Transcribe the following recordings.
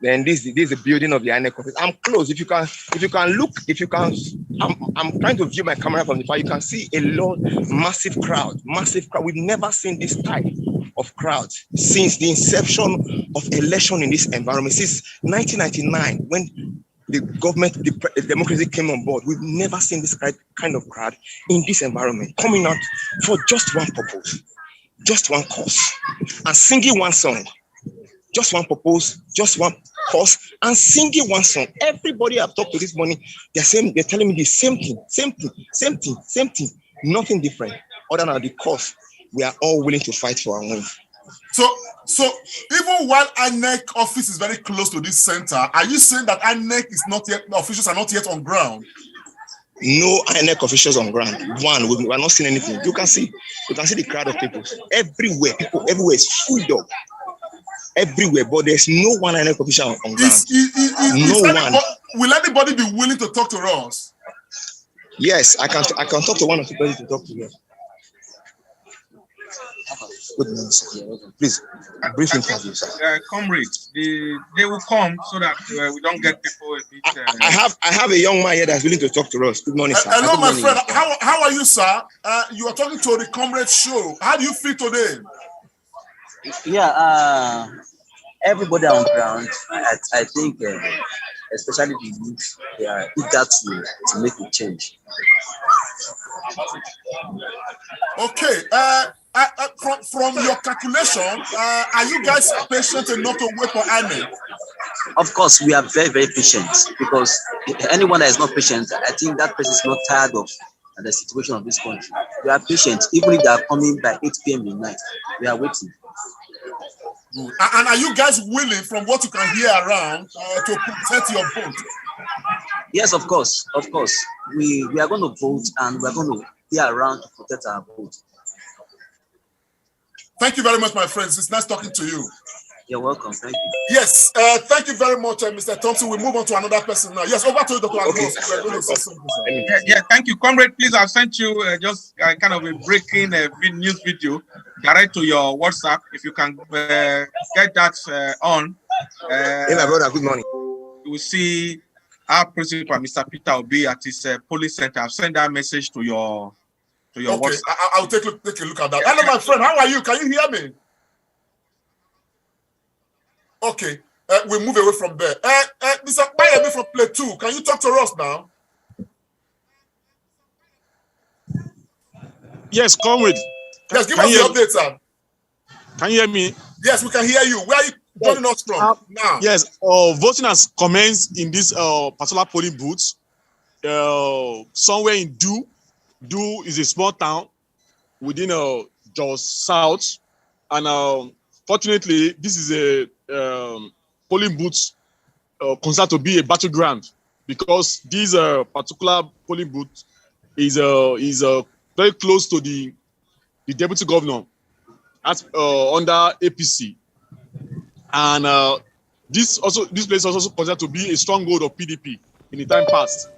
Then this is the building of the INEC office. I'm close. If you can look, I'm trying to view my camera from the far. You can see a lot, massive crowd. We've never seen this type of crowd since the inception of election in this environment, since 1999, when the government, the democracy came on board. We've never seen this kind of crowd in this environment coming out for just one purpose, just one cause, and singing one song. Just one purpose, just one cause, and singing one song. Everybody I've talked to this morning, they're telling me the same thing, nothing different, other than the cause we are all willing to fight for and win. So even while INEC office is very close to this center, are you saying that INEC is not yet, the officials are not yet on ground? No INEC officials on ground. One, we are not seeing anything. You can see the crowd of people everywhere. People everywhere is full up. Everywhere, but there's no one INEC official on ground. Will anybody be willing to talk to us? Yes, I can talk to one or two people to talk to them. Good morning, sir. Please, brief interview, sir. Comrades, they will come so that we don't get people a bit. I have a young man here that's willing to talk to us. Good morning, sir. Hello, my friend. How are you, sir? You are talking to the Comrade Show. How do you feel today? Yeah, everybody on ground, I think, especially the youth, they are eager to make a change. Okay. From your calculation, are you guys patient enough to wait for INEC? Of course, we are very, very patient, because anyone that is not patient, I think that person is not tired of the situation of this country. We are patient, even if they are coming by 8 p.m. in the night. We are waiting. Good. And are you guys willing, from what you can hear around, to protect your vote? Yes, of course. Of course. We are going to vote, and we are going to be around to protect our vote. Thank you very much, my friends. It's nice talking to you. You're welcome. Thank you. Yes, thank you very much, Mr. Thompson. We move on to another person now. Yes, over to you, Dr. Okay. Yeah, thank you. Comrade, please, I've sent you just kind of a breaking news video direct to your WhatsApp. If you can get that on. Hey, my brother, good morning. You will see our principal, Mr. Peter Obi, at his police center. I've sent that message to your WhatsApp. I'll take a look at that. Hello, my friend. How are you? Can you hear me? Okay, we move away from there. Mr. Bayemi from Play 2, can you talk to us now? Yes, comrade. Yes, give us the update, sir. Can you hear me? Yes, we can hear you. Where are you joining us from now? Yes, voting has commenced in this particular polling booth. Somewhere in Do is a small town within Jos South, and fortunately, this is a polling booth considered to be a battleground, because this particular polling booth is very close to the deputy governor under APC, and this place is also considered to be a stronghold of PDP in the time past.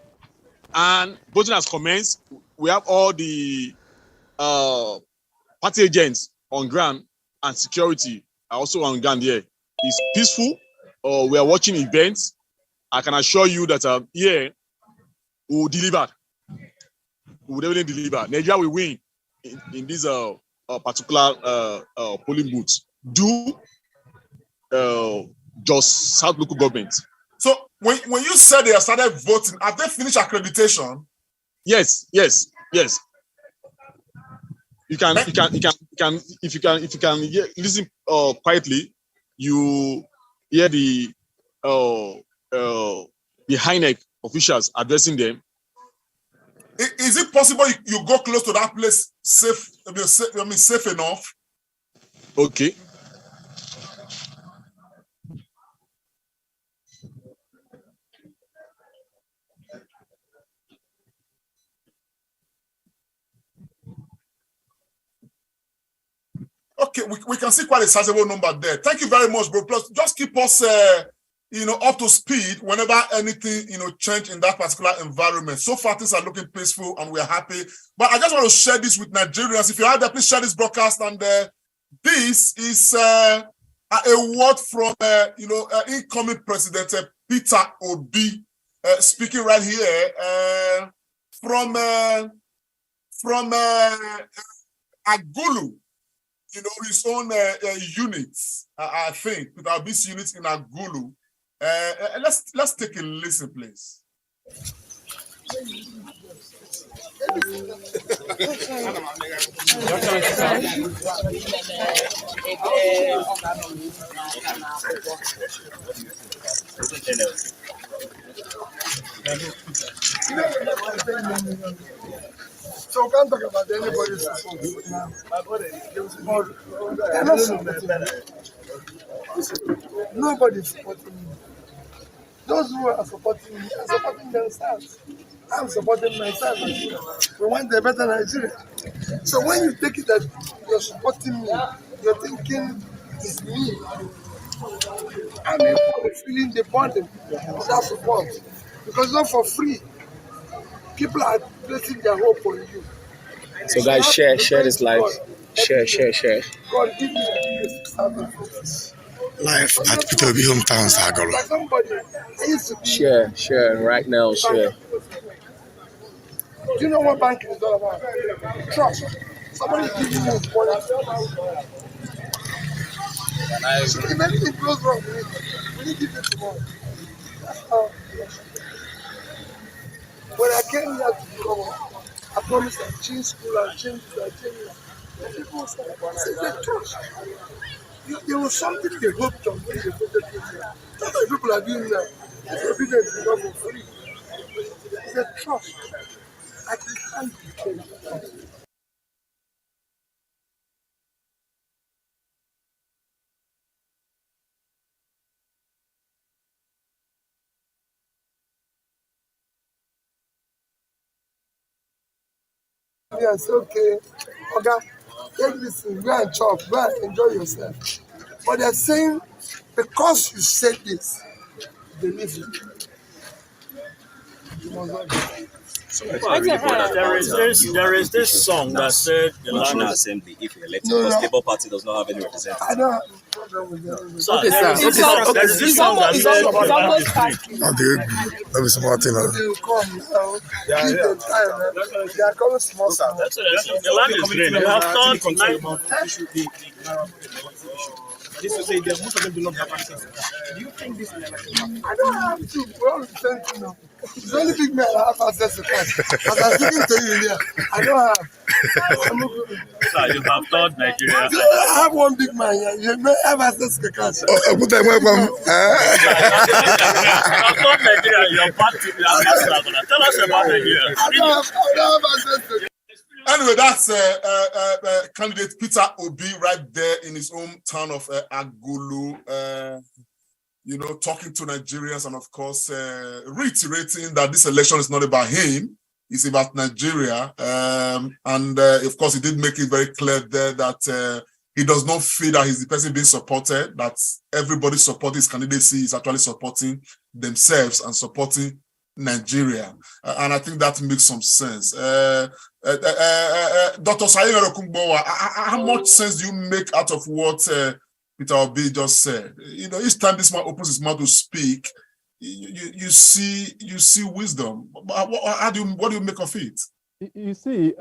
And voting has commenced. We have all the party agents on ground, and security are also on ground here. It's peaceful. We are watching events. I can assure you that here we will deliver. We will definitely deliver. Nigeria will win in this particular polling booth. Just South local government. So when you said they have started voting, have they finished accreditation? Yes. You can if you can listen quietly, you hear the INEC officials addressing them. Is it possible you go close to that place safe enough? Okay. Okay, we can see quite a sizable number there. Thank you very much, bro. Plus, just keep us, up to speed whenever anything, change in that particular environment. So far, things are looking peaceful and we're happy. But I just want to share this with Nigerians. If you are there, please share this broadcast. And this is a word from incoming President Peter Obi, speaking right here from Agulu, his own units. I think with our base units in Agulu. Let's take a listen, please. So we can't talk about anybody's support now. They're not supporting me. Nobody's supporting me. Those who are supporting me are supporting themselves. I'm supporting myself. We want a better Nigeria. So when you take it that you're supporting me, you're thinking it's me. I'm feeling the burden of that support. Because it's not for free. People are placing their hope on you. So guys, share this live. Share. God give me the grace. Live at Peter Obi hometown, Sagalo. Share right now. Share. Do you know what banking is all about? Trust. Somebody gives you money. If anything goes wrong, we need to give it tomorrow. When I came here to come, I promised I'd change school, I'd change it. And people said, they trust. There was something they hoped on when they voted for me. That's what people are doing now. It's obedience is not for free. It's a trust. I can't be changed. Yes, okay. Okay. Take this thing, go and chop, go and enjoy yourself. But they're saying, because you said this, they leave you. There is this song that said the National Assembly, if elected, because Labour Party does not have any representatives. I don't have a problem with that. So there is this song that said the land is free. Let me see Martin. They will come now. Give them time. They are coming small. The land is free. You have thought This will say that most of them do not have access to that. Do you think this is an election? I don't have to. We're all the same thing now. It's only big men that have access to cash. As I'm speaking to you here, I don't have. So you have thought Nigeria. I have one big man here. You may have access to cash. Put them welcome. You have thought Nigeria. Your party. Tell us about Nigeria. I don't have access to cash. Anyway, that's candidate Peter Obi right there in his hometown of Agulu, talking to Nigerians and, of course, reiterating that this election is not about him, it's about Nigeria. Of course, he did make it very clear there that he does not feel that he's the person being supported, that everybody supporting his candidacy is actually supporting themselves and supporting Nigeria. And I think that makes some sense. Dr. Saying Okungbowa, how much sense do you make out of what Peter Obi just said? Each time this man opens his mouth to speak, you see wisdom. What do you make of it? You see,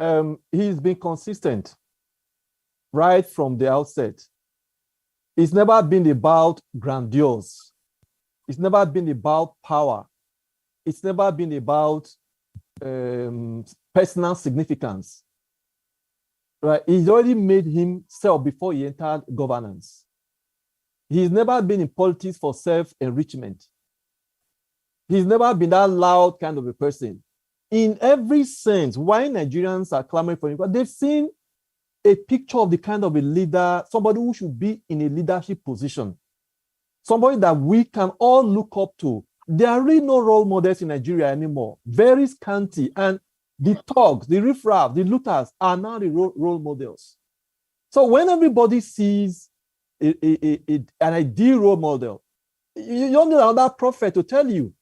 he's been consistent right from the outset. It's never been about grandiose. It's never been about power. It's never been about personal significance. Right? He's already made himself before he entered governance. He's never been in politics for self-enrichment. He's never been that loud kind of a person. In every sense, why Nigerians are clamoring for him, but they've seen a picture of the kind of a leader, somebody who should be in a leadership position, somebody that we can all look up to. There are really no role models in Nigeria anymore, very scanty, and the thugs, the riffraff, the looters are now the role models. So when everybody sees an ideal role model, you don't need another prophet to tell you.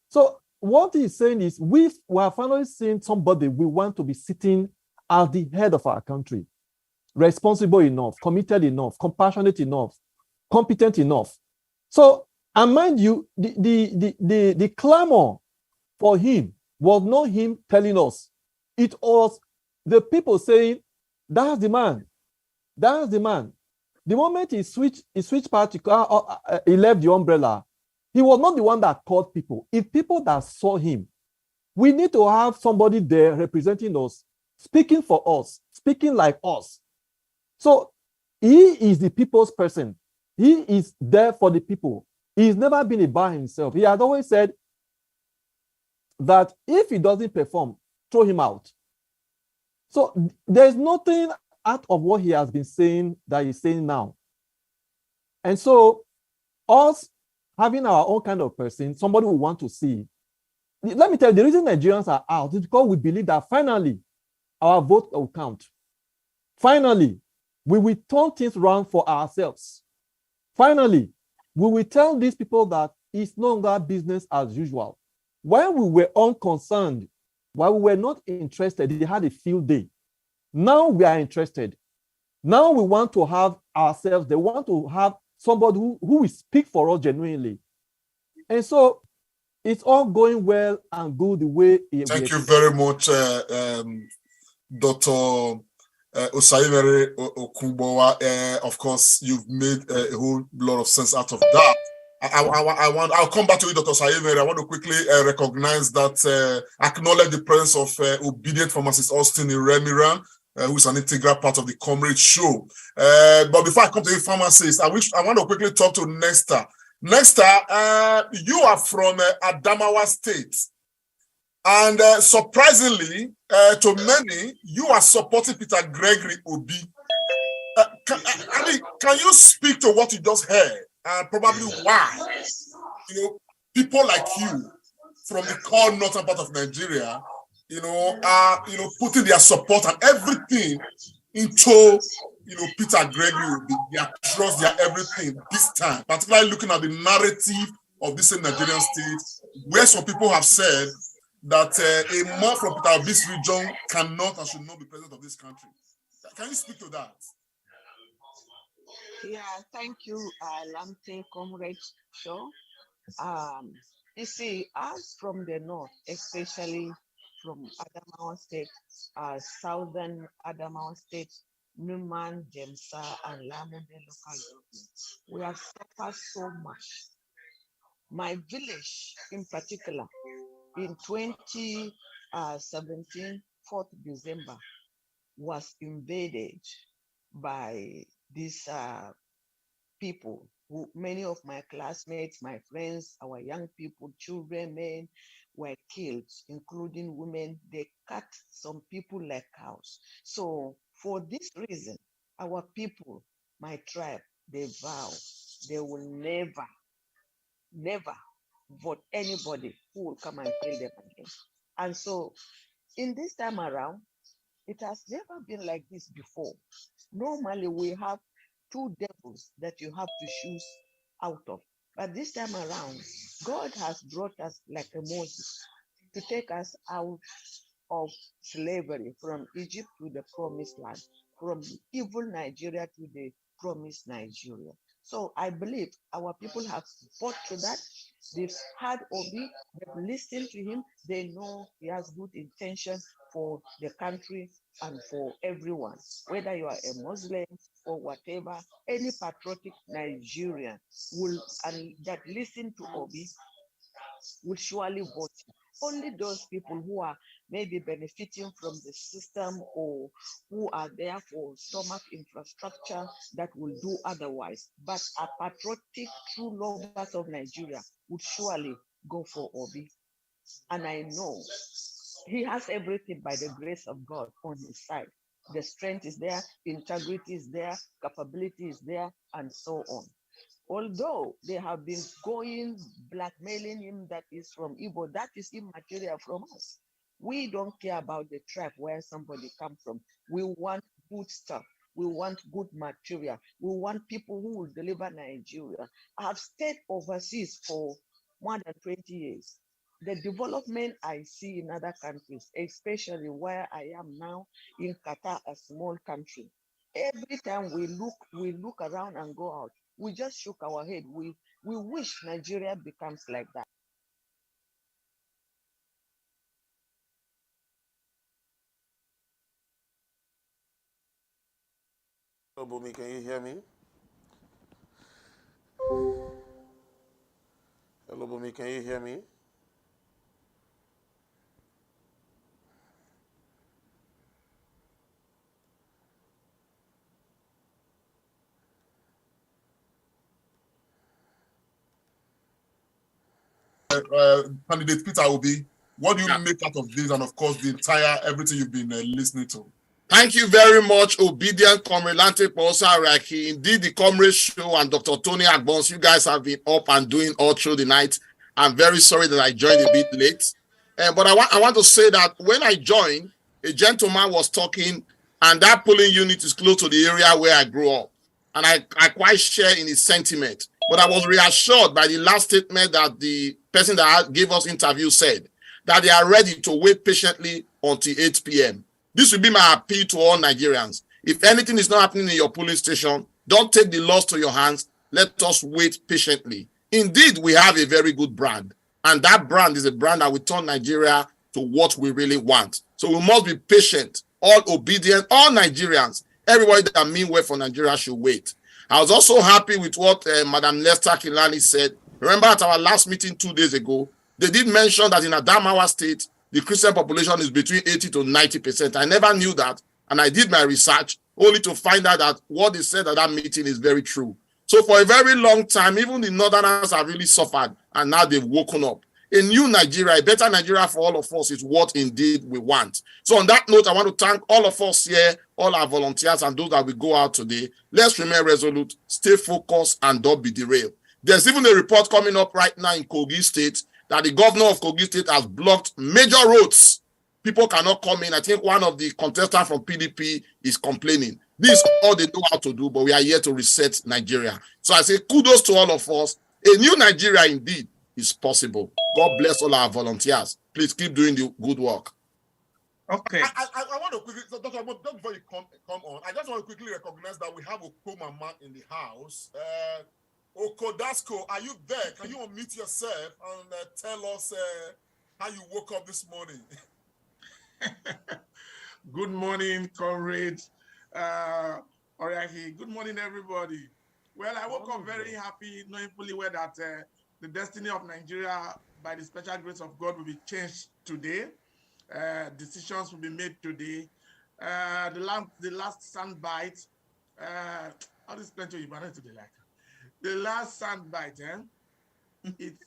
So what he's saying is we are finally seeing somebody we want to be sitting at the head of our country, responsible enough, committed enough, compassionate enough competent enough. So, and mind you, the clamor for him was not him telling us. It was the people saying, that's the man. That's the man. The moment he switched party, he left the umbrella, he was not the one that called people. It's people that saw him. We need to have somebody there representing us, speaking for us, speaking like us. So he is the people's person. He is there for the people. He's never been about himself. He has always said that if he doesn't perform, throw him out. So there's nothing out of what he has been saying that he's saying now. And so us having our own kind of person, somebody we want to see. Let me tell you, the reason Nigerians are out is because we believe that finally our vote will count. Finally, we will turn things around for ourselves. Finally, we will tell these people that it's no longer business as usual. When we were unconcerned, while we were not interested, they had a field day. Now we are interested. Now we want to have ourselves. They want to have somebody who will speak for us genuinely. And so it's all going well and good the way it Thank you very much, Dr. Osayemere Okunbowa. Of course, you've made a whole lot of sense out of that. I'll come back to you, Dr. Osayemere. I want to quickly recognize that, acknowledge the presence of obedient pharmacist Austin Iremiran, who is an integral part of the Comrade Show. But before I come to you, pharmacist, I want to quickly talk to Nesta. Nesta, you are from Adamawa State. And surprisingly, to many, you are supporting Peter Gregory Obi. Can you speak to what you just heard and probably why, people like you from the core northern part of Nigeria, are putting their support and everything into Peter Gregory Obi, their trust, their everything this time, particularly looking at the narrative of this same Nigerian state, where some people have said that a man from Peter Obi's region cannot and should not be president of this country. Can you speak to that? Yeah, thank you, Lamte Comrade Show. You see, us from the north, especially from Adamawa State, southern Adamawa State, Numan, Jemsa, and Lamude local government, we have suffered so much. My village, in particular, in 2017, 4th December, was invaded by these people who, many of my classmates, my friends, our young people, children, men, were killed, including women. They cut some people like cows. So for this reason, our people, my tribe, they vow they will never vote anybody who will come and kill them again. And so in this time around, it has never been like this before. Normally we have two devils that you have to choose out of. But this time around, God has brought us like a Moses to take us out of slavery from Egypt to the promised land, from evil Nigeria to the promised Nigeria. So I believe our people have fought to that. They've heard Obi, they've listened to him, they know he has good intention for the country and for everyone, whether you are a Muslim or whatever. Any patriotic Nigerian that listen to Obi will surely vote. Only those people who are maybe benefiting from the system or who are there for stomach infrastructure that will do otherwise. But a patriotic, true lovers of Nigeria would surely go for Obi. And I know he has everything by the grace of God on his side. The strength is there, integrity is there, capability is there, and so on. Although they have been blackmailing him that is from Igbo, that is immaterial from us. We don't care about the tribe where somebody comes from. We want good stuff. We want good material. We want people who will deliver Nigeria. I have stayed overseas for more than 20 years. The development I see in other countries, especially where I am now in Qatar, a small country, every time we look around and go out, we just shook our head. We wish Nigeria becomes like that. Hello, Bumi, can you hear me? Hello, Bumi, can you hear me? Candidate Peter Obi, what do you make out of this, and of course the entire everything you've been listening to? Thank you very much, obedient Comrade Lante Posa Araki. Indeed, the Comrade Show and Dr. Tony Agbons, you guys have been up and doing all through the night. I'm very sorry that I joined a bit late. But I want to say that when I joined, a gentleman was talking, and that polling unit is close to the area where I grew up. And I quite share in his sentiment. But I was reassured by the last statement that the person that gave us interview said, that they are ready to wait patiently until 8 p.m. This will be my appeal to all Nigerians. If anything is not happening in your polling station, don't take the laws to your hands. Let us wait patiently. Indeed, we have a very good brand. And that brand is a brand that will turn Nigeria to what we really want. So we must be patient, all obedient, all Nigerians. Everybody that mean well for Nigeria should wait. I was also happy with what Madam Lester Kilani said. Remember at our last meeting 2 days ago, they did mention that in Adamawa State, the Christian population is between 80 to 90%. I never knew that, and I did my research only to find out that what they said at that meeting is very true. So for a very long time, even the Northerners have really suffered, and now they've woken up. A new Nigeria, a better Nigeria for all of us is what indeed we want. So on that note, I want to thank all of us here, all our volunteers and those that will go out today. Let's remain resolute, stay focused, and don't be derailed. There's even a report coming up right now in Kogi State that the governor of Kogi State has blocked major roads. People cannot come in. I think one of the contestants from PDP is complaining. This is all they know how to do, but we are here to reset Nigeria. So I say kudos to all of us. A new Nigeria indeed is possible. God bless all our volunteers. Please keep doing the good work. Okay. I want to quickly, so Dr. Agbo, just before you come on, I just want to quickly recognize that we have Okoma man in the house. Okodasco, are you there? Can you unmute yourself and tell us how you woke up this morning? Good morning, comrades. Oriahi. Good morning, everybody. Well, I woke up very happy, knowing fully well that the destiny of Nigeria, by the special grace of God, will be changed today. Decisions will be made today. The last soundbite, how do you explain to you, but today, like the last soundbite, it's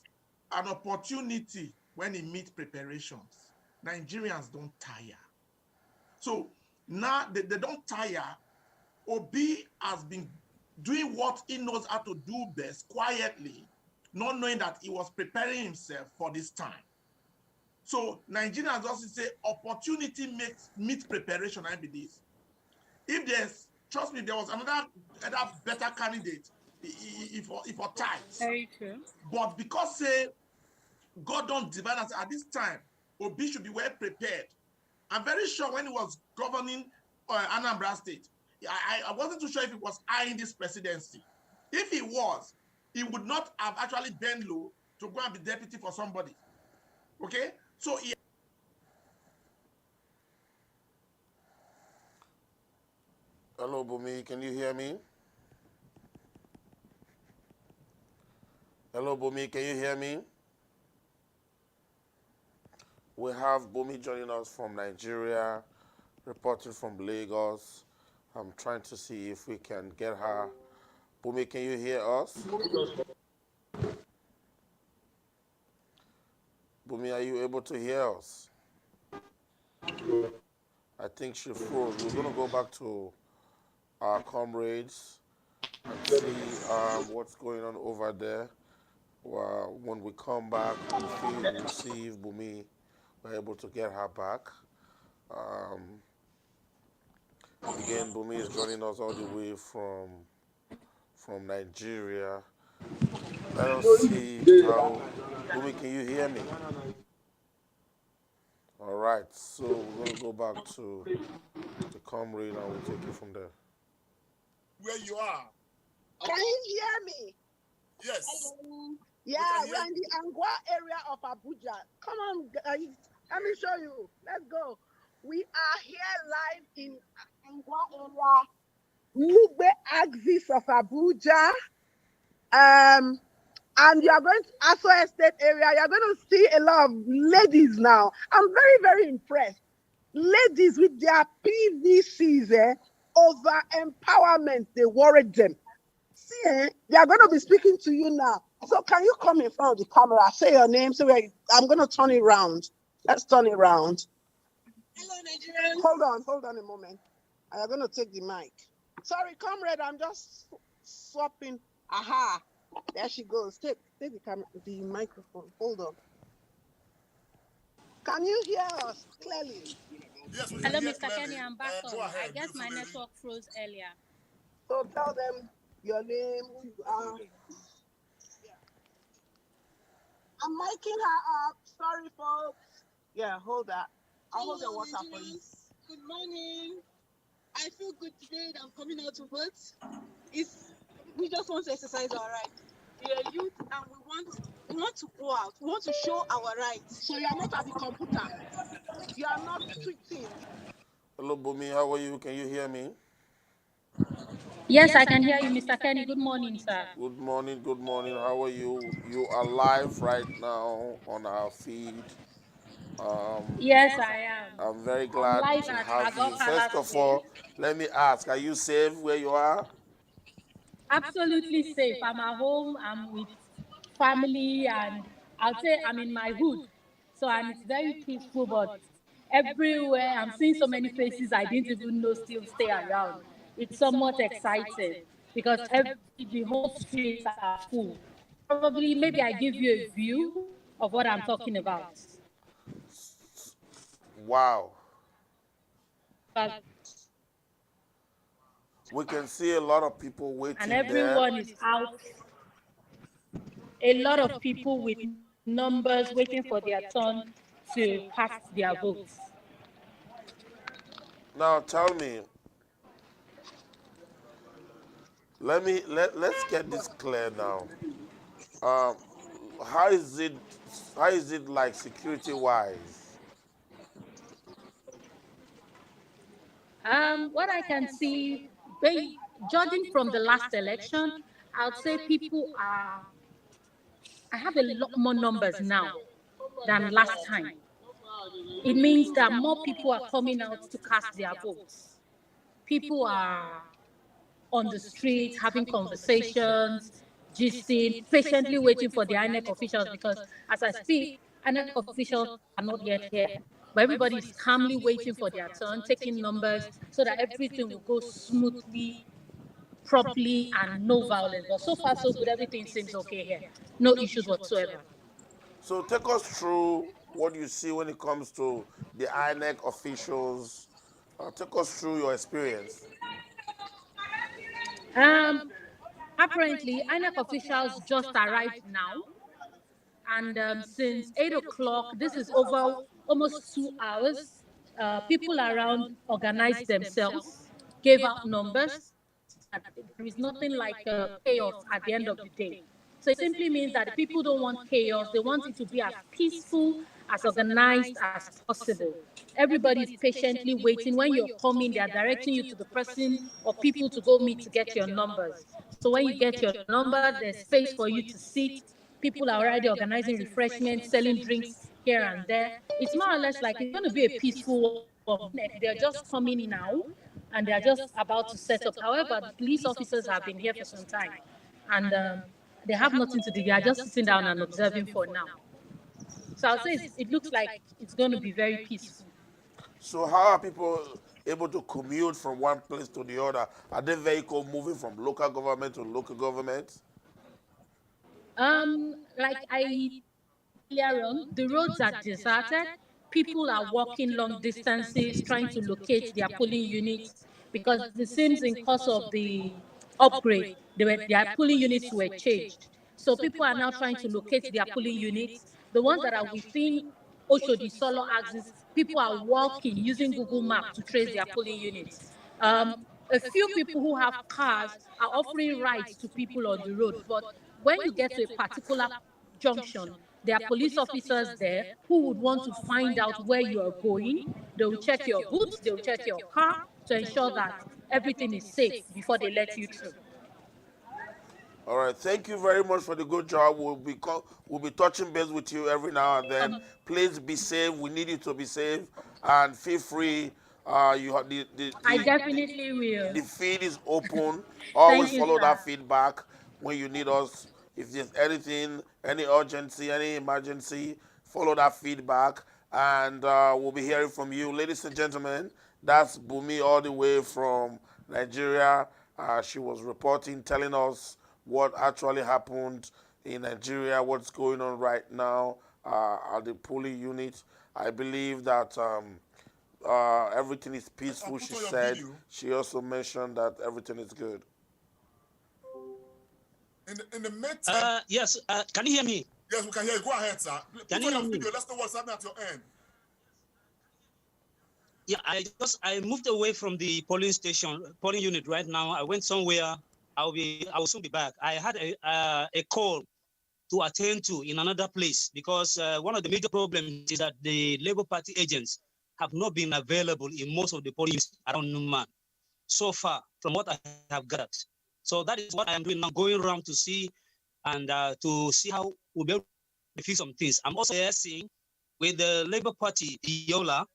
an opportunity when it meets preparations. Nigerians don't tire. So now they don't tire. Obi has been doing what he knows how to do best, quietly, not knowing that he was preparing himself for this time. So Nigerians also say opportunity meets preparation, I believe. If there's, trust me, there was another better candidate, if for ties. Very true. But because say God don't divide us at this time, Obi should be well prepared. I'm very sure when he was governing Anambra State, I wasn't too sure if he was eyeing this presidency. If he was, he would not have actually bent low to go and be deputy for somebody. Okay? So he... Hello, Bumi, can you hear me? Hello, Bumi, can you hear me? We have Bumi joining us from Nigeria, reporting from Lagos. I'm trying to see if we can get her. Bumi, can you hear us? Bumi, are you able to hear us? I think she froze. We're going to go back to our comrades and see what's going on over there. Well, when we come back, we'll see if Bumi we're able to get her back. Again, Bumi is joining us all the way from Nigeria. Let us see how... Bumi, can you hear me? All right, so we're going to go back to the comrade and we'll take it from there. Where you are. Can you hear me? Yes. Hello. Yeah, we're in the Angwa area of Abuja. Come on, guys. Let me show you. Let's go. We are here live in Angwa area, Lugbe axis of Abuja. And you are going to Aso Estate area. You're going to see a lot of ladies now. I'm very, very impressed. Ladies with their PVCs, over empowerment, they worried them. See, they are going to be speaking to you now. So can you come in front of the camera? Say your name. So I'm going to turn it around. Let's turn it around. Hello, Nigerians. Hold on a moment. I'm going to take the mic. Sorry, comrade, I'm just swapping. Aha, there she goes. Take the camera, the microphone. Hold on. Can you hear us clearly? Yes, we Hello, can hear Mr. Kenny, I'm back on. Go ahead. I guess my network froze earlier. So tell them your name, who you are. I'm miking her up. Sorry, folks. Yeah, hold that. I'll hold the water for you. Good morning. I feel good today that I'm coming out to vote. We just want to exercise our rights. We are youth and we want to go out. We want to show our rights. So you are not at the computer. You are not tweeting. Hello, Bumi. How are you? Can you hear me? Yes, I can hear you, Mr. Kenny. Good morning, sir. Good morning. Good morning. How are you? You are live right now on our feed. Yes, I am. I'm very glad to have you. First of all, let me ask, are you safe where you are? Absolutely safe. I'm at home. I'm with family, and I'll say I'm in my hood. And it's very peaceful, but everywhere I'm seeing so many faces I didn't even know still stay around. It's somewhat exciting because the whole streets are full. Probably, maybe I give you a view of what I'm talking about. Wow. We can see a lot of people waiting and everyone there. Is out. A lot of people with numbers waiting for their turn to cast their votes. Now tell me, let's get this clear now. How is it like security wise? What I can see, judging from the last election, I would say people are. I have a lot more numbers now than last time. It means that more people are coming out to cast their votes. People are on the streets having conversations, gisting, patiently waiting for the INEC officials because, as I speak, INEC officials are not yet here. But everybody is calmly waiting for their turn, taking numbers so that everything will go smoothly, properly, and no violence. But so far, so good. Everything seems okay here. No issues whatsoever. So take us through what you see when it comes to the INEC officials. Take us through your experience. Apparently, INEC officials just arrived now. And since 8 o'clock, this is over almost 2 hours. People around organized themselves, gave out numbers. There is nothing like chaos at the end of the day. So it simply means that the people don't want chaos. They want it to be as peaceful, as organized as possible. Everybody is patiently waiting. When you're coming, they're directing you to the person or people to go meet to get your numbers. So when you get your number, there's space for you to sit. People are already organizing refreshments, selling drinks here and there. It's more or less like it's going to be a peaceful walk. They're just coming now, and they're just about to set up. However, the police officers have been here for some time, and they have nothing to do. They are just sitting down and observing for now. So I'll say it looks like it's going to be very peaceful. So how are people able to commute from one place to the other? Are they vehicles moving from local government to local government? Like I earlier on, the roads are deserted. People are walking long distances trying to locate their polling units because it seems in course of the upgrade, their polling units were changed. So people are now trying to locate their polling units. The ones that are within Oshodi Solo axis, people are walking using Google Maps to trace their polling units. A few people who have cars are offering rides to people on the road, but when you get to a particular junction, there are police officers there who would want to find out where you are going. They will check your boots, they will check your car to ensure that everything is safe before they let you through. All right, thank you very much for the good job. We'll be touching base with you every now and then. Please be safe. We need you to be safe, and feel free. You have I definitely will. The feed is open. Always follow sir. that feedback when you need us. If there's anything, any urgency, any emergency, follow that feedback, and we'll be hearing from you, ladies and gentlemen. That's Bumi all the way from Nigeria. She was reporting, telling us what actually happened in Nigeria, what's going on right now at the polling unit. I believe that everything is peaceful, she said. She also mentioned that everything is good. In the meantime... yes, can you hear me? Yes, we can hear you. Go ahead, sir. Can you hear me? Let's know what's happening at your end. Yeah, I moved away from the polling unit right now. I went somewhere. I will soon be back. I had a call to attend to in another place because one of the major problems is that the Labour Party agents have not been available in most of the polling units around Numan so far, from what I have gathered. So that is what I am doing now, going around to see and to see how we'll be able to fix some things. I'm also liaising with the Labour Party, Yola,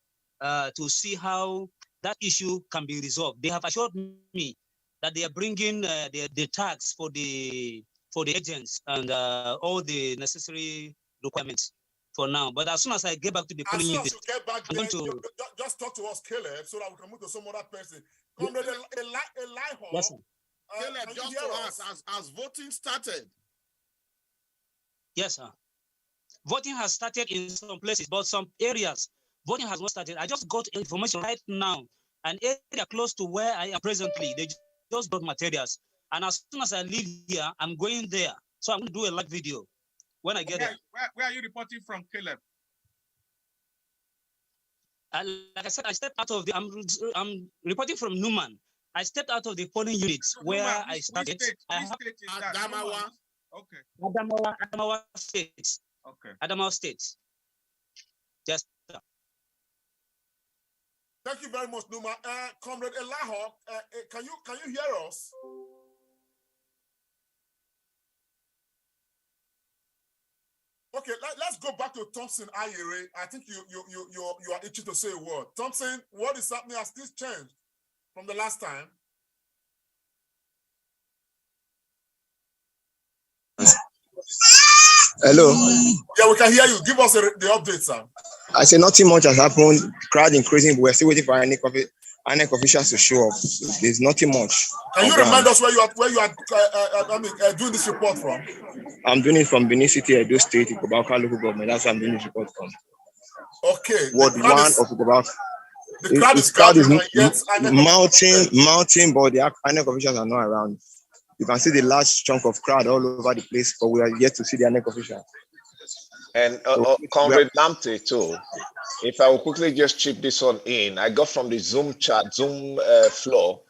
to see how that issue can be resolved. They have assured me that they are bringing the tax for the agents and all the necessary requirements for now. But as soon as I get back to the polling unit, I'm going to just talk to us, Caleb, so that we can move to some other person. Comrade Eli, yes, sir. Caleb, just to ask, has voting started? Yes, sir. Voting has started in some places, but some areas, voting has not started. I just got information right now. An area close to where I am presently, they just brought materials. And as soon as I leave here, I'm going there. So I'm going to do a live video when I get there. Where are you reporting from, Caleb? Like I said, I stepped out of the, I'm reporting from Numan. I stepped out of the polling units where I started. Adamawa. Okay. Adamawa State. Okay. Adamawa State. Just. Thank you very much, Numa. Comrade Elaho, can you hear us? Okay, let's go back to Thompson Ayere. I think you are itching to say a word. Thompson, what is happening? Has this changed from the last time? Hello. Yeah, we can hear you. Give us the update, sir. I say nothing much has happened. Crowd increasing, but we're still waiting for INEC officials to show up. There's nothing much. Can you remind us where you are doing this report from? I'm doing it from Benin City, Edo State, Ikobauka local government. That's where I'm doing this report from. Okay. Ward 1 of Ikobauka. The crowd is mounting, but the INEC officials are not around. You can see the large chunk of crowd all over the place, but we are yet to see the INEC officials. And Comrade Lamptey too, if I will quickly just chip this one in, I got from the Zoom floor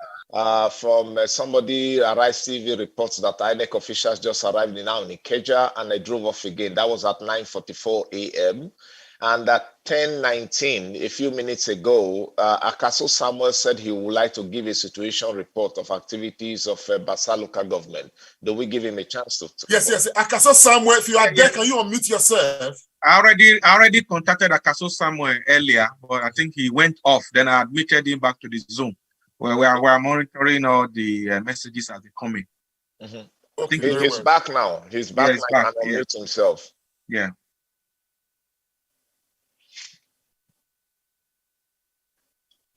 from somebody, Arise TV reports that INEC officials just arrived now in Ikeja and they drove off again. That was at 9:44 a.m. And at 10:19, a few minutes ago, Akaso Samuel said he would like to give a situation report of activities of Basa local government. Do we give him a chance to? Yes. Akaso Samuel, if you are there, can you unmute yourself? I already contacted Akaso Samuel earlier, but I think he went off. Then I admitted him back to the Zoom, where we are monitoring all the messages as they come in. Mm-hmm. Okay. He's back now. He's back now and unmute himself. Yeah.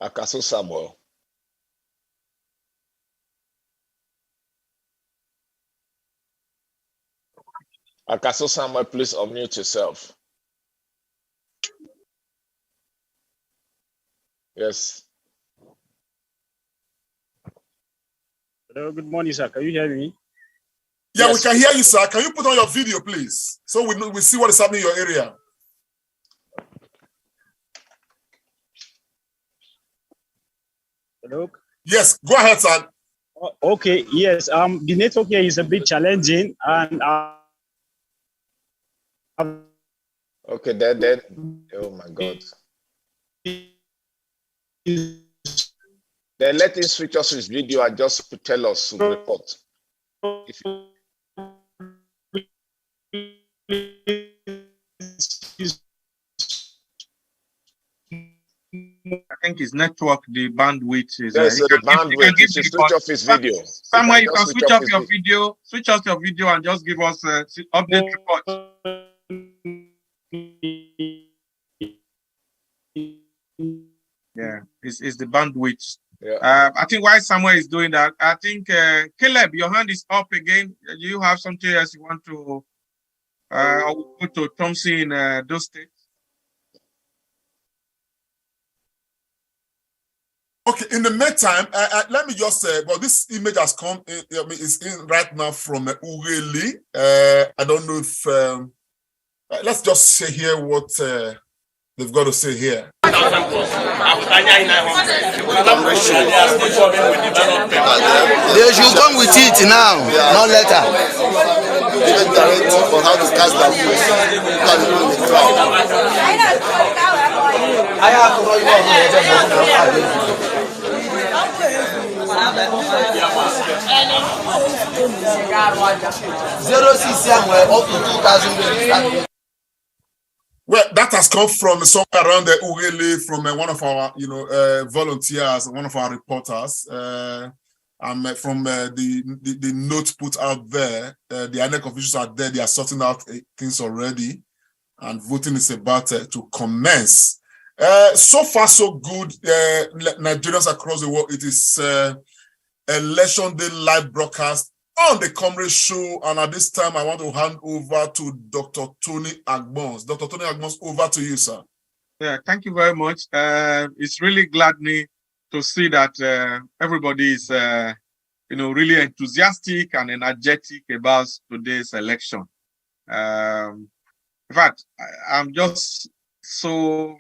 Akaso Samuel. Akaso Samuel, please unmute yourself. Yes. Hello, good morning, sir. Can you hear me? Yeah, yes. We can hear you, sir. Can you put on your video, please? So we see what is happening in your area. Hello? Yes, go ahead, sir. Okay, yes. The network here is a bit challenging, and okay, then. Oh my God. Then let him switch us his video and just tell us to report. I think his network, the bandwidth is. Yes, so the bandwidth. You should switch off his video. Somewhere you can switch off your video. Switch off your video and just give us update report. Yeah, it's the bandwidth. Yeah. I think while Samuel is doing that, I think Caleb, your hand is up again. Do you have something else you want to? I will go to Thompson in those states. Okay, in the meantime, let me just say, well, this image has come, it's in right now from Ureli. I don't know if, let's just say here what they've got to say here. They should come with it now, not later. Even direct for how to cast that place. I have to know Well, that has come from somewhere around the Urele, from one of our, volunteers, one of our reporters. From the note put out there, the INEC officials are there. They are sorting out things already, and voting is about to commence. So far, so good. Nigerians across the world, it is Election Day live broadcast on the Comrade Show. And at this time, I want to hand over to Dr. Tony Agbons. Dr. Tony Agbons, over to you, sir. Yeah, thank you very much. It's really gladdening to see that everybody is, really enthusiastic and energetic about today's election. In fact, I'm just so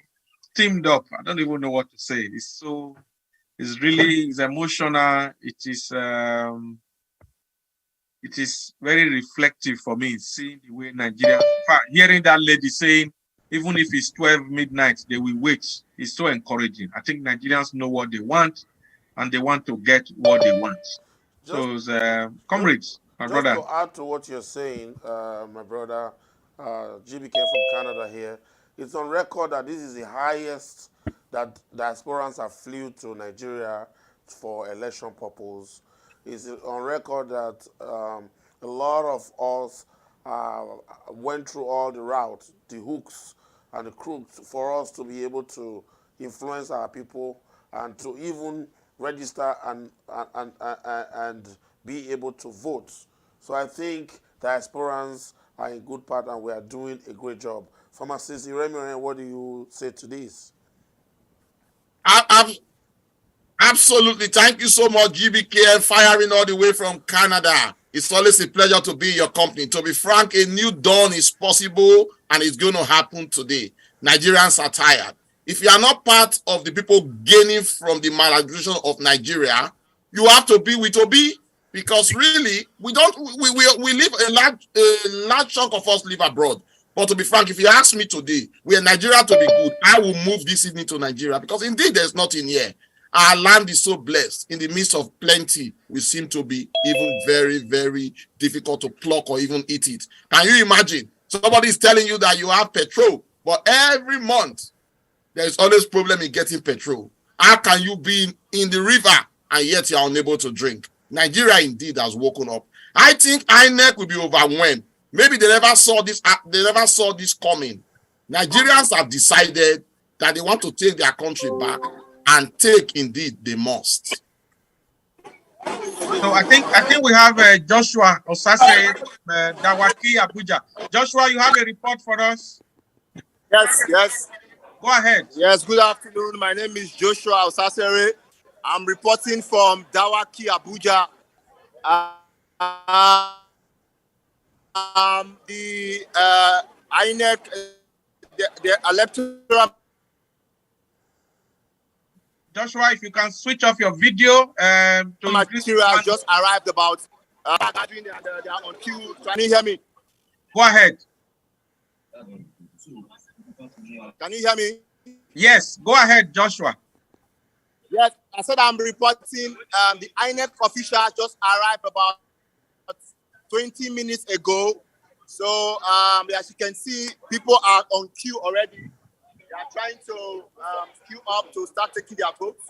teamed up. I don't even know what to say. It's emotional. It is very reflective for me, seeing the way Nigeria, in fact, hearing that lady saying, even if it's 12 midnight, they will wait. It's so encouraging. I think Nigerians know what they want, and they want to get what they want. Comrades, my brother. Just to add to what you're saying, my brother, GBK from Canada here, it's on record that this is the highest that diasporans have flew to Nigeria for election purposes. It's on record that a lot of us went through all the routes, the hooks and the crooks, for us to be able to influence our people and to even register and be able to vote. So I think diasporans are in good part and we are doing a great job. Pharmacist Iremi, what do you say to this? Absolutely. Thank you so much, GBK, firing all the way from Canada. It's always a pleasure to be in your company. To be frank, a new dawn is possible and it's going to happen today. Nigerians are tired. If you are not part of the people gaining from the maladministration of Nigeria, you have to be with Obi, because really we live a large chunk of us live abroad. But to be frank, if you ask me today, we are Nigeria to be good, I will move this evening to Nigeria, because indeed there's nothing here. Our land is so blessed. In the midst of plenty, we seem to be even very, very difficult to pluck or even eat it. Can you imagine? Somebody is telling you that you have petrol, but every month there is always problem in getting petrol. How can you be in the river and yet you are unable to drink? Nigeria indeed has woken up. I think INEC will be overwhelmed. Maybe they never saw this. They never saw this coming. Nigerians have decided that they want to take their country back, and take indeed they must. So I think we have Joshua Osase, Dawaki, Abuja. Joshua, you have a report for us? Yes. Go ahead. Yes, good afternoon. My name is Joshua Osasere. I'm reporting from Dawaki, Abuja. The INEC, the electoral. Joshua, if you can switch off your video to material just arrived about gathering, they are on queue. Can you hear me? Go ahead. Can you hear me? Yes, go ahead, Joshua. Yes, I said I'm reporting. The INEC official just arrived about 20 minutes ago. So as you can see, people are on queue already. They are trying to queue up to start taking their votes.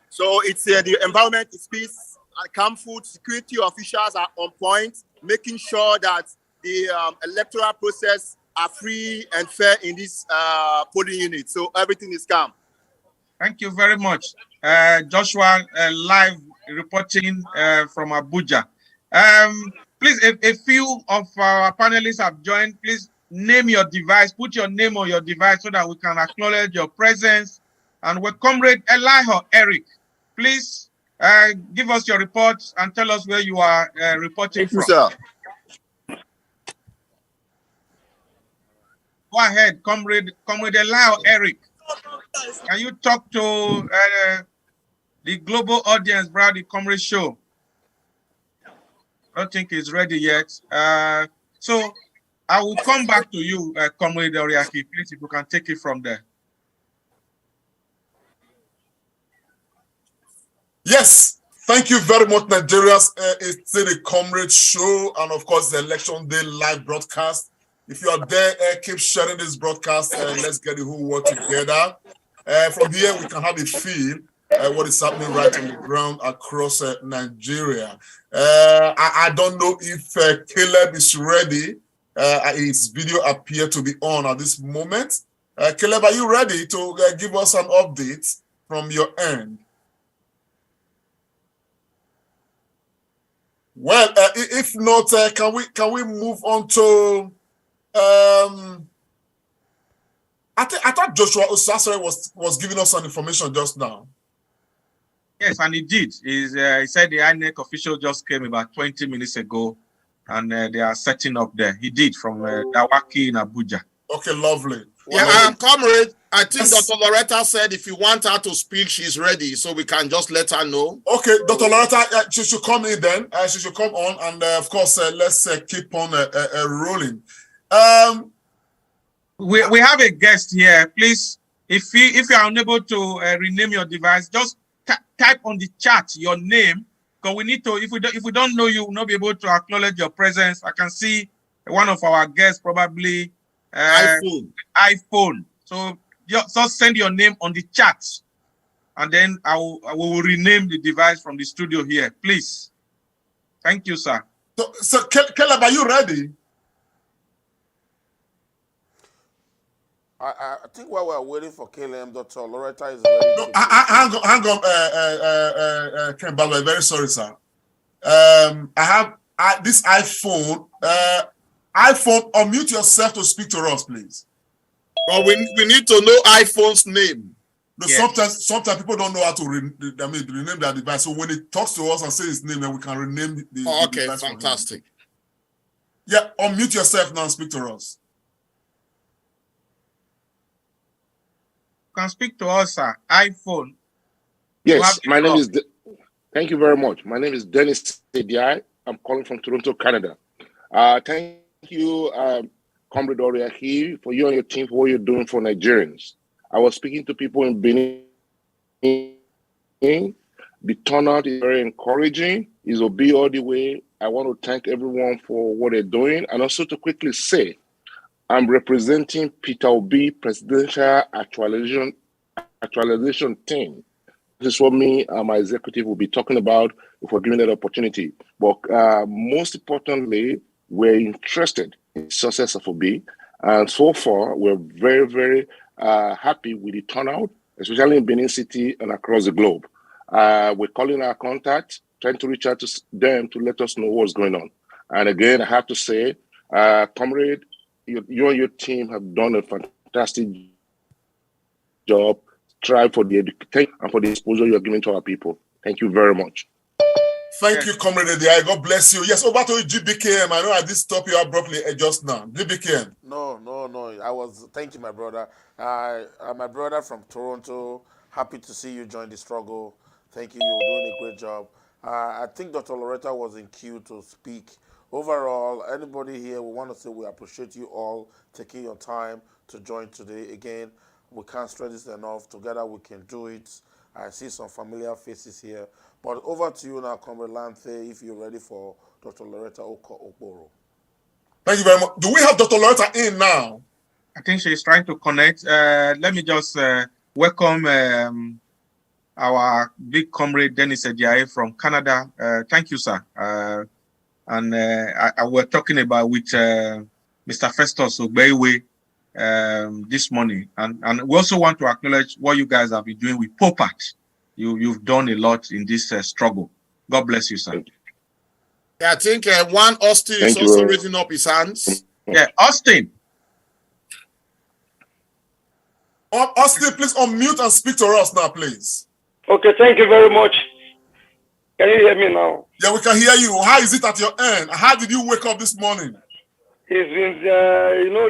So it's the environment is peace and calm. Food security officials are on point, making sure that the electoral process are free and fair in this polling unit. So everything is calm. Thank you very much. Joshua, live reporting from Abuja. Please, a few of our panelists have joined. Please name your device, put your name on your device so that we can acknowledge your presence. And with Comrade Eliho Eric, please give us your report and tell us where you are reporting from. Sir. Go ahead, Comrade Eliho Eric. Can you talk to the global audience, Brad, the Comrade Show? I don't think he's ready yet. So I will come back to you, Comrade Oriaki, please, if you can take it from there. Yes, thank you very much, Nigerians. It's the Comrade Show, and of course, the Election Day live broadcast. If you are there, keep sharing this broadcast. Let's get the whole world together. From here, we can have a feel what is happening right on the ground across Nigeria. I don't know if Caleb is ready. His video appears to be on at this moment. Caleb, are you ready to give us an update from your end? Well, if not, can we move on to? I thought Joshua Osasere was giving us some information just now. Yes, and he did. He said the INEC official just came about 20 minutes ago, and they are setting up there. He did from Dawaki in Abuja. Okay, lovely. Yeah, Comrade, I think Dr. Loretta said if you want her to speak, she's ready, so we can just let her know. Okay, Dr. Loretta, she should come in then. She should come on, and of course, let's keep on rolling. We have a guest here. Please, if you are unable to rename your device, just type on the chat your name, because we need to. If we don't know you, we'll not be able to acknowledge your presence. I can see one of our guests probably iPhone. So just send your name on the chat, and then I will rename the device from the studio here, please. Thank you, sir. So Caleb, are you ready? I think while we're waiting for KLM, Dr. Loretta is ready. No, hang on, Ken Baba, very sorry, sir. I have this iPhone. iPhone, unmute yourself to speak to us, please. Well, we need to know iPhone's name. No, yes. Sometimes people don't know how to rename their device. So when it talks to us and says his name, then we can rename the okay, device. Fantastic. Yeah, unmute yourself now and speak to us. Can speak to us, sir. iPhone. Yes, my name is. Thank you very much. My name is Dennis Sediai. I'm calling from Toronto, Canada. Thank you, Comrade Oriaki, for you and your team for what you're doing for Nigerians. I was speaking to people in Benin. The turnout is very encouraging. It's Obi all the way. I want to thank everyone for what they're doing, and also to quickly say, I'm representing Peter Obi Presidential Actualization Team. This is what me and my executive will be talking about if we're given that opportunity. But most importantly, we're interested in the success of Obi. And so far, we're very, very happy with the turnout, especially in Benin City and across the globe. We're calling our contacts, trying to reach out to them to let us know what's going on. And again, I have to say, Comrade, you and your team have done a fantastic job. Strive for the education and for the exposure you're giving to our people. Thank you very much. Thank you, Comrade Ediai. God bless you. Yes, over to you, GBKM. I know I did stop you abruptly just now. GBKM. No. Thank you, my brother. My brother from Toronto Happy to see you join the struggle. Thank you. You're doing a great job. I think Dr. Loretta was in queue to speak. Overall, anybody here, we want to say we appreciate you all taking your time to join today. Again, we can't stress this enough. Together we can do it. I see some familiar faces here. But over to you now, Comrade Lanthe, if you're ready for Dr. Loretta Okporo. Thank you very much. Do we have Dr. Loretta in now? I think she's trying to connect. Let me just welcome our big comrade Dennis Ejiaye from Canada. Thank you, sir. We're talking about with Mr. Festus Ogbeiwe this morning, and we also want to acknowledge what you guys have been doing with POPAT. You've done a lot in this struggle. God bless you, sir. Yeah, I think one Austin is also raising up his hands. Yeah, Austin. Austin, please unmute and speak to us now, please. Okay, thank you very much. Can you hear me now? Yeah, we can hear you. How is it at your end? How did you wake up this morning? It's been,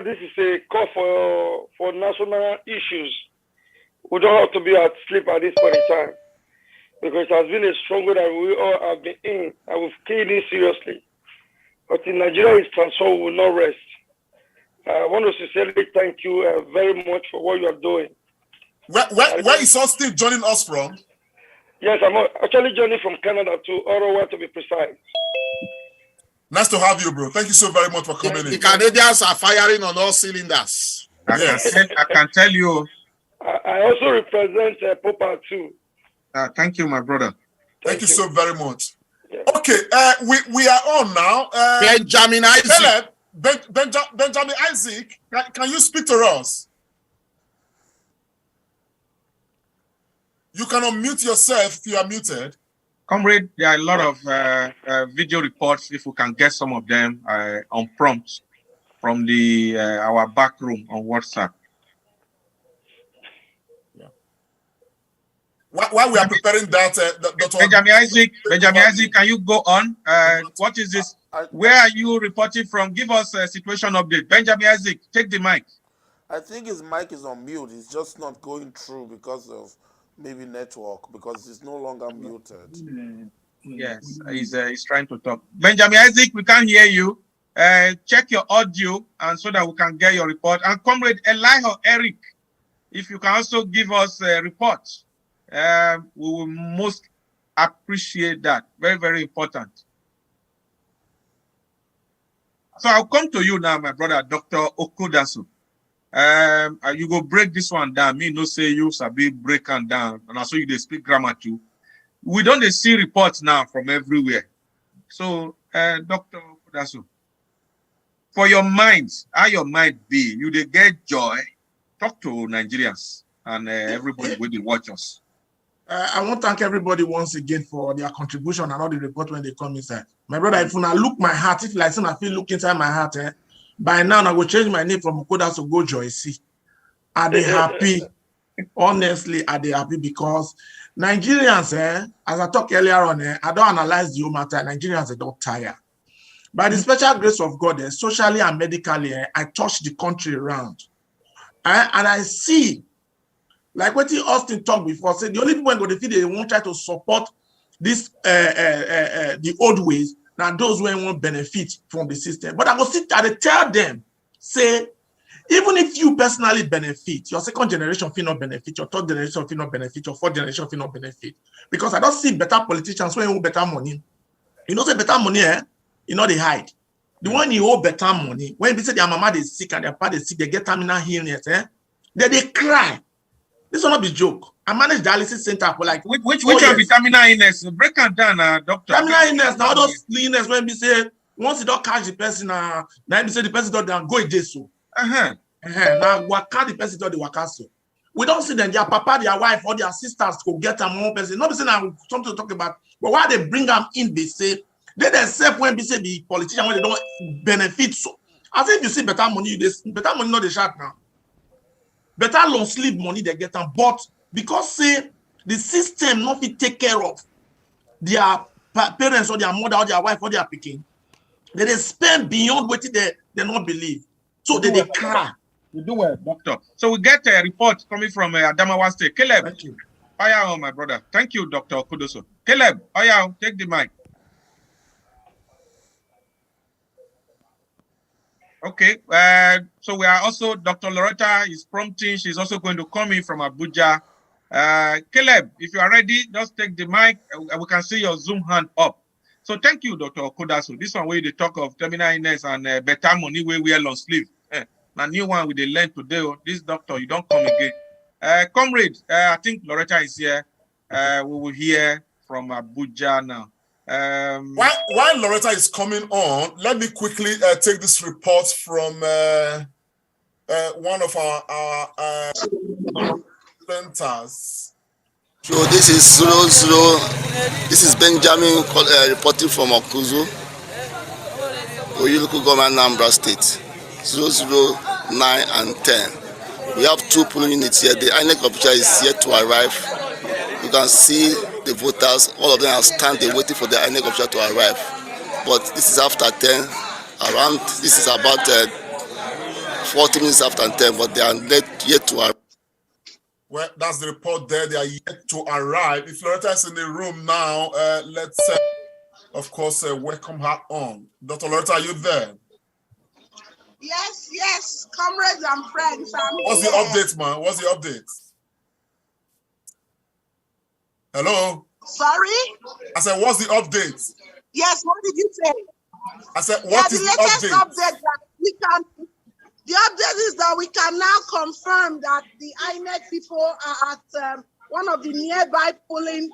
this is a call for national issues. We don't have to be asleep at this point in time, because it has been a struggle that we all have been in, and we've taken it seriously. But in Nigeria is transformed, we will not rest. I want to sincerely thank you very much for what you are doing. Where is Austin joining us from? Yes, I'm actually joining from Canada to Ottawa, to be precise. Nice to have you, bro. Thank you so very much for coming in. The Canadians are firing on all cylinders. I can tell you. I also represent Popa too. Thank you, my brother. Thank you so very much. Yeah. Okay, we are on now. Benjamin Isaac. Benjamin Isaac, can you speak to us? You can unmute yourself if you are muted. Comrade, there are a lot of video reports, if we can get some of them on prompt from the our back room on WhatsApp. Yeah. While we are preparing that, Dr. Benjamin Isaac, can you go on? What is this? Where are you reporting from? Give us a situation update. Benjamin Isaac, take the mic. I think his mic is on mute. It's just not going through because of maybe network, because it's no longer muted. Yes, he's trying to talk. Benjamin Isaac, we can't hear you. Check your audio and so that we can get your report. And Comrade Eliho Eric, if you can also give us a report, we will most appreciate that. Very, very important. So I'll come to you now, my brother, Dr. Okudasu. You go break this one down. Me no say you sabi break and down, and also you they speak grammar too. We don't see reports now from everywhere. So, Dr. Okudasu, for your minds, how your mind be? You they get joy. Talk to Nigerians and everybody will watch us. I want to thank everybody once again for their contribution and all the report when they come inside. My brother, if I look my heart, if like some I feel look inside my heart, by now I will change my name from Okudasu to go Joyce. Are they happy? Honestly, are they happy? Because Nigerians, as I talked earlier on, I don't analyze the whole matter. Nigerians are not tired. By the special grace of God, socially and medically, I touch the country around. And I see, like what Austin talked before, said the only people going to feel they won't try to support this the old ways. Now those who won't benefit from the system. But I will sit there and tell them, say, even if you personally benefit, your second generation will not benefit, your third generation will not benefit, your fourth generation will not benefit. Because I don't see better politicians who owe better money. You know, say better money, you know, they hide. The one you owe better money, when they say their mama is sick and their papa is sick, they get terminal illness, they cry. This will not be joke. I manage dialysis center for like which of the terminal illness? Break it down, doctor. Terminal illness, now those illness when we say once you don't catch the person, now we say the person don't go a so. Now waka the person don't the waka so. We don't see them, their papa, their wife, or their sisters go get them one person. Not be saying now something to talk about, but why they bring them in, they say they themselves when we say the politician when they don't benefit so. I think you see better money, better money not the shot now. Better long sleep money they get them, but because say the system not fit take care of their parents or their mother or their wife or their picking, they spend beyond what they not believe. So they cry. You do well, doctor. So we get a report coming from Adamawa State. Caleb, Fire on, my brother. Thank you, Dr. Kudoso. Caleb, Oya, take the mic. Okay, so we are also, Dr. Loretta is prompting, she's also going to come in from Abuja. Caleb, if you are ready, just take the mic. We can see your Zoom hand up. So thank you, Dr. Kudoso. This one where they talk of terminal illness and better money where we are long sleeve. Now new one we they learn today. This doctor, you don't come again. Comrade, I think Loretta is here. We will hear from Abuja now. While Loretta is coming on, let me quickly take this report from one of our centers. So this is 00. This is Benjamin reporting from Okuzu, Oyuluku Government, Anambra State. 009 and 10. We have 2 polling units here. The INEC official is yet to arrive. You can see the voters, all of them are standing waiting for the INEC official to arrive. But this is after 10, around, this is about 40 minutes after 10, but they are yet to arrive. Well, that's the report there. They are yet to arrive. If Loretta is in the room now, let's, of course, welcome her on. Dr. Loretta, are you there? Yes, comrades and friends. What's the update, man? What's the update? Hello? Sorry? I said, what's the update? Yes, what did you say? I said, what is the latest update? The update is that we can now confirm that the INEC people are at one of the nearby polling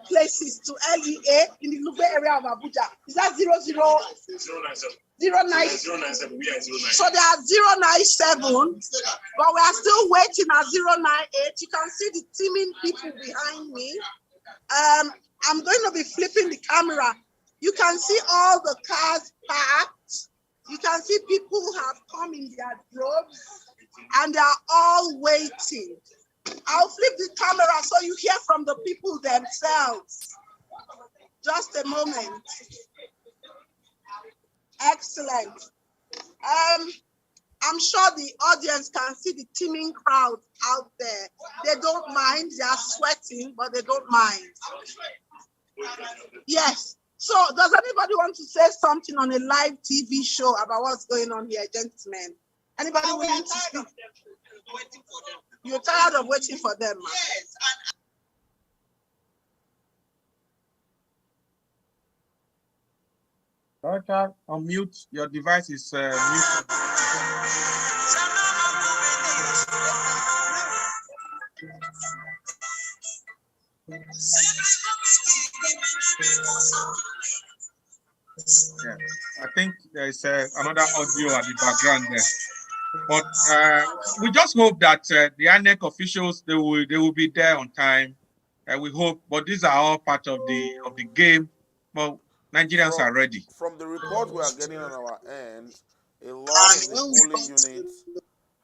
places to LEA in the Lugbe area of Abuja. Is that 097? So they are 097, but we are still waiting at 098. You can see the teeming people behind me. I'm going to be flipping the camera. You can see all the cars parked. You can see people who have come in their droves and they are all waiting. I'll flip the camera so you hear from the people themselves. Just a moment. Excellent. I'm sure the audience can see the teeming crowd out there. They don't mind, they are sweating, but they don't mind. Yes. So does anybody want to say something on a live TV show about what's going on here, gentlemen? Anybody willing to speak? You're tired of waiting for them, man. Yes. Loretta, unmute. Your device is muted. Yeah, I think there is another audio at the background there. But we just hope that the INEC officials they will be there on time. We hope, but these are all part of the game. Well, Nigerians are ready. From the report we are getting on our end, a lot of the polling units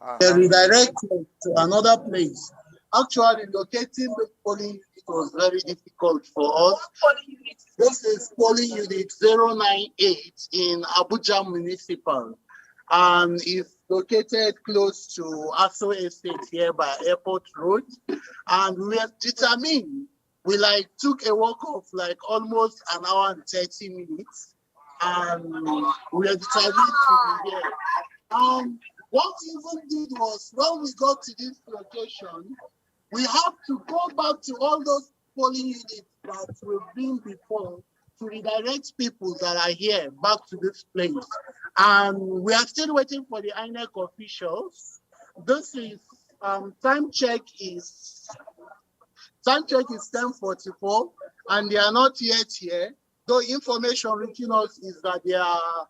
are redirected to another place. Actually, locating the polling unit was very difficult for us. This is polling unit 098 in Abuja Municipal, and it's located close to Aso Estate here by Airport Road. And we are determined. We took a walk of almost an hour and 30 minutes, and we are determined to be here. What we even did was, when we got to this location, we have to go back to all those polling units that we've been before to redirect people that are here back to this place. And we are still waiting for the INEC officials. This is time check is 10:44, and they are not yet here. The information reaching us is that they are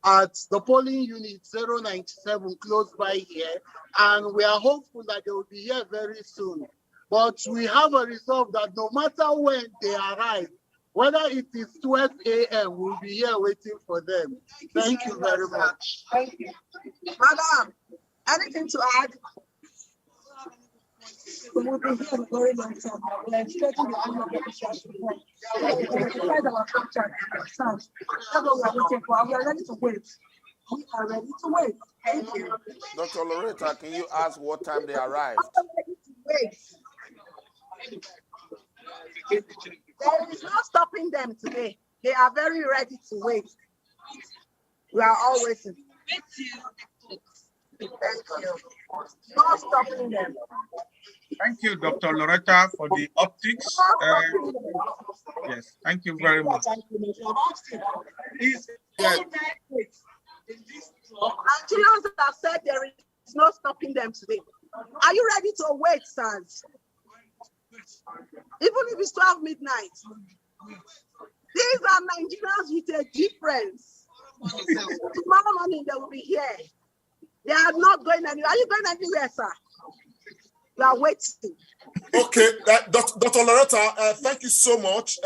at the polling unit 097 close by here, and we are hopeful that they will be here very soon. But we have a resolve that no matter when they arrive, whether it is 12 a.m., we'll be here waiting for them. Thank you very much. Thank you. Madam, anything to add? We will be here a very long time. We are expecting the INEC officials to come. We identified our contract ourselves. That's what we are waiting for. We are ready to wait. We are ready to wait. Thank you. Dr. Loretta, can you ask what time they arrived? We are ready to wait. There is no stopping them today. They are very ready to wait. We are all waiting. Thank you. No stopping them. Thank you, Dr. Loretta, for the optics. Yes, thank you very much. Nigerians have said there is no stopping them today. Are you ready to wait, sirs? Even if it's 12 midnight. These are Nigerians with a difference. Tomorrow morning they will be here. They are not going anywhere. Are you going anywhere, sir? You are waiting. Okay, Dr. Loretta, thank you so much.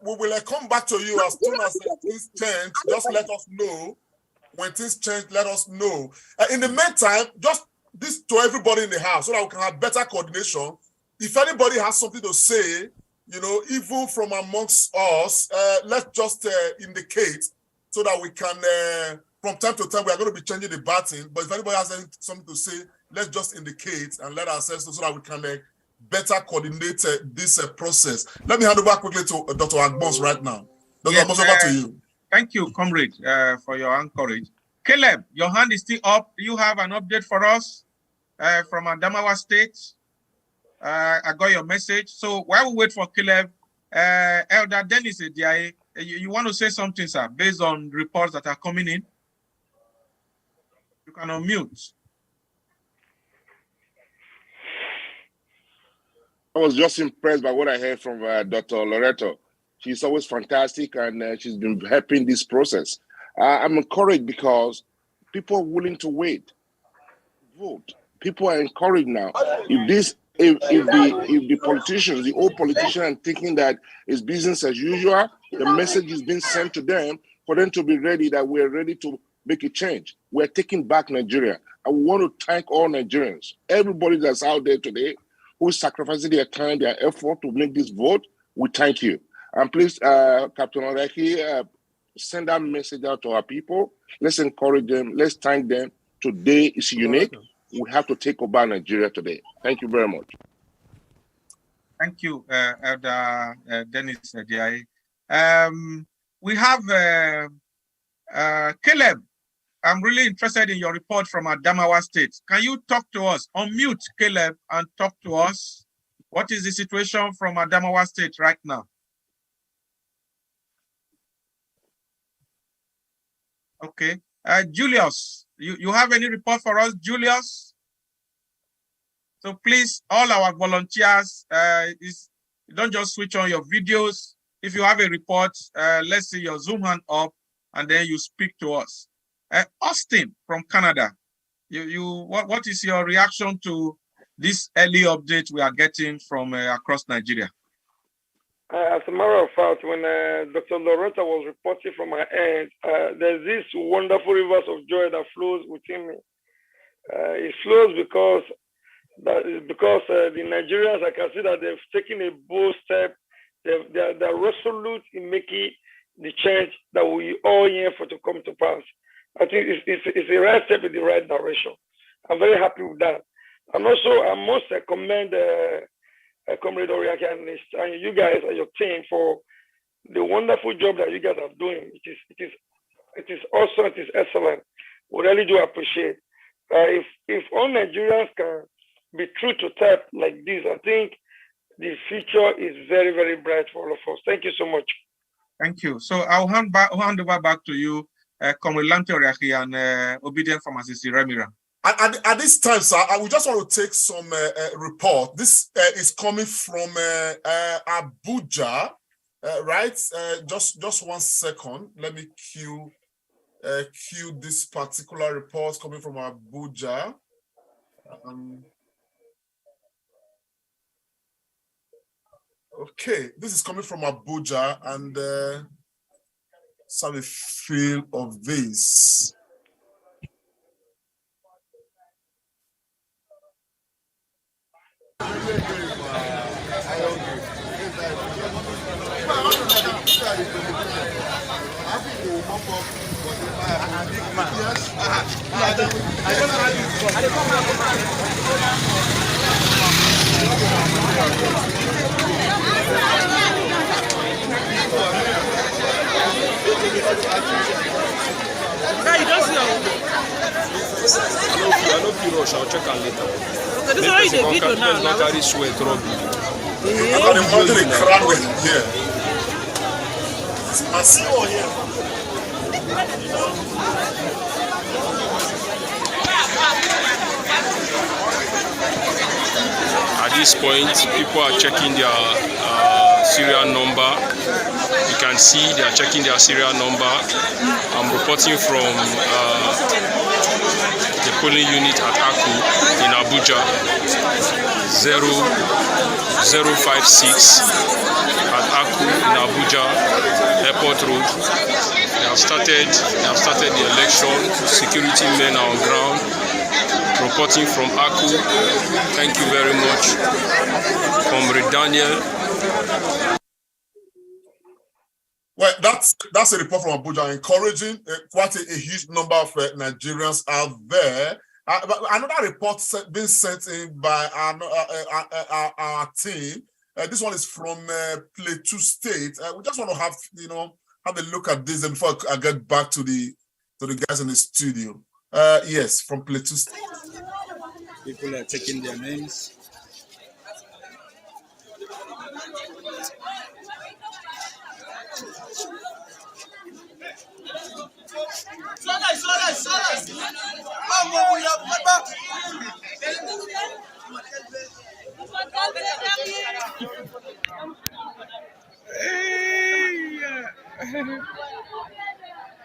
We will come back to you as soon as things change. Just let us know. When things change, let us know. In the meantime, just this to everybody in the house so that we can have better coordination. If anybody has something to say, you know, even from amongst us, let's just indicate so that we can, from time to time, we are going to be changing the button. But if anybody has something to say, let's just indicate and let ourselves know so that we can better coordinate this process. Let me hand over quickly to Dr. Agbons right now. Dr. Agbons, over to you. Thank you, comrade, for your encouragement. Caleb, your hand is still up. Do you have an update for us from Adamawa State? I got your message. So while we wait for Caleb, Elder Dennis Ediaye, you want to say something, sir, based on reports that are coming in? You can unmute. I was just impressed by what I heard from Dr. Loreto. She's always fantastic, and she's been helping this process. I'm encouraged because people are willing to wait, vote. People are encouraged now. If the politicians, the old politicians, are thinking that it's business as usual, the message is being sent to them for them to be ready that we're ready to make a change. We're taking back Nigeria. I want to thank all Nigerians, everybody that's out there today who is sacrificing their time, their effort to make this vote. We thank you. And please, Captain Oraki, send that message out to our people. Let's encourage them. Let's thank them. Today is unique. We have to take over Nigeria today. Thank you very much. Thank you, Elder Dennis Ediaye. We have Caleb. I'm really interested in your report from Adamawa State. Can you talk to us? Unmute, Caleb, and talk to us. What is the situation from Adamawa State right now? Okay. Julius, you have any report for us, Julius? So please, all our volunteers, don't just switch on your videos. If you have a report, let's see your Zoom hand up, and then you speak to us. Austin from Canada, what is your reaction to this early update we are getting from across Nigeria? As a matter of fact, when Dr. Loretta was reporting from her end, there's this wonderful rivers of joy that flows within me. It flows because the Nigerians, I can see that they've taken a bold step. They're resolute in making the change that we all yearn for to come to pass. I think it's a right step in the right direction. I'm very happy with that. And also, I must commend Comrade Oriaki and you guys and your team for the wonderful job that you guys are doing. It is awesome. It is excellent. We really do appreciate. If all Nigerians can be true to type like this, I think the future is very, very bright for all of us. Thank you so much. Thank you. So I'll hand over back to you, Comrade Lante Oriaki and Obedient Pharmacist Remira. At this time, sir, I would just want to take some report. This is coming from Abuja, right? Just 1 second. Let me cue this particular report coming from Abuja. Okay, this is coming from Abuja, and let's have a feel of this. you don't see your. I don't feel rush. I'll check out later. Okay, this is why you the video now. Not carry sweat, Robbie. I got him under the crowd with here. I see one here. At this point, people are checking their serial number. You can see they are checking their serial number. I'm reporting from the polling unit at Aku in Abuja, 0056 at Aku in Abuja, Airport Road. They have started the election. Security men are on ground. Reporting from Aku. Thank you very much, Comrade Daniel. Well, that's a report from Abuja, encouraging quite a huge number of Nigerians out there. But another report being sent in by our team. This one is from Plateau State. We just want to have a look at this before I get back to the guys in the studio. Yes, from Plateau State. People are taking their names.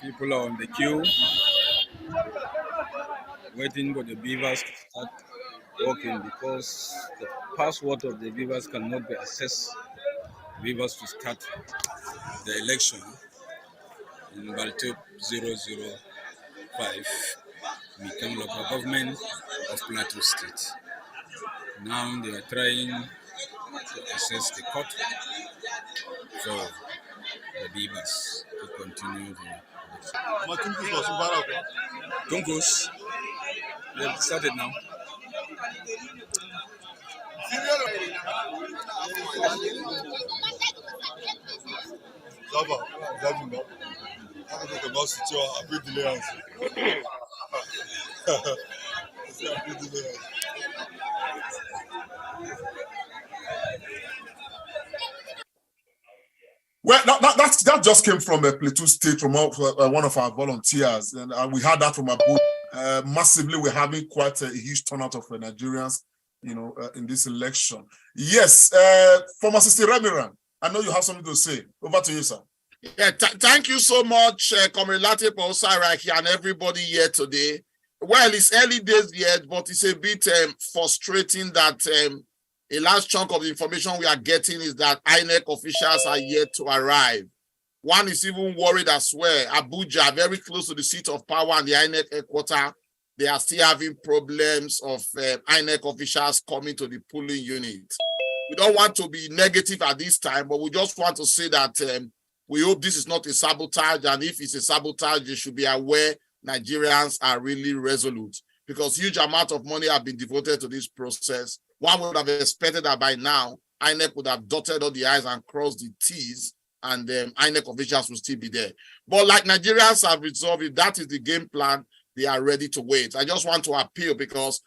People are on the queue, waiting for the beavers to start working because the password of the beavers cannot be accessed. Beavers to start the election in Baltep 005, Mikam local government of Plateau State. Now they are trying to access the court for the beavers to continue the Tunkus, they have started now. Well, that just came from Plateau State, from one of our volunteers, and we had that from Abuja. Massively, we're having quite a huge turnout of Nigerians, in this election. Yes, former Sister Remiran, I know you have something to say. Over to you, sir. Yeah, thank you so much, Comrade Lateef Osairaki and everybody here today. Well, it's early days yet, but it's a bit frustrating that a large chunk of the information we are getting is that INEC officials are yet to arrive. One is even worried as well. Abuja, very close to the seat of power and the INEC headquarters, they are still having problems of INEC officials coming to the polling unit. We don't want to be negative at this time, but we just want to say that we hope this is not a sabotage, and if it's a sabotage, you should be aware Nigerians are really resolute because huge amount of money have been devoted to this process. One would have expected that by now, INEC would have dotted all the I's and crossed the T's, and INEC officials will still be there. But like Nigerians have resolved, if that is the game plan, they are ready to wait. I just want to appeal because,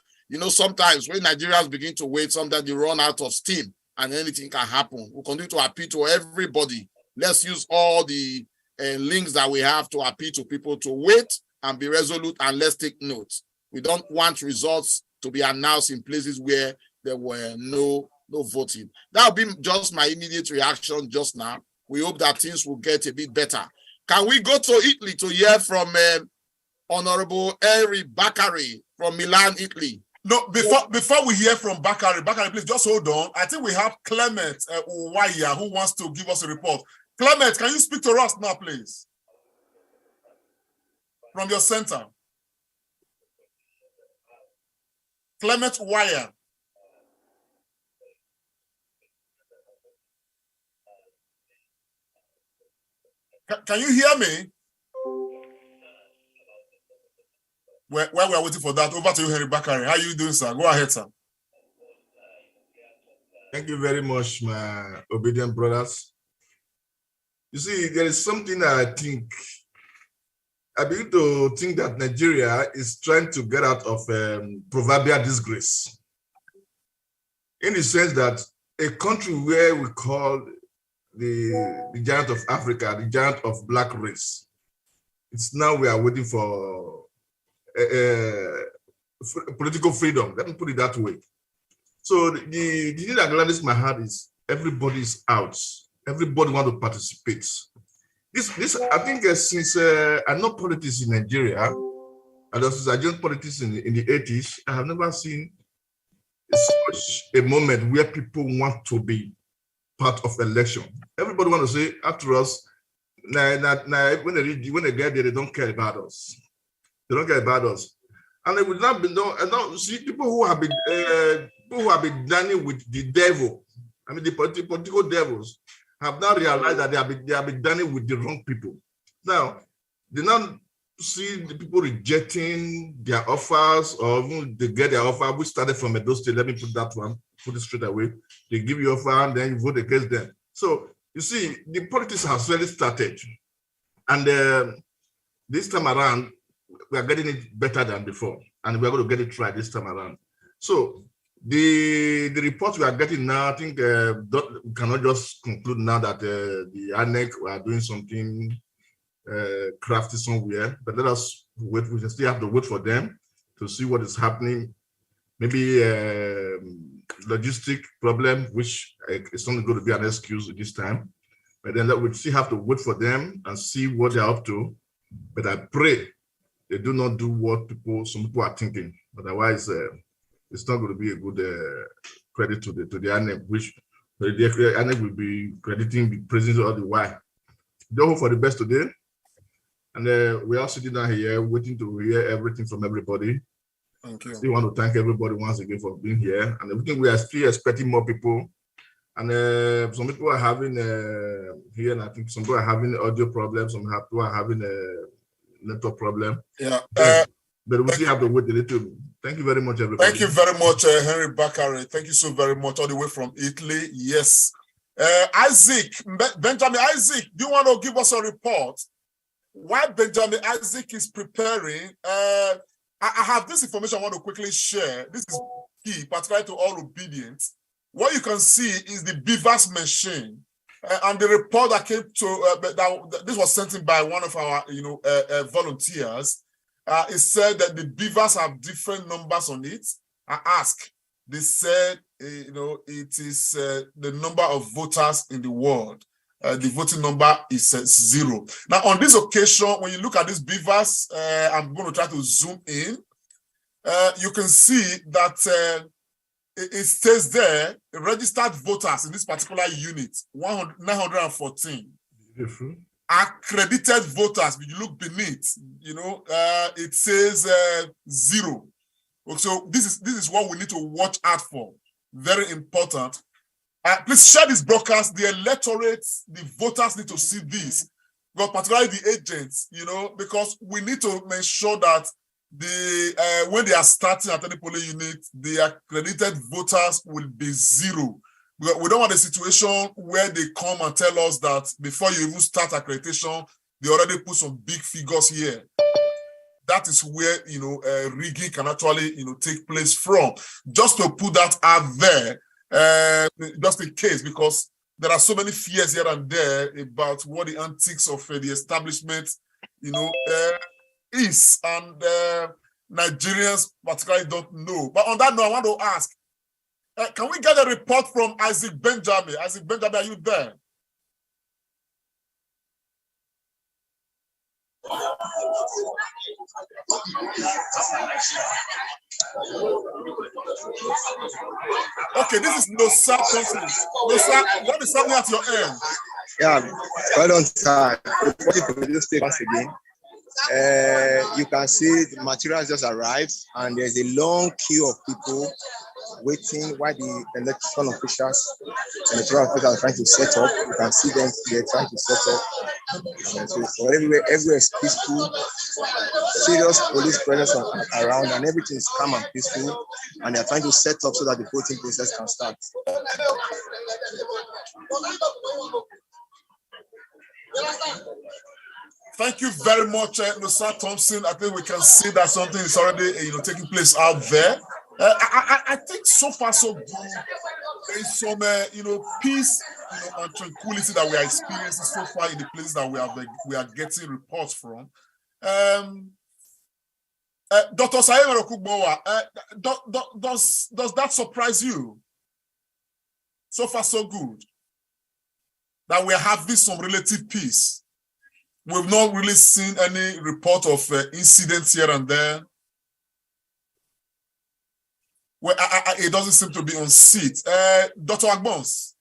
sometimes when Nigerians begin to wait, sometimes they run out of steam and anything can happen. We'll continue to appeal to everybody. Let's use all the links that we have to appeal to people to wait and be resolute, and let's take notes. We don't want results to be announced in places where there were no voting. That will be just my immediate reaction just now. We hope that things will get a bit better. Can we go to Italy to hear from Honorable Henry Bakari from Milan, Italy? No, before we hear from Bakari, please just hold on. I think we have Clement Uwaya who wants to give us a report. Clement, can you speak to us now, please? From your center. Clement Uwaya. Can you hear me? While we are waiting for that, over to you, Henry Bakari. How are you doing, sir? Go ahead, sir. Thank you very much, my obedient brothers. You see, there is something that I think I begin to think that Nigeria is trying to get out of proverbial disgrace, in the sense that a country where we call the giant of Africa, the giant of black race, it's now we are waiting for political freedom. Let me put it that way. So the thing that gladdens my heart is everybody is out. Everybody want to participate. This I think since I know politics in Nigeria, and since I joined politics in the 80s, I have never seen such a moment where people want to be part of election. Everybody want to say, after us, when they get there, they don't care about us. They don't care about us. And it would not be see people who have been dining with the devil. I mean, the political devils have now realized that they have been dining with the wrong people. Now, they now see the people rejecting their offers, or even they get their offer, which started from Edo State. Let me put that one, put it straight away. They give you offer and then you vote against them. So you see, the politics has already started. And this time around, we are getting it better than before. And we are going to get it right this time around. So the reports we are getting now, I think we cannot just conclude now that the INEC are doing something crafty somewhere, but let us wait. We still have to wait for them to see what is happening. Maybe logistic problem, which is not going to be an excuse this time, but then we still have to wait for them and see what they're up to. But I pray they do not do what some people are thinking. Otherwise, it's not going to be a good credit to the INEC, which the INEC will be crediting the president all the while. Don't hope for the best today. And we are sitting down here waiting to hear everything from everybody. Thank you. Still want to thank everybody once again for being here. And I think we are still expecting more people. And some people are having here, and I think some people are having audio problems. Some people are having a network problem. Yeah. But we still have to wait a little. Thank you very much, everybody. Thank you very much, Henry Bakare. Thank you so very much, all the way from Italy. Yes. Benjamin Isaac, do you want to give us a report? While Benjamin Isaac is preparing, I have this information I want to quickly share. This is key, particularly to all obedience. What you can see is the Beavers machine. And the report that came to, this was sent in by one of our volunteers. It said that the Beavers have different numbers on it. I asked, they said, it is the number of voters in the world. The voting number is 0. Now, on this occasion, when you look at these Beavers, I'm going to try to zoom in. You can see that it stays there, registered voters in this particular unit, 914. Beautiful. Accredited voters, if you look beneath, it says 0. So this is what we need to watch out for. Very important. Please share this broadcast. The electorate, the voters need to see this, but particularly the agents, because we need to make sure that when they are starting at any polling unit, the accredited voters will be 0. We don't want a situation where they come and tell us that before you even start accreditation, they already put some big figures here. That is where rigging can actually take place from. Just to put that out there, just in case, because there are so many fears here and there about what the antics of the establishment, is, and Nigerians particularly don't know. But on that note, I want to ask, can we get a report from Isaac Benjamin? Isaac Benjamin, are you there? Okay, this is Nosa Thompson. Nosa, what is happening at your end? Yeah, well done, sir. Once again, you can see the materials just arrived, and there's a long queue of people waiting while the electoral officials are trying to set up. You can see them, they're trying to set up. So everywhere is peaceful, serious police presence around, and everything is calm and peaceful, and they're trying to set up so that the voting process can start. Thank you very much, Nusa Thompson. I think we can see that something is already, taking place out there. I think so far so good. There is some, peace, and tranquility that we are experiencing so far in the places that we are getting reports from. Dr. Sayema Okugbowa, does that surprise you? So far so good. That we are having some relative peace. We've not really seen any report of incidents here and there. Well, it doesn't seem to be on seat. Dr. Agbons,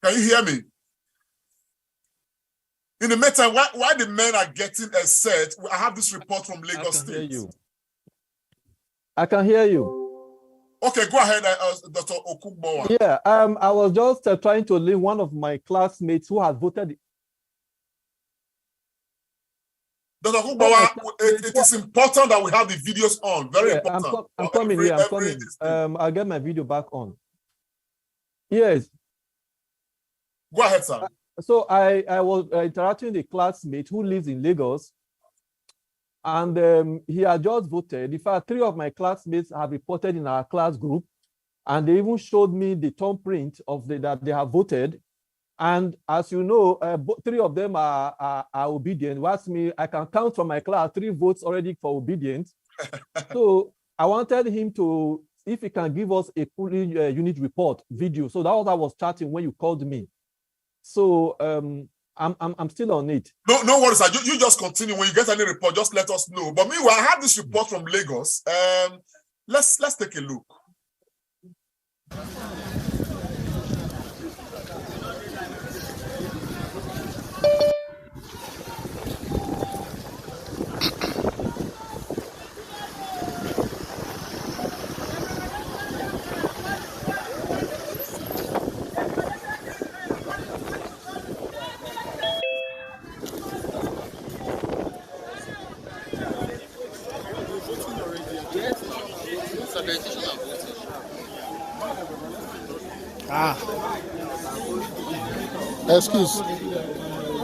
can you hear me? In the meantime, why the men are getting upset? I have this report from Lagos State. I can hear you. Okay, go ahead, Dr. Okugbowa. Yeah, I was just trying to leave one of my classmates who has voted. Dr. Okugbowa, it is important that we have the videos on. Very important. I'm coming here. I'm coming. I'll get my video back on. Yes. Go ahead, sir. So I was interacting with a classmate who lives in Lagos, and he had just voted. In fact, 3 of my classmates have reported in our class group, and they even showed me the thumbprint of that they have voted. And as you know, 3 of them are obedient. Whilst me, I can count from my class 3 votes already for obedience. So I wanted him to, if he can give us a fully unit report video. So that was what I was chatting when you called me. So I'm still on it. No worries, sir. You just continue. When you get any report, just let us know. But meanwhile, I have this report from Lagos. Let's take a look.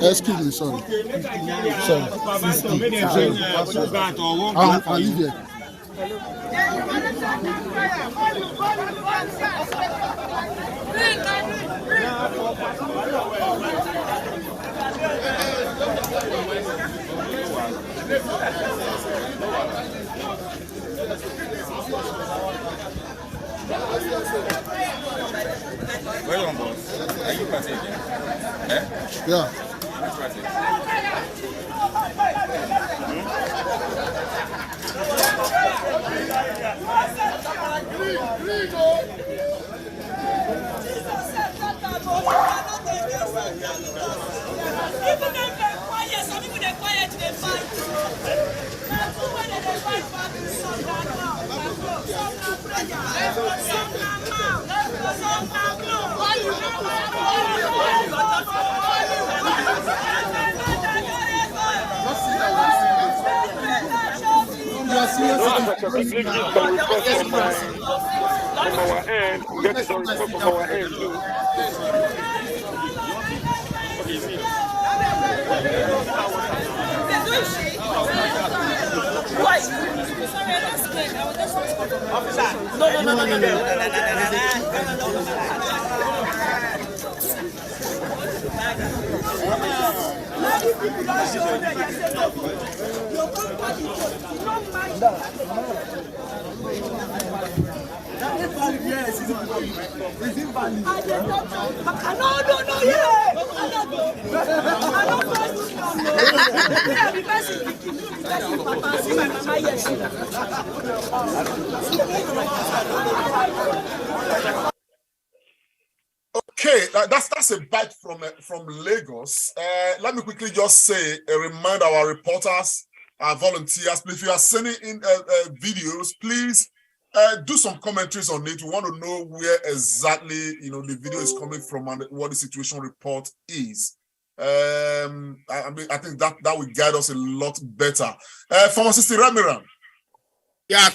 Excuse me, sorry. I'll leave here. Where on, boss? Are you passing? Yeah. From our end, we get some report from our end too. Okay, that's a bite from Lagos. Let me quickly just say, remind our reporters, our volunteers, please, if you are sending in videos, please do some commentaries on it. We want to know where exactly the video is coming from and what the situation report is. I think that will guide us a lot better. Pharmacist Remiran. Yeah,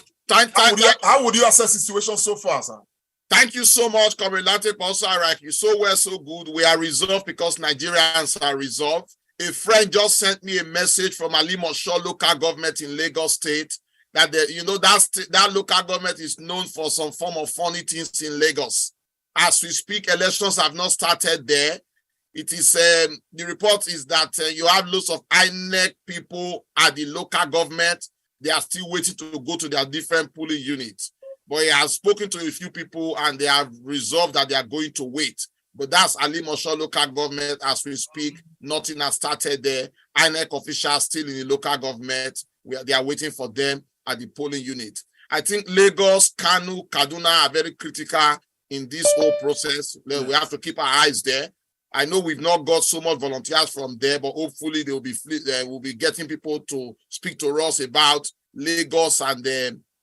how would you assess the situation so far, sir? Thank you so much, Comrade Lante Pausaraki. So well, so good. We are resolved because Nigerians are resolved. A friend just sent me a message from Alimosho local government in Lagos State that that local government is known for some form of funny things in Lagos. As we speak, elections have not started there. It is the report is that you have lots of INEC people at the local government. They are still waiting to go to their different polling units. But he has spoken to a few people and they have resolved that they are going to wait. But that's Alimosho local government as we speak. Nothing has started there. INEC officials still in the local government. They are waiting for them at the polling unit. I think Lagos, Kano, Kaduna are very critical in this whole process. We have to keep our eyes there. I know we've not got so much volunteers from there, but hopefully they will be getting people to speak to us about Lagos and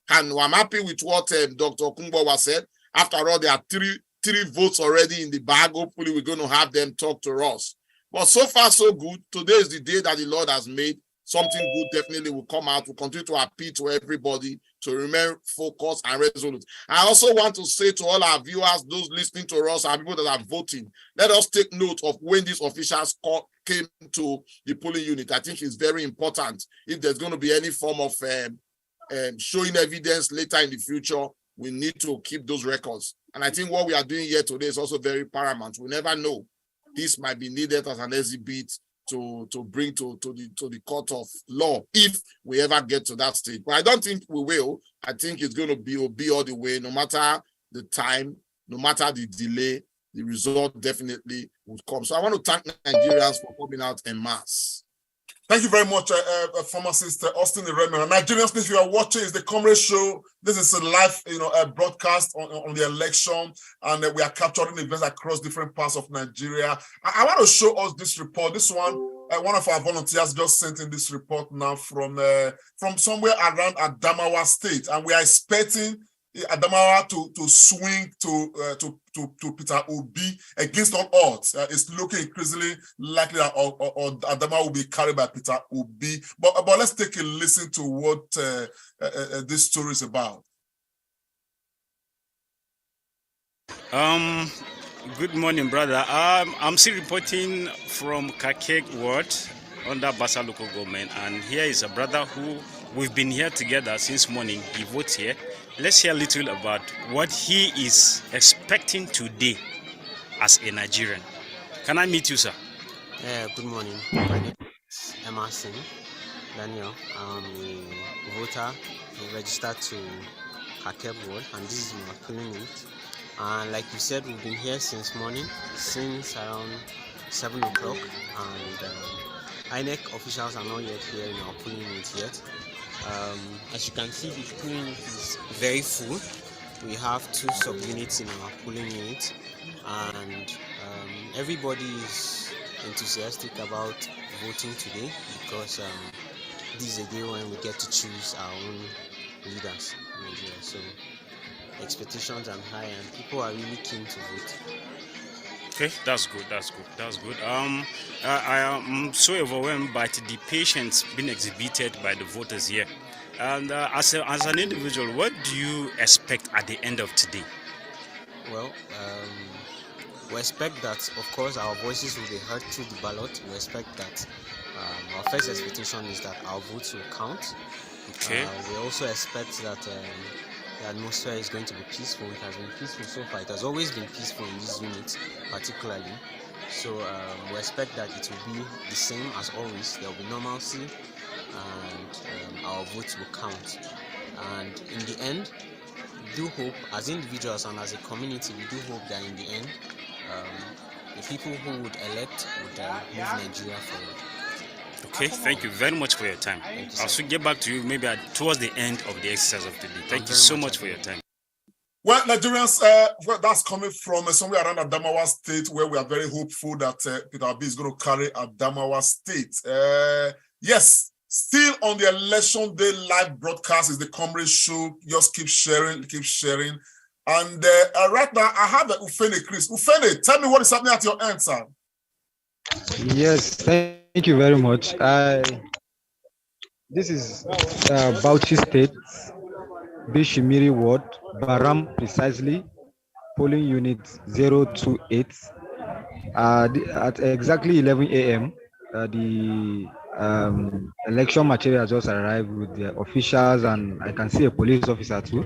Kano. I'm happy with what Dr. Kumbawa said. After all, there are three votes already in the bag. Hopefully we're going to have them talk to us. But so far, so good. Today is the day that the Lord has made. Something good definitely will come out. We'll continue to appeal to everybody to remain focused and resolute. I also want to say to all our viewers, those listening to us, and people that are voting, let us take note of when these officials came to the polling unit. I think it's very important. If there's going to be any form of showing evidence later in the future, we need to keep those records. And I think what we are doing here today is also very paramount. We never know. This might be needed as an exhibit to bring to the court of law if we ever get to that stage. But I don't think we will. I think it's going to be all the way, no matter the time, no matter the delay, the result definitely would come. So I want to thank Nigerians for coming out en masse. Thank you very much, pharmacist Austin Ireme. Nigerians, if you are watching, it's the Comrade Show. This is a live, broadcast on the election, and we are capturing events across different parts of Nigeria. I want to show us this report. This one of our volunteers just sent in this report now from somewhere around Adamawa State, and we are expecting Adamawa to swing to Peter Obi against all odds. It's looking increasingly likely that Adamawa will be carried by Peter Obi. But let's take a listen to what this story is about. Good morning, brother. I'm still reporting from Kakeg Ward under Basa local government, and here is a brother who we've been here together since morning. He votes here. Let's hear a little about what he is expecting today as a Nigerian. Can I meet you, sir? Good morning. My name is Emerson Daniel. I'm a voter registered to Kakeg Ward, and this is my polling unit. And like you said, we've been here since morning, since around 7 o'clock, and INEC officials are not yet here in our polling unit yet. As you can see, the polling unit is very full. We have 2 sub-units in our polling unit, and everybody is enthusiastic about voting today because this is a day when we get to choose our own leaders in Nigeria. So expectations are high and people are really keen to vote. Okay, that's good. I am so overwhelmed by the patience being exhibited by the voters here. And as an individual, what do you expect at the end of today? Well, we expect that, of course, our voices will be heard through the ballot. We expect that our first expectation is that our votes will count. Okay. We also expect that the atmosphere is going to be peaceful. It has been peaceful so far. It has always been peaceful in this unit, particularly. So we expect that it will be the same as always. There will be normalcy, and our votes will count. And in the end, we do hope, as individuals and as a community, we do hope that in the end, the people who would elect would move Nigeria forward. Okay, thank you very much for your time. I'll soon get back to you maybe towards the end of the exercise of the day. Thank you so much for your time. Well, Nigerians, that's coming from somewhere around Adamawa State, where we are very hopeful that Peter Obi is going to carry Adamawa State. Yes, still on the election day live broadcast is the Comrade Show. Just keep sharing. And right now, I have Ufene Chris. Ufene, tell me what is happening at your end, sir. Yes, thank you very much. This is Bauchi State, Bishimiri Ward, Baram precisely. polling unit 028. At exactly 11 a.m., the election material just arrived with the officials, and I can see a police officer too.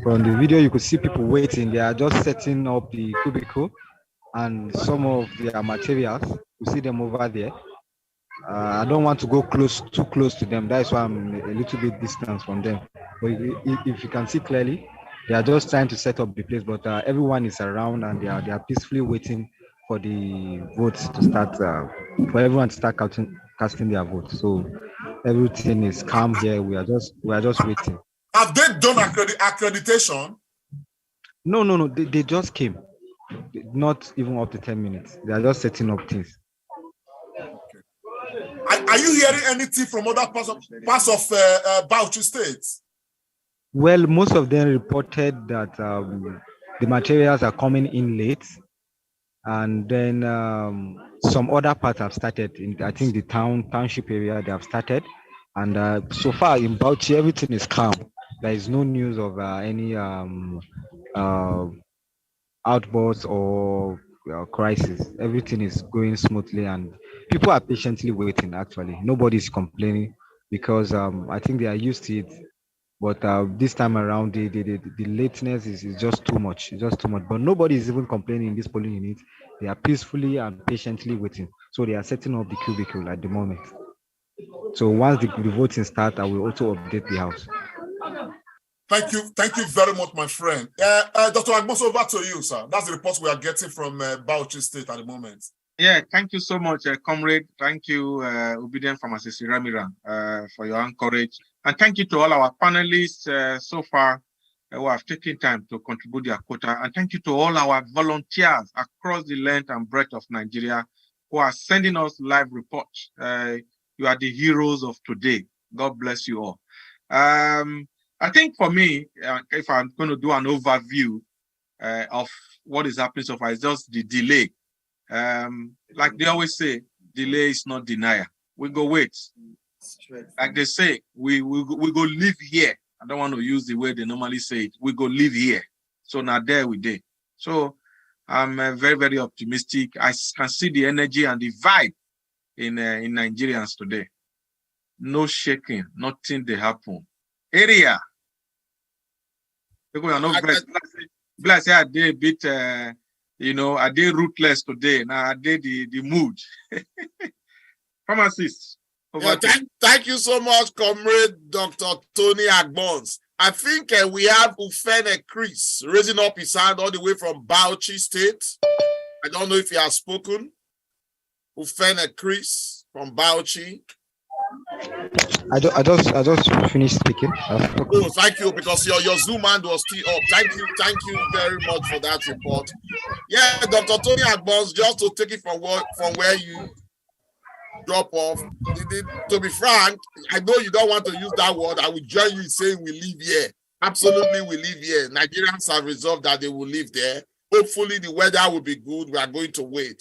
From the video, you could see people waiting. They are just setting up the cubicle and some of their materials. You see them over there. I don't want to go too close to them. That's why I'm a little bit distant from them. But if you can see clearly, they are just trying to set up the place. But everyone is around, and they are peacefully waiting for the votes to start. For everyone to start casting their votes. So everything is calm here. We are just waiting. Have they done accreditation? No. They just came. Not even up to 10 minutes. They are just setting up things. Are you hearing anything from other parts of Bauchi State? Well, most of them reported that the materials are coming in late, and then some other parts have started. In I think the township area they have started, and so far in Bauchi everything is calm. There is no news of any outbursts or crisis. Everything is going smoothly, and people are patiently waiting. Actually, nobody's complaining because I think they are used to it. But this time around, the lateness is just too much. It's just too much. But nobody is even complaining in this polling unit. They are peacefully and patiently waiting. So they are setting up the cubicle at the moment. So once the voting starts, I will also update the house. Thank you very much, my friend. Dr. Agbonso, over to you, sir. That's the reports we are getting from Bauchi State at the moment. Yeah, thank you so much, comrade. Thank you, Obedient Pharmacist Ramiran, for your encouragement. And thank you to all our panelists so far who have taken time to contribute their quota. And thank you to all our volunteers across the length and breadth of Nigeria who are sending us live reports. You are the heroes of today. God bless you all. I think for me, if I'm going to do an overview of what is happening so far, it's just the delay. Like they always say, delay is not denial. We go wait. Like they say, we go live here. I don't want to use the way they normally say it. We go live here. So now there we did. So I'm very, very optimistic. I can see the energy and the vibe in Nigerians today. No shaking, nothing they happen. Area. Because I know bless I did a bit I did ruthless today. Now I did the mood. Pharmacist. Thank you so much, Comrade Dr. Tony Agbons. I think we have Ufene Chris raising up his hand all the way from Bauchi State. I don't know if he has spoken. Ufene Chris from Bauchi. I just finished speaking. Oh, thank you, because your Zoom hand was still up. Thank you very much for that report. Yeah, Dr. Tony Agbons, just to take it from where you drop off. To be frank, I know you don't want to use that word. I will join you in saying we live here. Absolutely, we live here. Nigerians have resolved that they will live there. Hopefully, the weather will be good. We are going to wait.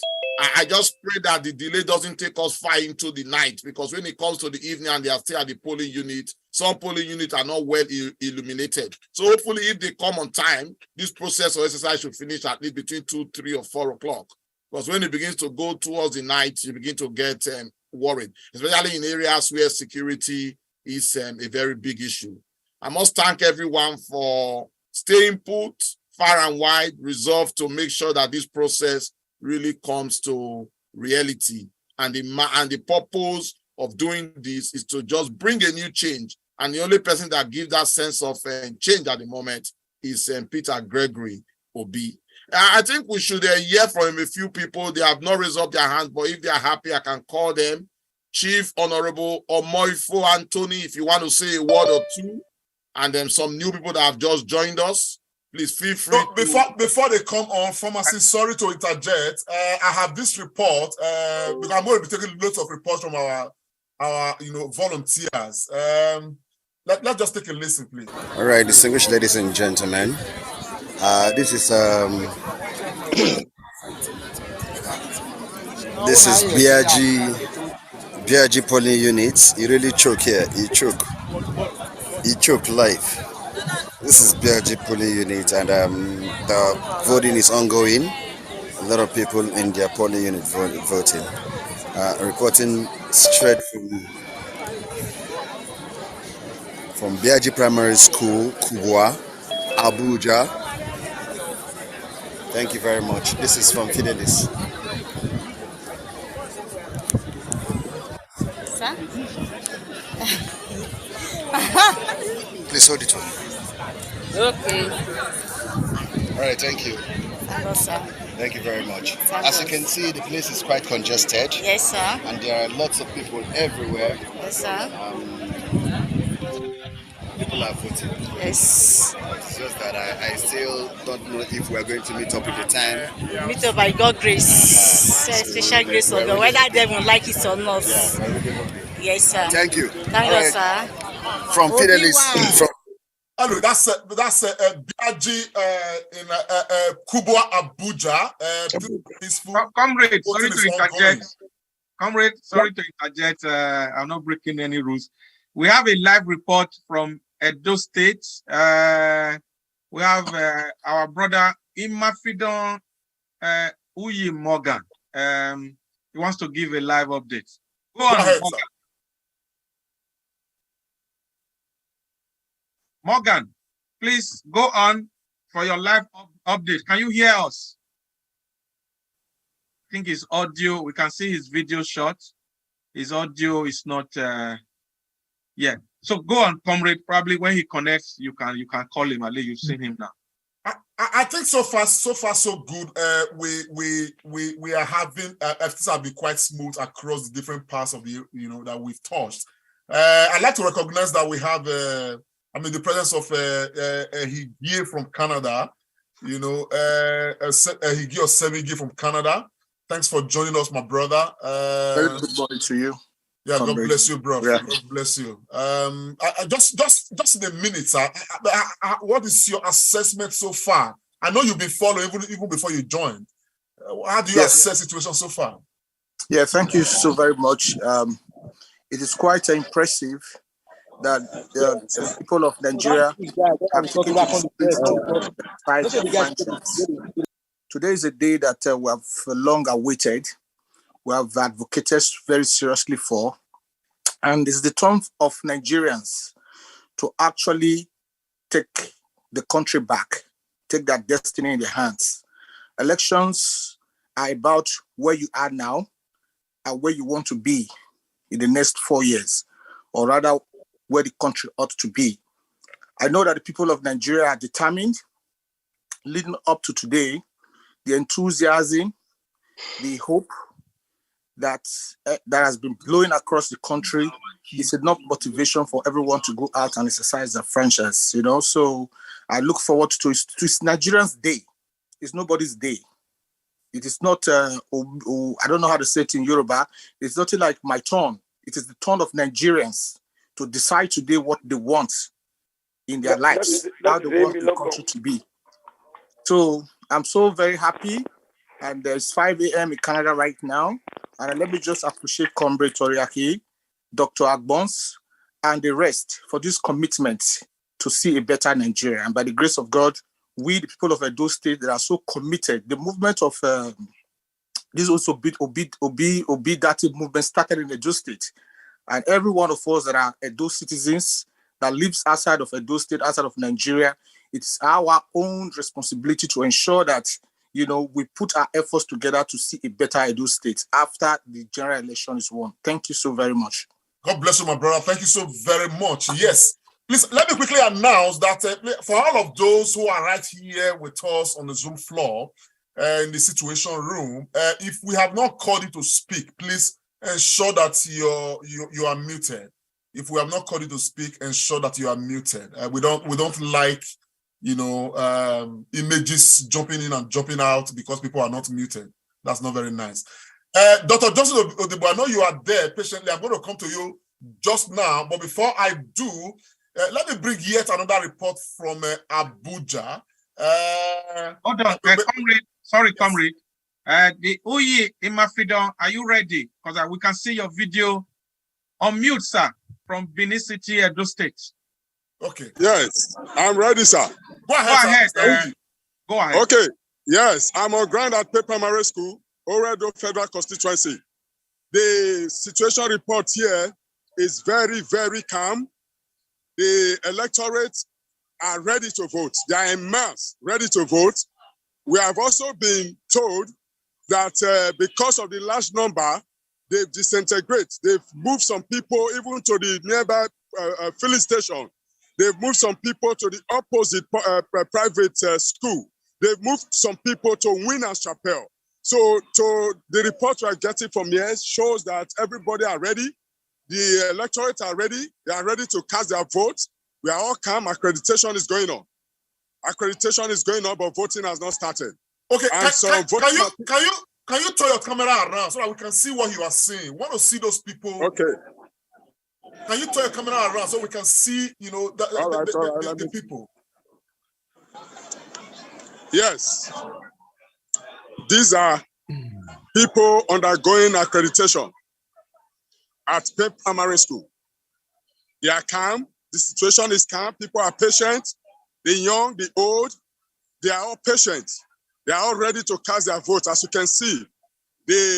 I just pray that the delay doesn't take us far into the night, because when it comes to the evening and they are still at the polling unit, some polling units are not well illuminated. So hopefully, if they come on time, this process or exercise should finish at least between 2, 3, or 4 o'clock. Because when it begins to go towards the night, you begin to get worried, especially in areas where security is a very big issue. I must thank everyone for staying put, far and wide, resolved to make sure that this process really comes to reality. And the purpose of doing this is to just bring a new change. And the only person that gives that sense of change at the moment is Peter Gregory Obi. I think we should hear from a few people. They have not raised up their hands, but if they are happy, I can call them. Chief Honorable Omoifo Anthony, if you want to say a word or two, and then some new people that have just joined us, please feel free. So before they come on, pharmacist, sorry to interject. I have this report because I'm going to be taking lots of reports from our volunteers. Let's just take a listen, please. All right, distinguished ladies and gentlemen, this is BRG polling units. He really choke here. He choke live. This is BLG polling unit, and the voting is ongoing. A lot of people in their polling unit voting. Reporting straight from BLG Primary School, Kubwa, Abuja. Thank you very much. This is from Fidelis. Sir? Please hold it on. Okay. All right, thank you. Hello, sir. Thank you very much. Thank As you. you can see, the place is quite congested. Yes, sir. And there are lots of people everywhere. Yes, sir. People are voting. Yes. It's just that I still don't know if we're going to meet up with the time. Meet up by God's grace. Special grace of God, whether they will like it or not. Yes, sir. Thank you. Thank you, sir. From Fidelis. From Hello, that's BLG in Kubwa, Abuja. Peaceful. Comrade, sorry to interject. Comrade, sorry to interject. I'm not breaking any rules. We have a live report from Edo State. We have our brother Imafidon Uyi Morgan. He wants to give a live update. Go on, ahead, Morgan. Morgan, please go on for your live update. Can you hear us? I think his audio, we can see his video shot. His audio is not yeah. So go on, comrade. Probably when he connects, you can call him. At least you've seen him now. I think so far so good. We are having things have been quite smooth across the different parts of the that we've touched. I'd like to recognize that we have the presence of Higi from Canada. Higi or Semigi from Canada. Thanks for joining us, my brother. Very good morning to you. Yeah, God comrade. bless you, bro. Yeah. God bless you. I just in a minute, sir. What is your assessment so far? I know you've been following even before you joined. How do you assess the situation so far? Yeah, thank you so very much. It is quite impressive that the people of Nigeria have taken to the streets to fight for friendships. Today is a day that we have long awaited. We have advocated very seriously for, and it's the turn of Nigerians to actually take the country back, take their destiny in their hands. Elections are about where you are now and where you want to be in the next 4 years, or rather where the country ought to be. I know that the people of Nigeria are determined. Leading up to today, the enthusiasm, the hope that has been blowing across the country is enough motivation for everyone to go out and exercise their franchise. So I look forward to it. It's Nigerians' day. It's nobody's day. It is not, I don't know how to say it in Yoruba. It's not like my turn. It is the turn of Nigerians to decide today what they want in their lives, how they want the country to be. So I'm so very happy. And it's 5 a.m. in Canada right now. And let me just appreciate Comrade Toriaki, Dr. Agbons, and the rest for this commitment to see a better Nigeria. And by the grace of God, we, the people of Edo State, that are so committed. The movement of this also Obidati movement started in Edo State. And every one of us that are Edo citizens that lives outside of Edo State, outside of Nigeria, it's our own responsibility to ensure that we put our efforts together to see a better Edo State after the general election is won. Thank you so very much. God bless you, my brother. Thank you so very much. Yes. Please, let me quickly announce that for all of those who are right here with us on the Zoom floor, in the situation room, if we have not called you to speak, please ensure that you are muted. If we have not called you to speak, ensure that you are muted. We don't like images jumping in and jumping out because people are not muted. That's not very nice. Dr. Johnson Odibo, I know you are there patiently. I'm going to come to you just now, but before I do, let me bring yet another report from Abuja. Hold on, comrade. Sorry, yes. Comrade. The Uyi Imafidon, are you ready? Because we can see your video on mute, sir, from Benin City, Edo State. Okay. Yes, I'm ready, sir. Go ahead. Go ahead. Okay. Yes, I'm on ground at Pep Primary School, Oredo Federal Constituency. The situation report here is very, very calm. The electorate are ready to vote. They are en masse, ready to vote. We have also been told that because of the large number, they've disintegrated. They've moved some people even to the nearby filling station. They've moved some people to the opposite private school. They've moved some people to Winners Chapel. So the report we're getting from here shows that everybody are ready. The electorate are ready. They are ready to cast their votes. We are all calm. Accreditation is going on. Accreditation is going on, but voting has not started. Okay, And can you turn your camera around so that we can see what you are seeing? We want to see those people. Okay. Can you turn your camera around so we can see, the people? Yes. These are people undergoing accreditation at Pep Primary School. They are calm. The situation is calm. People are patient. The young, the old, they are all patient. They are all ready to cast their vote. As you can see,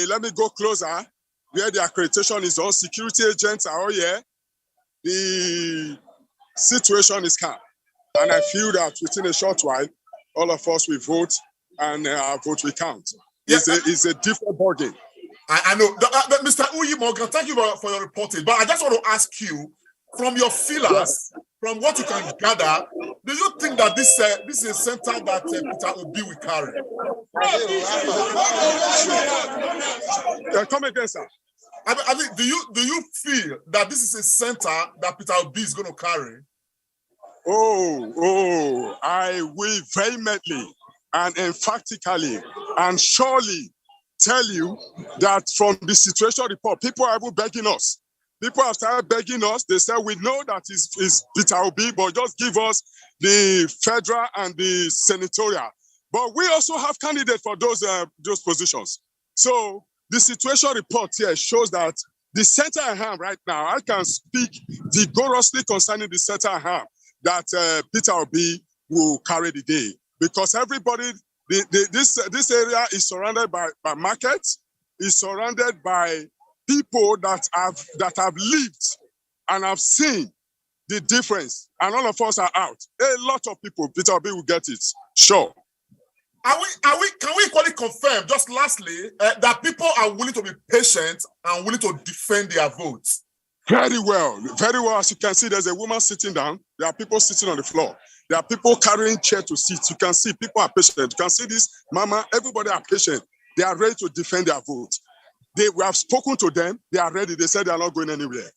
let me go closer where the accreditation is on. Security agents are all here. The situation is calm. And I feel that within a short while, all of us will vote and our vote will count. It's a different ballgame. I know. Mr. Uyi Morgan, thank you for your reporting. But I just want to ask you, from your feelers, from what you can gather, do you think that this is a center that Peter Obi will carry? Come again, sir. I mean, do you feel that this is a center that Peter Obi is going to carry? I will vehemently and emphatically and surely tell you that from the situation report, people are even begging us. People have started begging us. They said, we know that it's Peter Obi, but just give us the federal and the senatorial. But we also have candidates for those positions. So the situation report here shows that the center I have right now, I can speak vigorously concerning the center I have, that Peter Obi will carry the day. Because everybody, this area is surrounded by markets, is surrounded by people that have lived and have seen the difference, and all of us are out. A lot of people, Peter Obi will get it. Sure. Can we equally confirm, just lastly, that people are willing to be patient and willing to defend their votes? Very well. Very well. As you can see, there's a woman sitting down. There are people sitting on the floor. There are people carrying chair to seats. You can see people are patient. You can see this, Mama, everybody are patient. They are ready to defend their vote. We have spoken to them. They are ready. They said they are not going anywhere.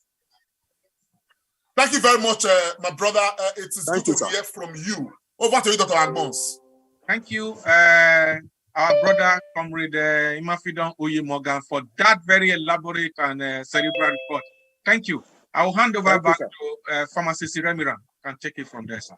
Thank you very much, my brother. It is good to hear from you. Over to you, Dr. Agbons. Thank you, our brother, Comrade Imafidon Uyi Morgan, for that very elaborate and cerebral report. Thank you. I will hand over back to Pharmacist Remiran. Can take it from there, sir.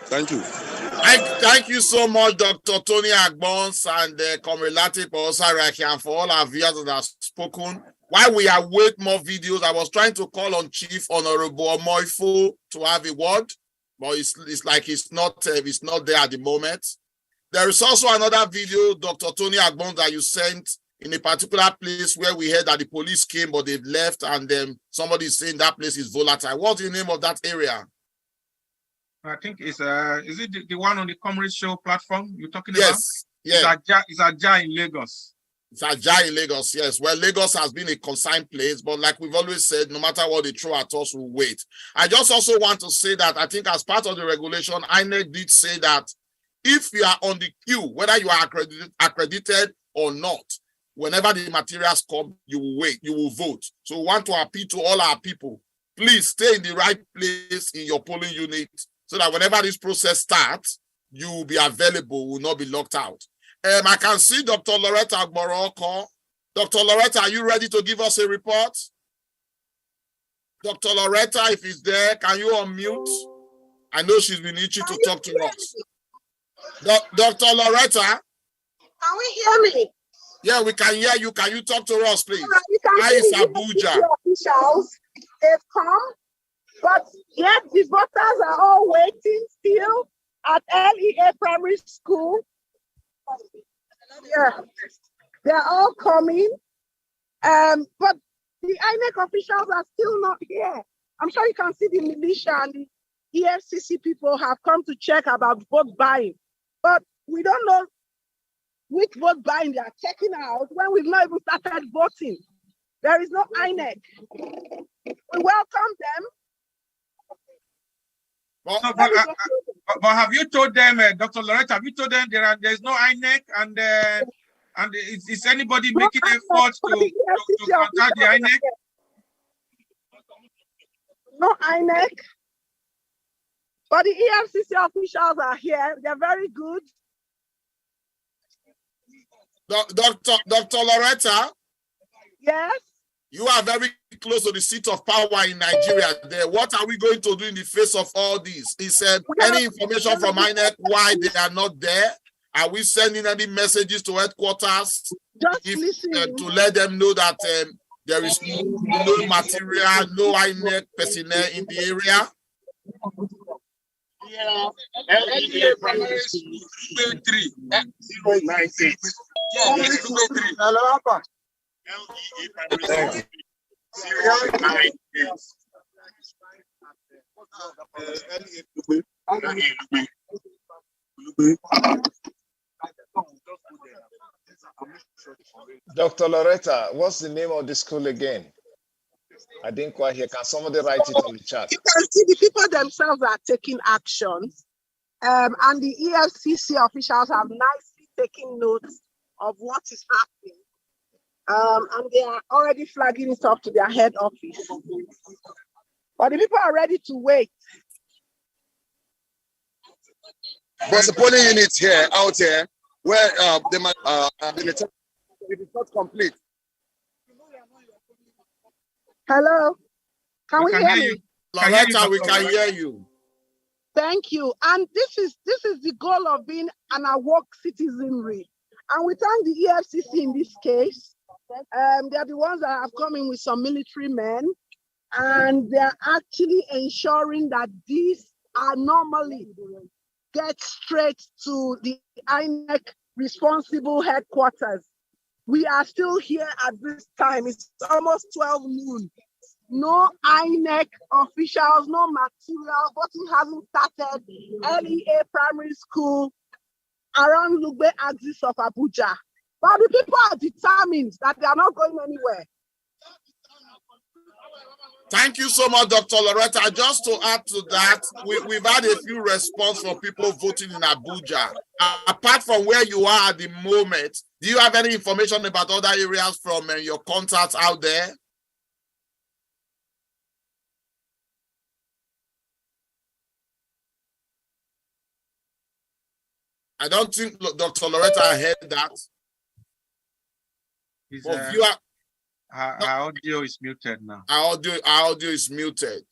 Thank you. Thank you so much, Dr. Tony Agbons and Comrade Lateef Owosu-Ariakin, and for all our viewers that have spoken. While we await more videos, I was trying to call on Chief Honorable Omoifo to have a word, but it's like he's not there at the moment. There is also another video, Dr. Tony Agbons, that you sent in a particular place where we heard that the police came, but they've left, and somebody is saying that place is volatile. What's the name of that area? I think is it the one on the Comrade Show platform you're talking about? Yes. It's Ajah in Lagos. It's Ajah in Lagos, yes. Well, Lagos has been a consigned place, but like we've always said, no matter what they throw at us, we'll wait. I just also want to say that I think as part of the regulation, INEC did say that if you are on the queue, whether you are accredited or not, whenever the materials come, you will wait, you will vote. So we want to appeal to all our people. Please stay in the right place in your polling unit so that whenever this process starts, you will be available, will not be locked out. I can see Dr. Loretta Agboroko. Dr. Loretta, are you ready to give us a report? Dr. Loretta, if he's there, can you unmute? I know she's been itching to talk to us. Dr. Loretta? Can we hear me? Yeah, we can hear you. Can you talk to us, please? Hi, it's Abuja. Officials, they've come. But yet the voters are all waiting still at LEA Primary School. Yeah, they're all coming. But the INEC officials are still not here. I'm sure you can see the militia and the EFCC people have come to check about vote buying. But we don't know which vote buying they are checking out when we've not even started voting. There is no INEC. We welcome them. But have you told them, Dr. Loretta, have you told them there's no INEC and is anybody making efforts to contact the INEC? No INEC. But the EFCC officials are here. They're very good. Dr. Loretta? Yes? You are very close to the seat of power in Nigeria there. What are we going to do in the face of all this? He said, any information from INEC why they are not there? Are we sending any messages to headquarters to let them know that there is no material, no INEC personnel in the area? Yeah, LEA Primary School 3 098. Yeah, 3. LEA Primary Dr. Loretta, what's the name of the school again? I didn't quite hear. Can somebody write it on the chat? You can see the people themselves are taking action. And the EFCC officials have nicely taken notes of what is happening. And they are already flagging it up to their head office. But the people are ready to wait. There's a polling unit here, out here, where it is not complete. Hello? Can we hear me? Loretta, we can hear you. Thank you. And this is the goal of being an awoke citizenry. And we thank the EFCC in this case. They are the ones that have come in with some military men, and they are actually ensuring that these are normally get straight to the INEC responsible headquarters. We are still here at this time. It's almost 12 noon. No INEC officials, no material. Voting hasn't started. LEA Primary School around Lugbe axis of Abuja. But the people are determined that they are not going anywhere. Thank you so much, Dr. Loretta. Just to add to that, we've had a few responses from people voting in Abuja. Apart from where you are at the moment, do you have any information about other areas from your contacts out there? I don't think Dr. Loretta heard that. Our audio is muted now. Our audio is muted.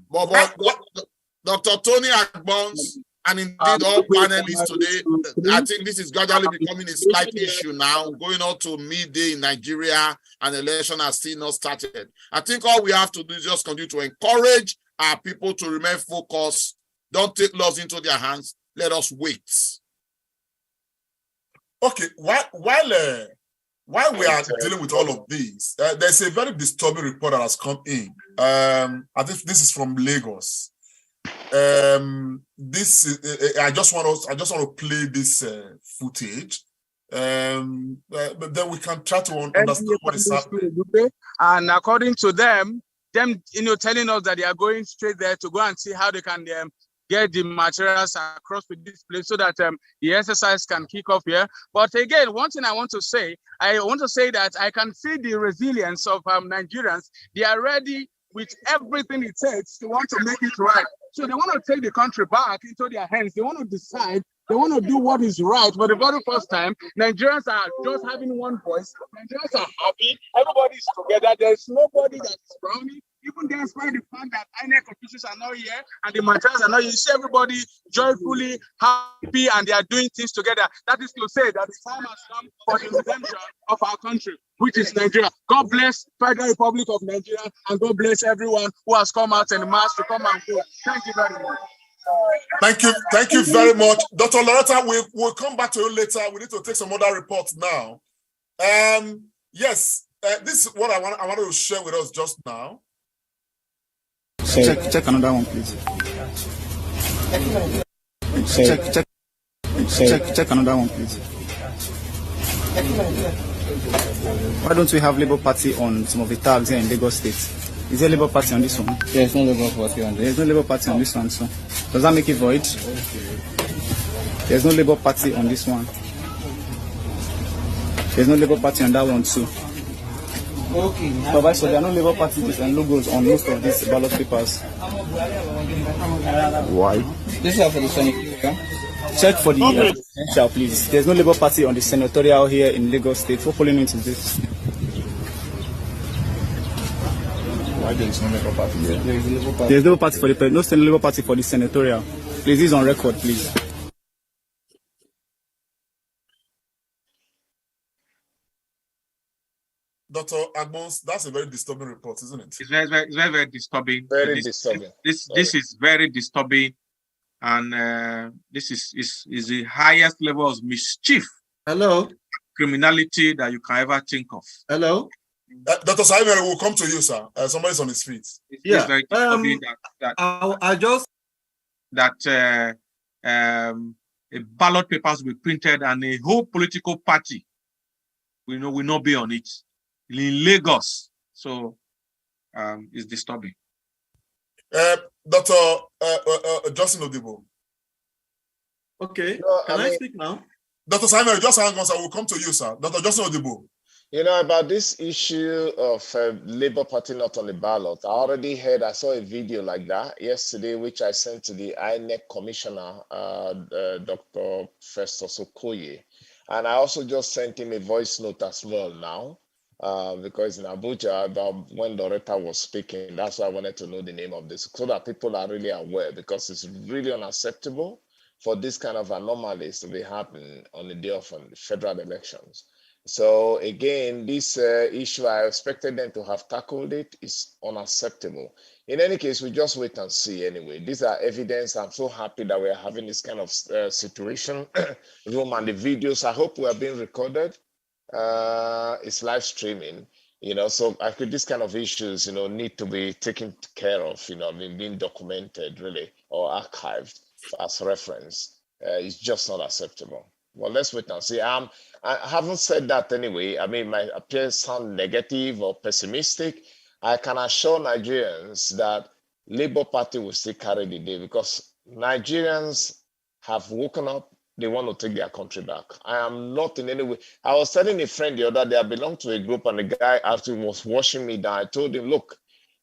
But Dr. Tony Agbons and indeed all panelists today, I think this is gradually becoming a slight issue now, going on to midday in Nigeria and election has still not started. I think all we have to do is just continue to encourage our people to remain focused. Don't take laws into their hands. Let us wait. Okay, while we are dealing with all of these, there's a very disturbing report that has come in. I think this is from Lagos. This is, I just want to play this footage, but then we can try to understand what is happening. And according to them, telling us that they are going straight there to go and see how they can get the materials across with this place so that the exercise can kick off here. But again, one thing I want to say that I can see the resilience of Nigerians. They are ready with everything it takes to want to make it right. So they want to take the country back into their hands. They want to decide. They want to do what is right. For the very first time, Nigerians are just having one voice. Nigerians are happy. Everybody's together. There's nobody that is frowning. even despite the fact that INEC officials are not here and the materials are not here, you see everybody joyfully happy and they are doing things together. That is to say that the time has come for the redemption of our country, which is Nigeria. God bless Federal Republic of Nigeria, and God bless everyone who has come out in mass to come and vote. Thank you very much. Thank you very much. Dr. Loretta, we'll come back to you later. We need to take some other reports now. Yes, this is what I wanted to share with us just now. Check another one, please. Check another one, please. Why don't we have Labour Party on some of the tags here in Lagos State? Is there Labour Party on this one? There's no Labour Party on this. There's no Labour Party on this one, so does that make it void? There's no Labour Party on this one. There's no Labour Party on that one too. Okay. But so there are no Labour Party and logos on most of these ballot papers. Why? This is for the senatorial. Check for the presidential, please. There's no Labour Party on the senatorial here in Lagos State. What polling unit is this? Why there is no Labour Party here? There's no party for the no Labour Party for the senatorial. Please, this is on record, please. Dr. Agbons, that's a very disturbing report, isn't it? It's very disturbing. Very disturbing. This is very disturbing, and this is the highest level of mischief. Hello. Criminality that you can ever think of. Hello. Dr. Simon, will come to you, sir. Somebody's on his feet. It's very disturbing that a ballot papers will be printed and a whole political party will not be on it in Lagos. So it's disturbing. Dr. Justin Odibo. Okay. Can I speak now? Dr. Simon, just hang on, sir. We'll come to you, sir. Dr. Justin Odibo. You know, about this issue of Labour Party not on the ballot, I saw a video like that yesterday, which I sent to the INEC Commissioner, Dr. Festus Okoye. And I also just sent him a voice note as well now, because in Abuja, about when Loretta was speaking, that's why I wanted to know the name of this, so that people are really aware, because it's really unacceptable for this kind of anomalies to be happening on the day of federal elections. So again, this issue, I expected them to have tackled it, is unacceptable. In any case, we just wait and see anyway. These are evidence. I'm so happy that we're having this kind of situation. Room and the videos, I hope we are being recorded. It's live streaming, so I think this kind of issues, need to be taken care of, being documented really, or archived as reference. It's just not acceptable. Well, let's wait and see. I haven't said that anyway. I mean, my appearance sound negative or pessimistic. I can assure Nigerians that Labour Party will still carry the day, because Nigerians have woken up. They want to take their country back. I am not in any way. I was telling a friend the other day, I belong to a group, and the guy after was washing me down. I told him, look,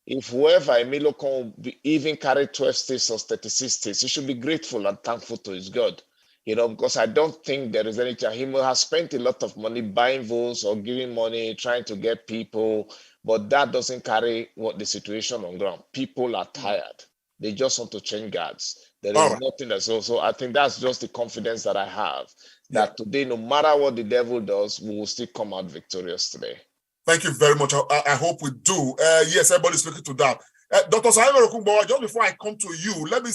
if whoever Emilio can even carry 12 states or 36 states, he should be grateful and thankful to his God. Because I don't think there is anything. He has spent a lot of money buying votes or giving money, trying to get people, but that doesn't carry what the situation on ground. People are tired. They just want to change guards. There is nothing that's so I think that's just the confidence that I have, that today, no matter what the devil does, we will still come out victorious today. Thank you very much. I hope we do. Yes, everybody's looking to that. Dr. Simon Okunbowa, just before I come to you, let me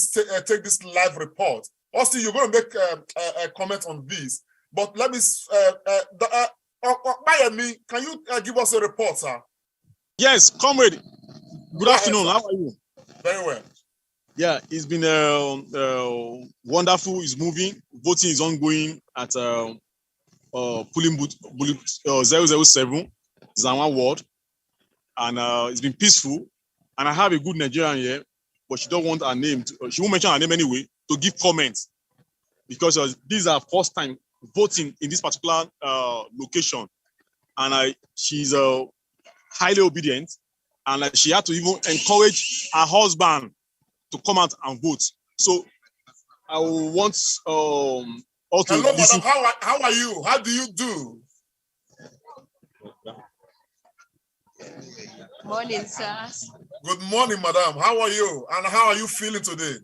take this live report. Austin, you're going to make a comment on this, but let me, Miami, can you give us a report, sir? Yes, comrade. Good afternoon. How are you? Very well. Yeah, it's been wonderful. It's moving. Voting is ongoing at polling booth 007, Zanwa Ward, and it's been peaceful. And I have a good Nigerian here, but she don't want her name. She won't mention her name anyway, to give comments, because these are first time voting in this particular location, and she's highly obedient, and she had to even encourage her husband to come out and vote. So I want all to hello, listen. Madam, how are you? How do you do? Morning, sir. Good morning, madam. How are you? And how are you feeling today?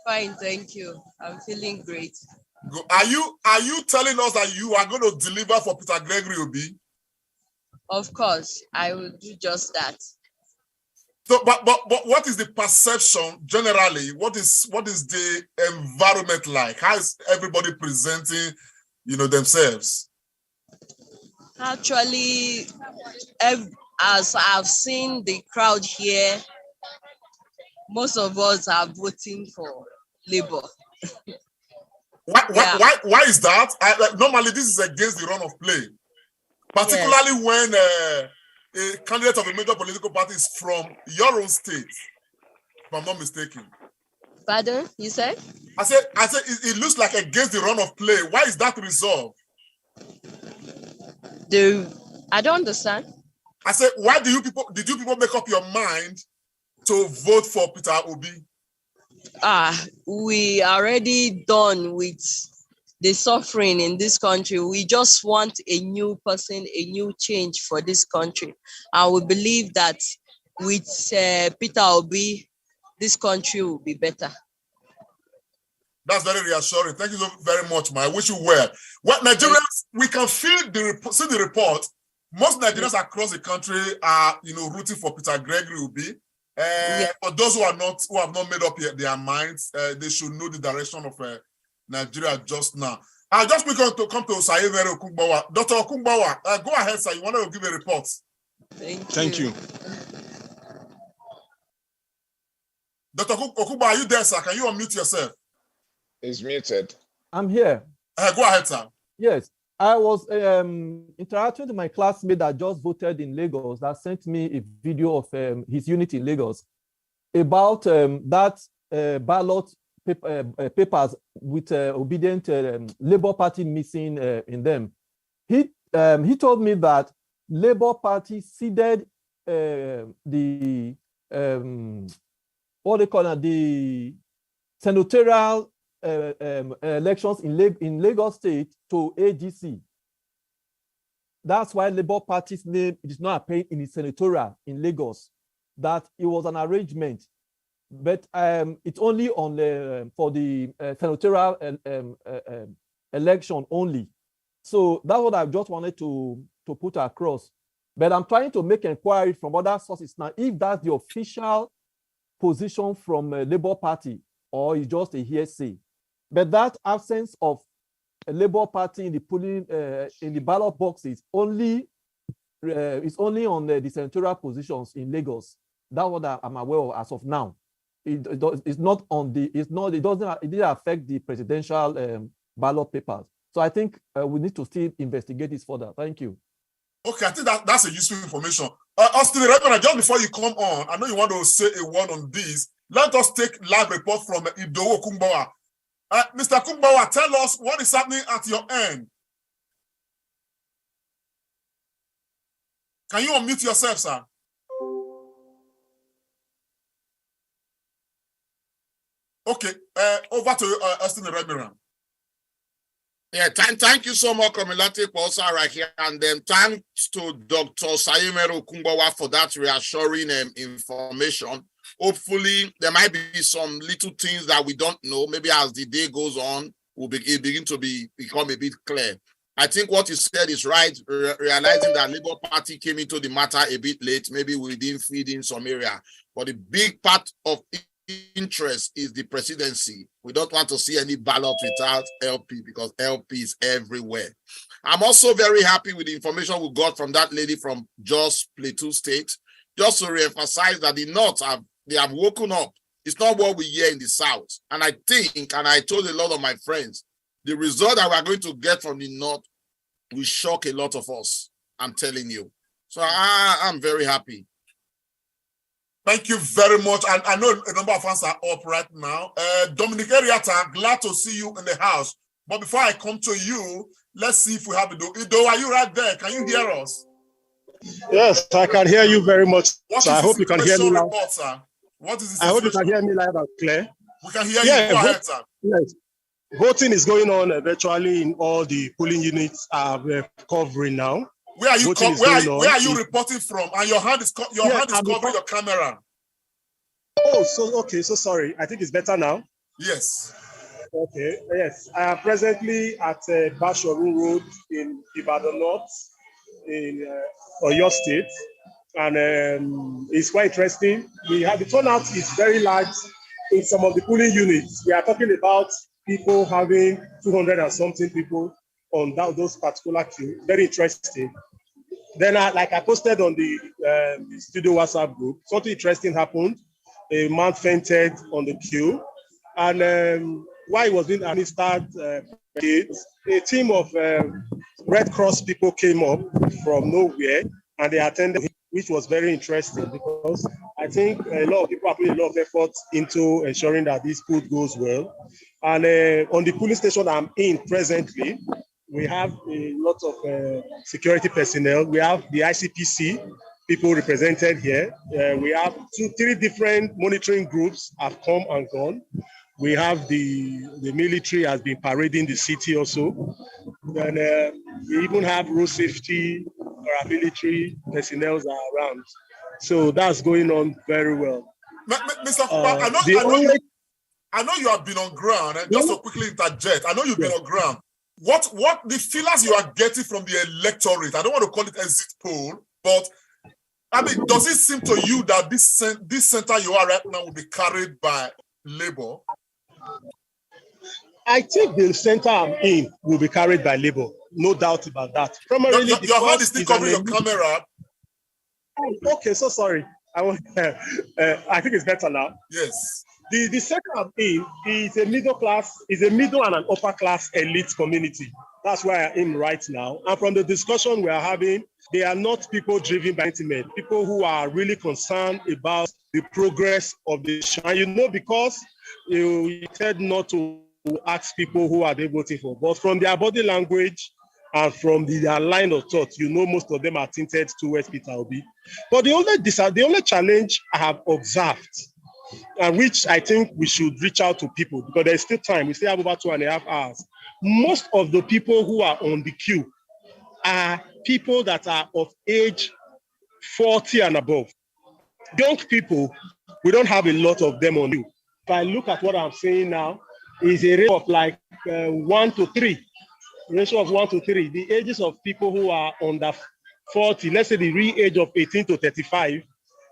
Fine, thank you. I'm feeling great. Good. Are you telling us that you are going to deliver for Peter Gregory Obi? Of course, I will do just that. So, but what is the perception generally? What is the environment like? How is everybody presenting, themselves? Actually, as I've seen the crowd here, most of us are voting for Labour. Why is that? Normally, this is against the run of play, particularly when a candidate of a major political party is from your own state, if I'm not mistaken. Pardon? You said? I said it looks like against the run of play. Why is that resolved? I don't understand. I said, why did you people make up your mind to vote for Peter Obi? We are already done with the suffering in this country. We just want a new person, a new change for this country. And we believe that with Peter Obi, this country will be better. That's very reassuring. Thank you so very much, I wish you well. Well, Nigerians, we can see the report. Most Nigerians across the country are, rooting for Peter Gregory Obi. For those who have not made up their minds, they should know the direction of Nigeria just now. I just want to come to Sayevere Okungbawa. Dr. Okungbawa, go ahead, sir. You want to give a report? Thank you. Dr. Okungbawa, are you there, sir? Can you unmute yourself? He's muted. I'm here. Go ahead, sir. Yes. I was interacting with my classmate that just voted in Lagos that sent me a video of his unit in Lagos about that ballot papers with obedient Labour Party missing in them. He told me that Labour Party ceded the what they call it, the senatorial elections in Lagos State to AGC. That's why Labour Party's name is not appearing in the senatorial in Lagos. That it was an arrangement, but it's only on for the senatorial election only. So that's what I just wanted to put across. But I'm trying to make inquiry from other sources now if that's the official position from Labour Party or it's just a hearsay. But that absence of a Labour Party in the polling in the ballot boxes only is only on the senatorial positions in Lagos. That's what I'm aware of as of now. It's not on the. It didn't affect the presidential ballot papers. So I think we need to still investigate this further. Thank you. Okay, I think that's a useful information. Austin, just before you come on, I know you want to say a word on this. Let us take live report from Idowu Okungbawa. Mr. Okungbawa, tell us what is happening at your end. Can you unmute yourself, sir? Okay, over to Austin Remiran. Yeah, thank you so much, Komilante Pausara here, and then thanks to Dr. Sayevere Okungbawa for that reassuring information. Hopefully, there might be some little things that we don't know. Maybe as the day goes on, it begin to become a bit clear. I think what you said is right, realizing that Labour Party came into the matter a bit late. Maybe we didn't feed in some area. But the big part of interest is the presidency. We don't want to see any ballot without LP because LP is everywhere. I'm also very happy with the information we got from that lady from Jos Plateau State, just to reemphasize that the North they have woken up. It's not what we hear in the South. And I think, and I told a lot of my friends, the result that we're going to get from the North will shock a lot of us. I'm telling you. So I'm very happy. Thank you very much. And I know a number of us are up right now. Dominic Eriata, glad to see you in the house. But before I come to you, let's see if we have Ido. Ido, are you right there? Can you hear us? Yes, I can hear you very much. So I hope you can hear me now. Report, sir? What is this? I hope you can hear me live and clear. We can hear you. Go ahead, sir. Yes. Voting is going on virtually in all the polling units we're covering now. Where are you? Voting is Where going are on. you reporting from? And your hand is covering your camera. Oh, so okay. So sorry. I think it's better now. Yes. Okay. Yes. I am presently at Bashoru Road in Ibadan North in Oyo State, and it's quite interesting. We have the turnout is very large in some of the polling units. We are talking about people having 200 and something people on those particular queue. Very interesting. Then, like I posted on the studio WhatsApp group, something interesting happened. A man fainted on the queue, and while he was being administered, a team of Red Cross people came up from nowhere and they attended, which was very interesting because I think a lot of people are putting a lot of effort into ensuring that this food goes well. And on the police station I'm in presently, we have a lot of security personnel. We have the ICPC people represented here. We have 3 different monitoring groups have come and gone. We have the military has been parading the city also. And we even have road safety, paramilitary personnel are around. So that's going on very well. Mr. Kupa, I know you have been on ground, and just to quickly interject, I know you've been on ground. What the feelers you are getting from the electorate, I don't want to call it exit poll, but I mean, does it seem to you that this center you are right now will be carried by Labour? I think the center I'm in will be carried by Labour, no doubt about that. Primarily, your hand is still covering your camera. Oh, okay, so sorry. I think it's better now. Yes. The center I'm in is a middle and an upper class elite community. That's where I am right now. And from the discussion we are having, they are not people driven by sentiment, people who are really concerned about the progress of the nation. You know, because you said not to ask people who are they voting for, but from their body language and from their line of thought, you know, most of them are tinted towards Peter Obi. But the only challenge I have observed, and which I think we should reach out to people because there's still time. We still have over 2.5 hours. Most of the people who are on the queue are people that are of age 40 and above. Young people, we don't have a lot of them on you. If I look at what I'm saying now, is a ratio of like 1 to 3. Ratio of 1 to 3. The ages of people who are under 40, let's say the real age of 18 to 35,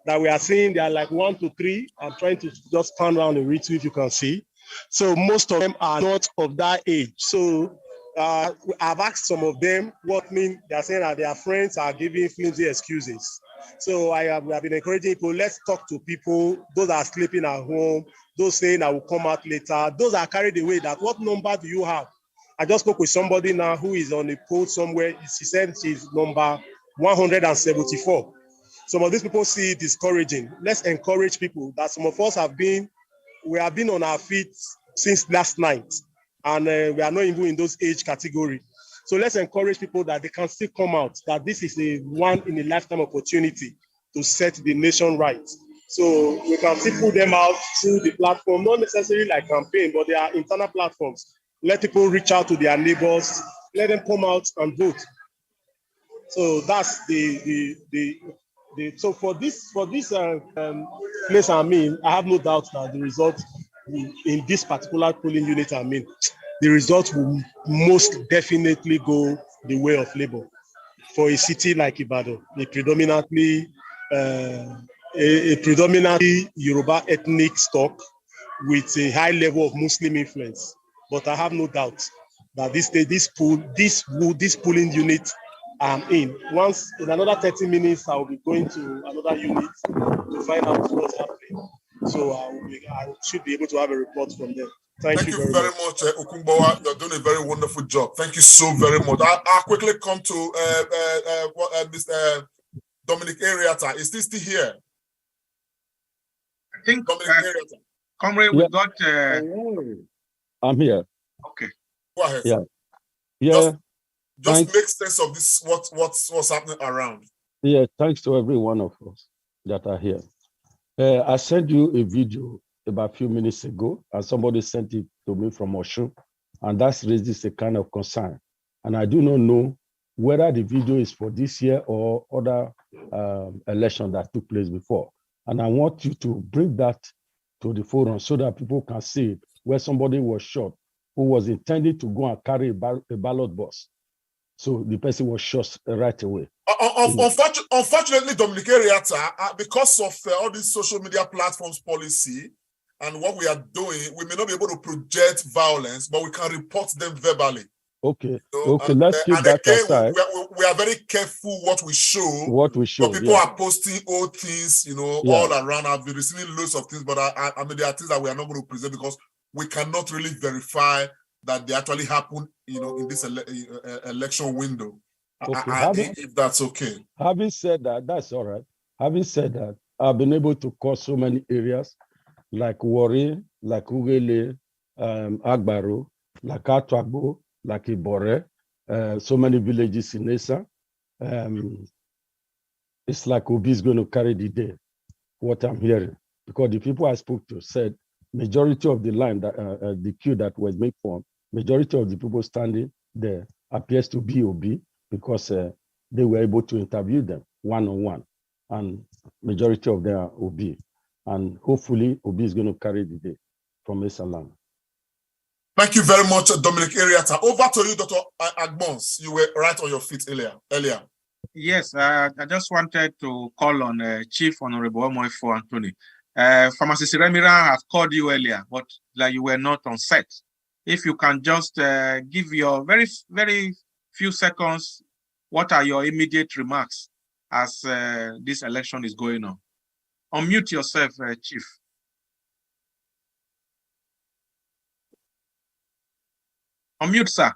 that we are seeing, they are like 1 to 3. I'm trying to just pan around the read if you can see. So most of them are not of that age. So I've asked some of them what mean. They are saying that their friends are giving flimsy excuses. So I have been encouraging people, let's talk to people, those that are sleeping at home, those saying I will come out later, those are carried away that what number do you have? I just spoke with somebody now who is on a poll somewhere. She said she's number 174. Some of these people see it discouraging. Let's encourage people that some of us we have been on our feet since last night, and we are not even in those age category. So let's encourage people that they can still come out, that this is a one in a lifetime opportunity to set the nation right. So we can still put them out through the platform, not necessarily like campaign, but they are internal platforms. Let people reach out to their neighbors, let them come out and vote. So that's so for this place I'm in, I have no doubt that the result in this particular polling unit I'm in, the result will most definitely go the way of Labour. For a city like Ibadan, a predominantly Yoruba ethnic stock with a high level of Muslim influence. But I have no doubt that this polling unit I'm in. Once in another 30 minutes, I will be going to another unit to find out what's happening. So I should be able to have a report from them. Thank you very much, Okunbowa. You're doing a very wonderful job. Thank you so very much. I'll quickly come to Mr. Dominic Ariata. Is this still here? I think Dominic Ariata. Comrade, we got. I'm here. Okay. Go ahead. Yeah. Yeah. Just make sense of this. What's happening around? Yeah. Thanks to every one of us that are here. I sent you a video about a few minutes ago, and somebody sent it to me from Osun, and that raises a kind of concern. And I do not know whether the video is for this year or other election that took place before. And I want you to bring that to the forum so that people can see it, where somebody was shot who was intending to go and carry a ballot box. So the person was shot right away. Unfortunately, Dominic Eriata, because of all these social media platforms policy and what we are doing, we may not be able to project violence, but we can report them verbally. Okay, okay, let's keep that aside. We are very careful what we show. What we show, but people are posting old things, all around. I've been receiving loads of things, but I mean, there are things that we are not going to present because we cannot really verify that they actually happen, in this election window. Okay. If that's okay. Having said that, that's all right. Having said that, I've been able to cover so many areas like Warri, like Ugele, Agbaro, like Atwagbo, like Ibore, so many villages in Esa. It's like Obi is going to carry the day, what I'm hearing. Because the people I spoke to said majority of the line, that the queue that was made for, majority of the people standing there appears to be Obi because they were able to interview them one-on-one. And majority of them are Obi. And hopefully Obi is going to carry the day from Esalam. Thank you very much, Dominic Eriata. Over to you, Dr. Agbons. You were right on your feet earlier. Yes, I just wanted to call on Chief Honorable Omoifo Anthony. Pharmacist Remira has called you earlier, but like you were not on set. If you can just give your very, very few seconds, what are your immediate remarks as this election is going on? Unmute yourself, Chief. Unmute, sir.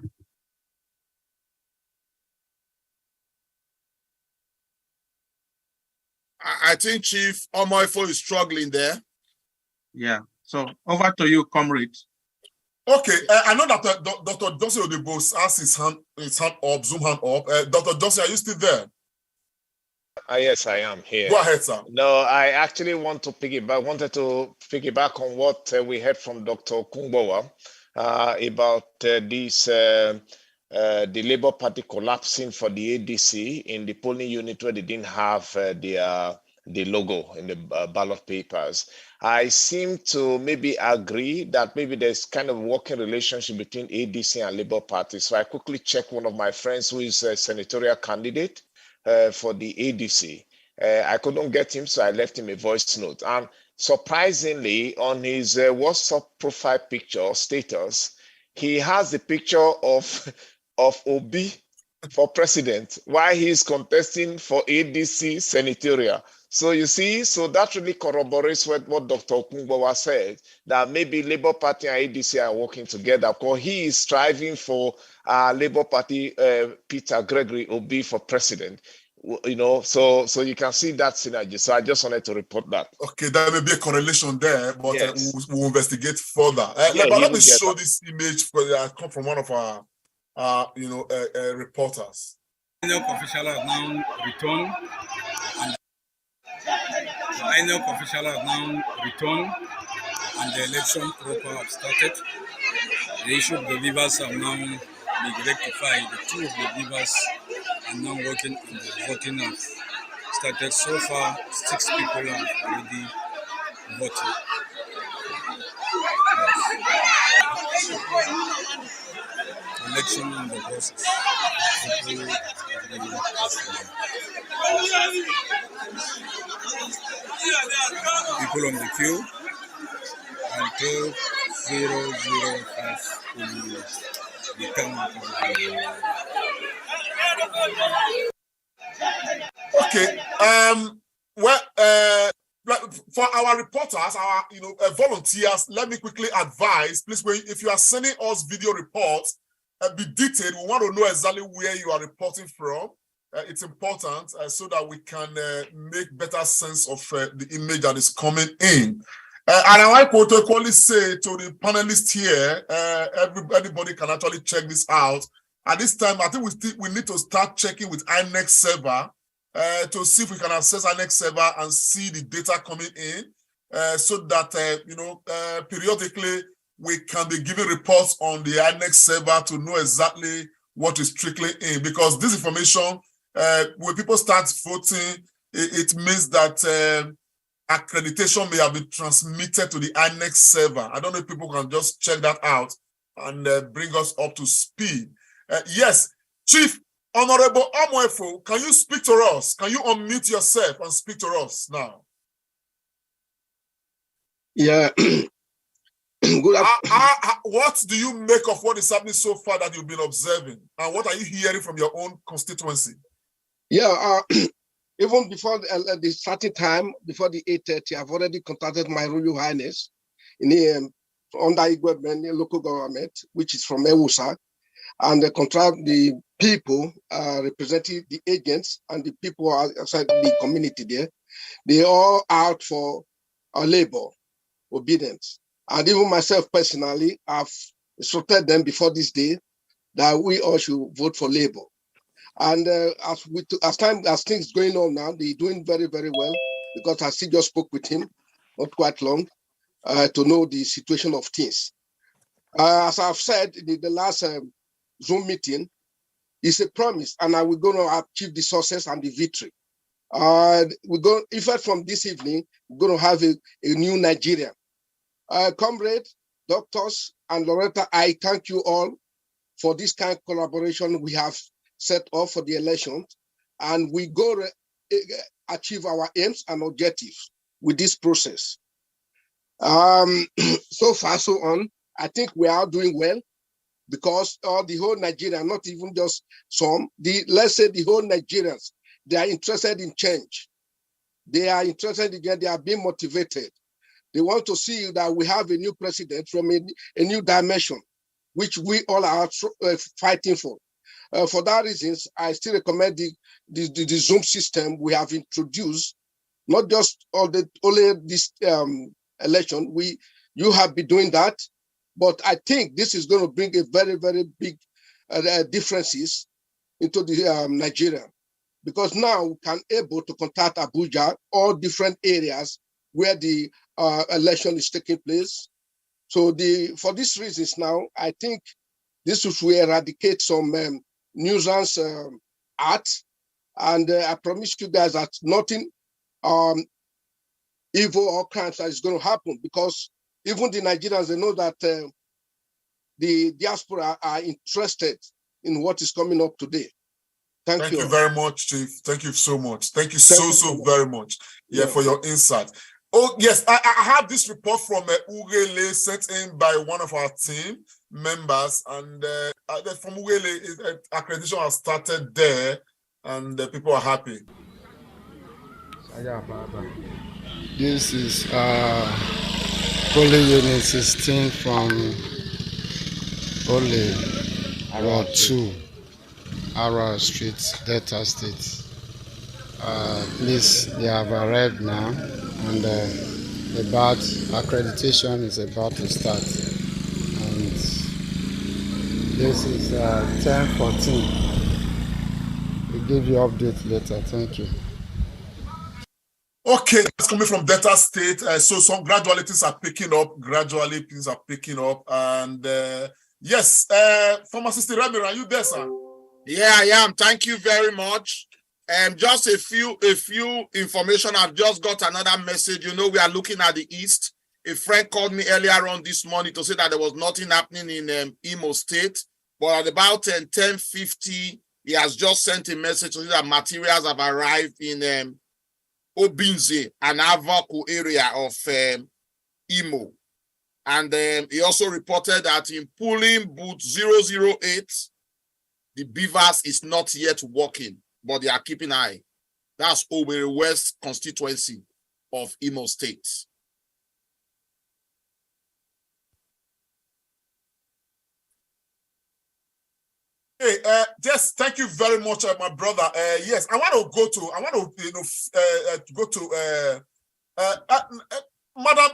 I think Chief Omoifo is struggling there. Yeah. So over to you, comrade. Okay. I know that Dr. Johnson Odebo has his hand up, Zoom hand up. Dr. Johnson, are you still there? Yes, I am here. Go ahead, sir. No, I actually wanted to piggyback on what we heard from Dr. Kungbowa about the Labour Party collapsing for the ADC in the polling unit where they didn't have the logo in the ballot papers. I seem to maybe agree that maybe there's kind of working relationship between ADC and Labour Party. So I quickly checked one of my friends who is a senatorial candidate for the ADC. I couldn't get him, so I left him a voice note. And surprisingly, on his WhatsApp profile picture status, he has the picture of Obi for president while he's contesting for ADC senatorial. So you see, so that really corroborates what Dr. Okungbowa said, that maybe Labour Party and ADC are working together because he is striving for Labour Party Peter Gregory Obi for president. So you can see that synergy. So I just wanted to report that. Okay, there may be a correlation there, but yes. We'll investigate further. But let me show this image because I come from one of our reporters. INEC official has now returned, and the election proper have started. The issue of the leavers have now been rectified. The two of the leavers are now working on the voting have started. So far, 6 people have already voted. Election in the process. People on the queue until 005 the count. Okay. For our reporters, our volunteers, let me quickly advise, please, if you are sending us video reports, be detailed. We want to know exactly where you are reporting from. It's important so that we can make better sense of the image that is coming in. And I want to equally say to the panelists here, everybody can actually check this out. At this time, I think we need to start checking with INEC server to see if we can access INEC server and see the data coming in, so that periodically we can be giving reports on the INEC server to know exactly what is trickling in, because this information, when people start voting, it means that accreditation may have been transmitted to the INEC server. I don't know if people can just check that out and bring us up to speed. Yes, Chief Honorable Omoefo, can you speak to us? Can you unmute yourself and speak to us now? Yeah. Good. What do you make of what is happening so far that you've been observing? And what are you hearing from your own constituency? Yeah, even before the starting time, before the 8:30, I've already contacted my Royal Highness in the under Igwe local government, which is from Ewusa, and they contract the people representing the agents and the people outside the community there. They all out for labor, obedience. And even myself personally, I've instructed them before this day that we all should vote for labor. And as things going on now, they're doing very, very well, because I still just spoke with him not quite long to know the situation of things. As I've said in the last Zoom meeting, it's a promise, and we're going to achieve the success and the victory. Effect from this evening, we're going to have a new Nigeria. Comrade, doctors, and Loretta, I thank you all for this kind of collaboration we have set up for the elections, and we go achieve our aims and objectives with this process. So far, so on, I think we are doing well, because the whole Nigeria, not even just some, let's say the whole Nigerians, they are interested in change. They are interested in, they are being motivated. They want to see that we have a new president from a new dimension, which we all are fighting for. For that reason, I still recommend the Zoom system we have introduced, not just only this election. You have been doing that, but I think this is going to bring a very, very big differences into the Nigeria, because now we can able to contact Abuja, all different areas where the election is taking place. So for these reasons now, I think this will eradicate some nuisance art, and I promise you guys that nothing evil or crimes is going to happen, because even the Nigerians, they know that the diaspora are interested in what is coming up today. Thank you very much, Chief. Thank you so much. Thank you so very much. Yeah, for your insight. Oh, yes, I have this report from Ugele sent in by one of our team members, and from Ugele, accreditation has started there, and people are happy. This is Polling Unit 16 from Ole, Ward 2, Ara Street, Delta State. Please, they have arrived now, and accreditation is about to start. And this is 10:14. We'll give you update later. Thank you. Okay, that's coming from Delta State. So some gradually things are picking up. Gradually things are picking up, and yes, Pharmacist Ramiro, are you there, sir? Yeah, I am. Thank you very much. Just a few information. I've just got another message. You know, we are looking at the east. A friend called me earlier on this morning to say that there was nothing happening in Imo State, but at about 10:50, he has just sent a message to say that materials have arrived in Obinze and Avaku area of Imo. And he also reported that in polling booth 008, the beavers is not yet working, but they are keeping an eye. That's Owerri West constituency of Imo State. Hey, yes, thank you very much, my brother. Yes, I want to go to Madam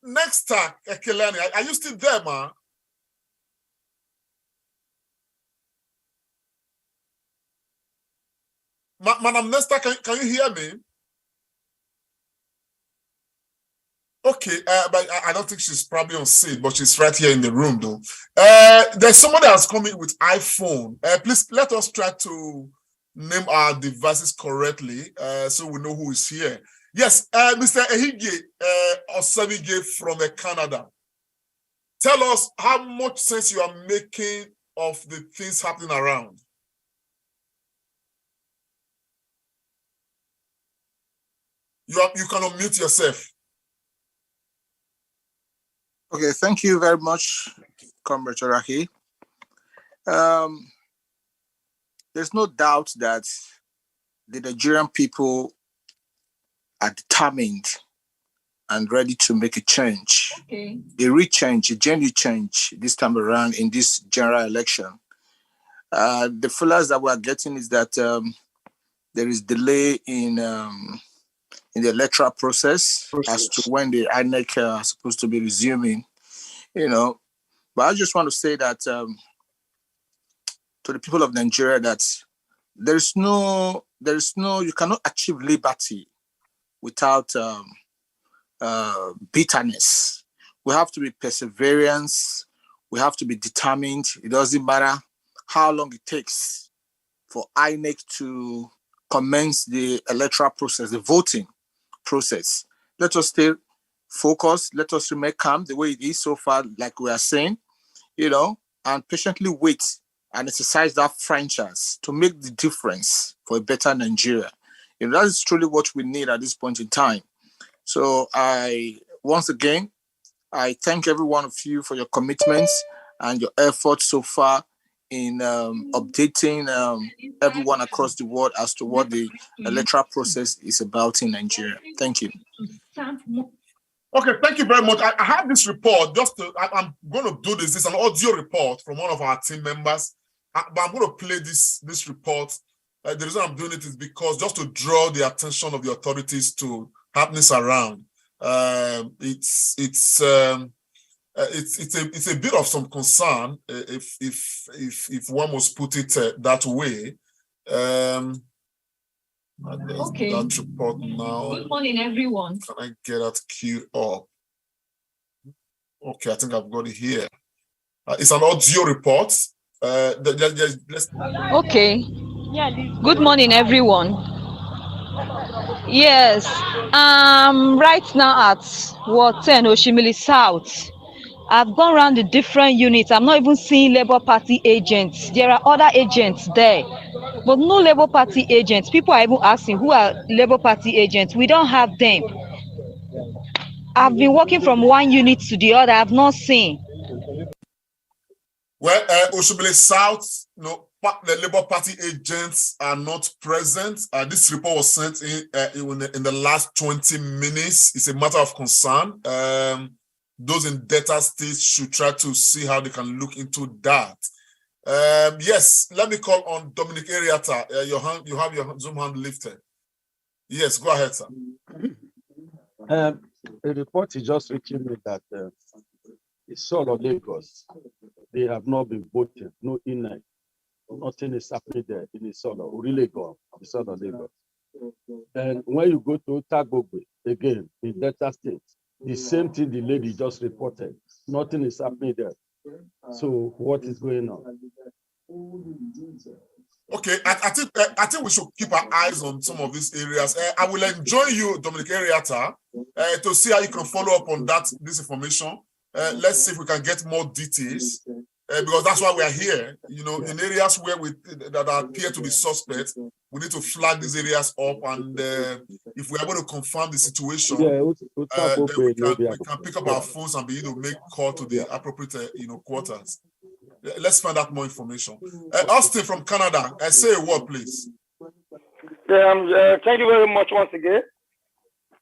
Nesta Kelani. Are you still there, ma? Madam Nesta, can you hear me? Okay, but I don't think she's probably on seat, but she's right here in the room, though. There's somebody that's coming with iPhone. Please let us try to name our devices correctly, so we know who is here. Yes, Mr. Ehige Osabige from Canada. Tell us how much sense you are making of the things happening around. You can unmute yourself. Okay, thank you very much, Comrade Charaki. There's no doubt that the Nigerian people are determined and ready to make a change, a real change, a genuine change this time around in this general election. The feelers that we are getting is that there is delay in the electoral process as to when the INEC are supposed to be resuming, But I just want to say that to the people of Nigeria that you cannot achieve liberty without bitterness. We have to be perseverance. We have to be determined. It doesn't matter how long it takes for INEC to commence the electoral process, the voting process. Let us stay focused. Let us remain calm the way it is so far, like we are saying, and patiently wait and exercise that franchise to make the difference for a better Nigeria. That is truly what we need at this point in time. So once again, I thank every one of you for your commitments and your efforts so far in updating everyone across the world as to what the electoral process is about in Nigeria. Thank you. Okay, thank you very much. I have this report. I'm going to do this. It's an audio report from one of our team members, but I'm going to play this report. The reason I'm doing it is because just to draw the attention of the authorities to happenings around. It's a bit of some concern if one must put it that way. Okay. That report now. Good morning, everyone. Can I get that queue up? Okay, I think I've got it here. It's an audio report. Okay. Good morning, everyone. Yes, right now at Ward 10 Oshimili South. I've gone around the different units. I'm not even seeing Labour Party agents. There are other agents there, but no Labour Party agents. People are even asking who are Labour Party agents. We don't have them. I've been working from one unit to the other. I've not seen. Well, Oshimili South, the Labour Party agents are not present. This report was sent in the last 20 minutes. It's a matter of concern. Those in Delta State should try to see how they can look into that. Yes, let me call on Dominic Ariata. You have your Zoom hand lifted. Yes, go ahead, sir. A report is just reaching me that it's all of Lagos. They have not been voted, no INEC. Nothing is happening there in Isolo, Urilegon, Isolo, Lagos. And when you go to Tagogwe, again, in Delta State, the same thing the lady just reported. Nothing is happening there. So what is going on? Okay, I think we should keep our eyes on some of these areas. I will enjoin you, Dominic Ariata, to see how you can follow up on this information. Let's see if we can get more details. Because that's why we are here. In areas where that appear to be suspect, we need to flag these areas up, and if we're able to confirm the situation, then we can pick up our phones and be able to make call to the appropriate quarters. Let's find out more information. Austin from Canada, say a word, please. Yeah, thank you very much once again.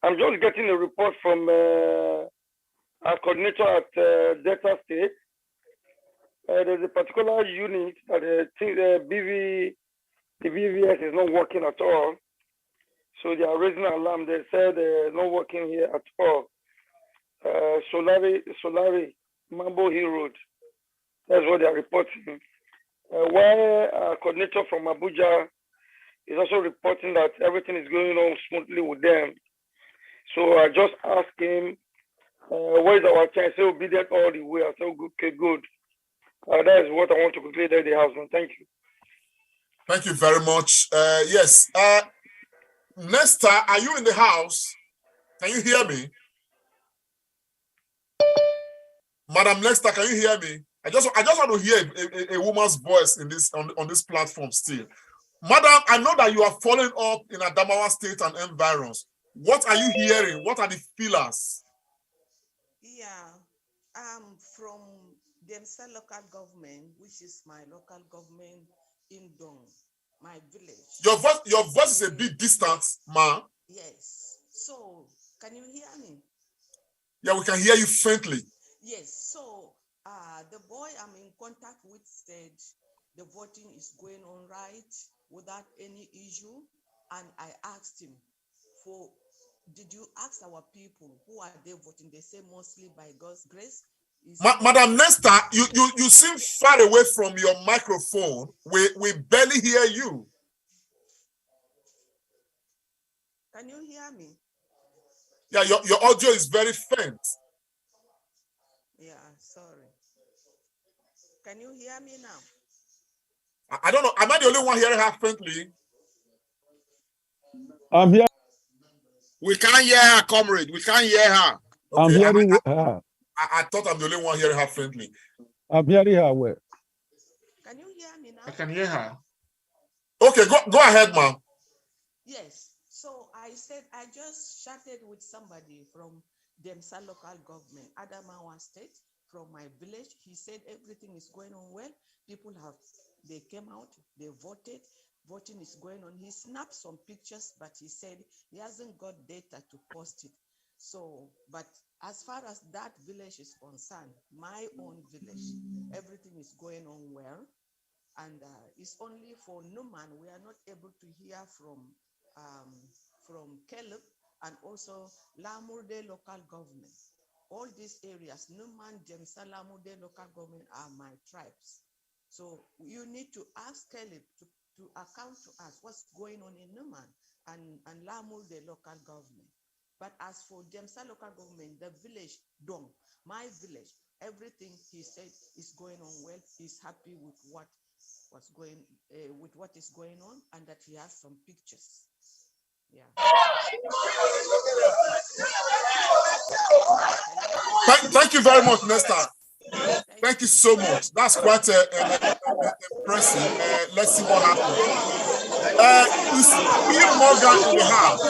I'm just getting a report from our coordinator at Delta State. There's a particular unit that the BVS is not working at all. So they are raising an alarm. They said they're not working here at all. Solari, Mambo Hill Road. That's what they are reporting. While our coordinator from Abuja is also reporting that everything is going on smoothly with them. So I just asked him Where's our chance? So obedient all the way. I said, okay, good. That is what I want to quickly tell the house. Man. Thank you. Thank you very much. Yes. Nesta, are you in the house? Can you hear me? Madam Nesta, can you hear me? I just want to hear a woman's voice in this on this platform still. Madam, I know that you are following up in Adamawa State and environs. What are you hearing? What are the feelers? Yeah, from Demsa local government, which is my local government in Dong, my village. Your voice is a bit distant, ma. Yes. So, can you hear me? Yeah, we can hear you faintly. Yes. So, the boy I'm in contact with said the voting is going on right without any issue, and I asked him did you ask our people who are they voting? They say mostly by God's grace. Madam Nesta, you seem far away from your microphone. We barely hear you. Can you hear me? Yeah, your audio is very faint. Yeah, sorry. Can you hear me now? I don't know. Am I the only one hearing her faintly? I'm here. We can't hear her, comrade. We can't hear her. Okay, I'm hearing her. I thought I'm the only one hearing her faintly. I'm hearing her well. Can you hear me now? I can hear her. Okay, go ahead, ma'am. Yes. So I said I just chatted with somebody from Demsa local government, Adamawa State, from my village. He said everything is going on well. They came out, they voted. Voting is going on. He snapped some pictures, but he said he hasn't got data to post it. So, but as far as that village is concerned, my own village, everything is going on well. And it's only for Numan, we are not able to hear from Caleb and also Lamurde local government. All these areas, Numan, Demsa, Lamurde local government are my tribes. So you need to ask Caleb to account to us what's going on in Numan and Lamurde local government. But as for Demsa local government, the village, Dong, my village, everything he said is going on well. He's happy with what is going on, and that he has some pictures. Yeah. Thank you very much, Nesta. Thank you so much. That's quite impressive. Let's see what happens. William Morgan in the house.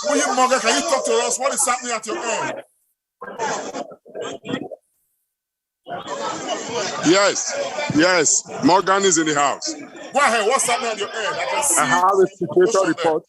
William Morgan, can you talk to us? What is happening at your end? Yes. Morgan is in the house. Go ahead. What's happening at your end? I have a situation report.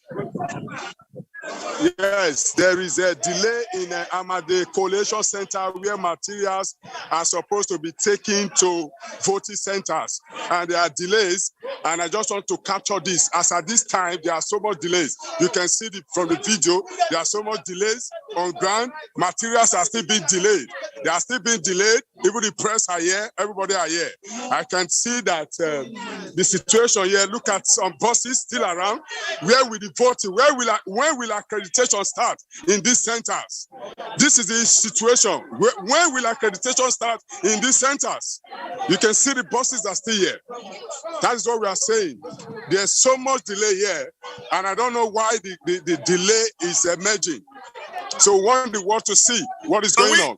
Yes, there is a delay in Amade Collation Center where materials are supposed to be taken to voting centers, and there are delays. And I just want to capture this. As at this time, there are so much delays. You can see from the video, there are so much delays on ground. Materials are still being delayed. They are still being delayed. Even the press are here. Everybody are here. I can see that the situation here. Look at some buses still around. Where will the voting? When will accreditation start in these centers? This is the situation. When will accreditation start in these centers? You can see the buses are still here. That is what we are saying. There's so much delay here, and I don't know why the delay is emerging. So we want the world to see what is going on.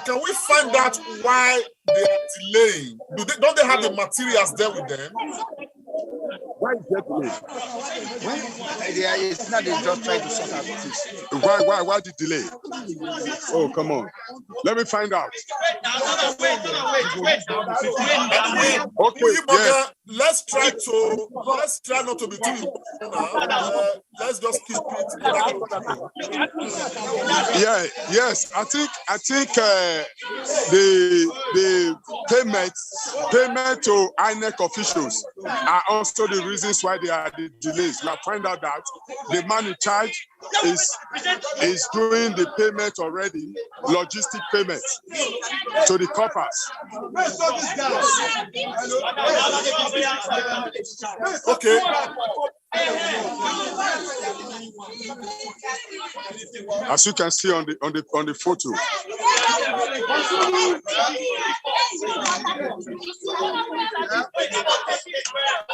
Can we find out why they are delaying? Don't they have the materials there with them? Why is that delay? It's not just trying to sort out this. Why the delay? Oh, come on. Let me find out. Okay, yes. Let's try not to be too emotional. Let's just keep it. Yes. I think the payment to INEC officials are also the reasons why there are the delays. We have found out that the man in charge is doing the payment already, logistic payments to the coppers. Okay. As you can see on the photo.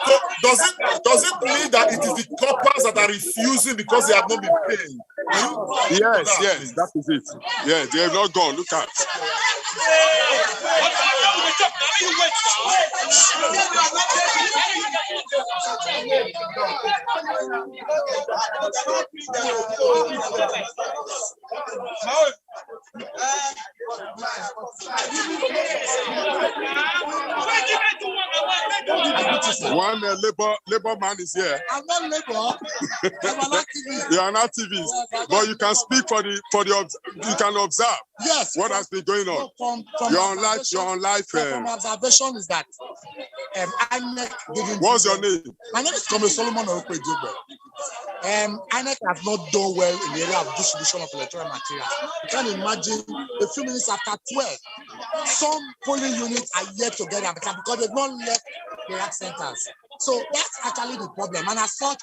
So does it mean that it is the coppers that are refusing because they have not been paid? Yes, that is it. Yeah, they have not gone. Look at. One labor man is here. I'm not labor. I'm an activist. You're an activist, but you can speak for the you can observe. Yes. What has been going on? From You're on live. You're on live. From observation is that INEC didn't. What's your name? My name is Comrade Solomon Orokwe Jogbe. INEC has not done well in the area of distribution of electoral materials. You can imagine a few minutes after 12, some polling units are yet to get their because they've not left the rack centers. So that's actually the problem. And as such,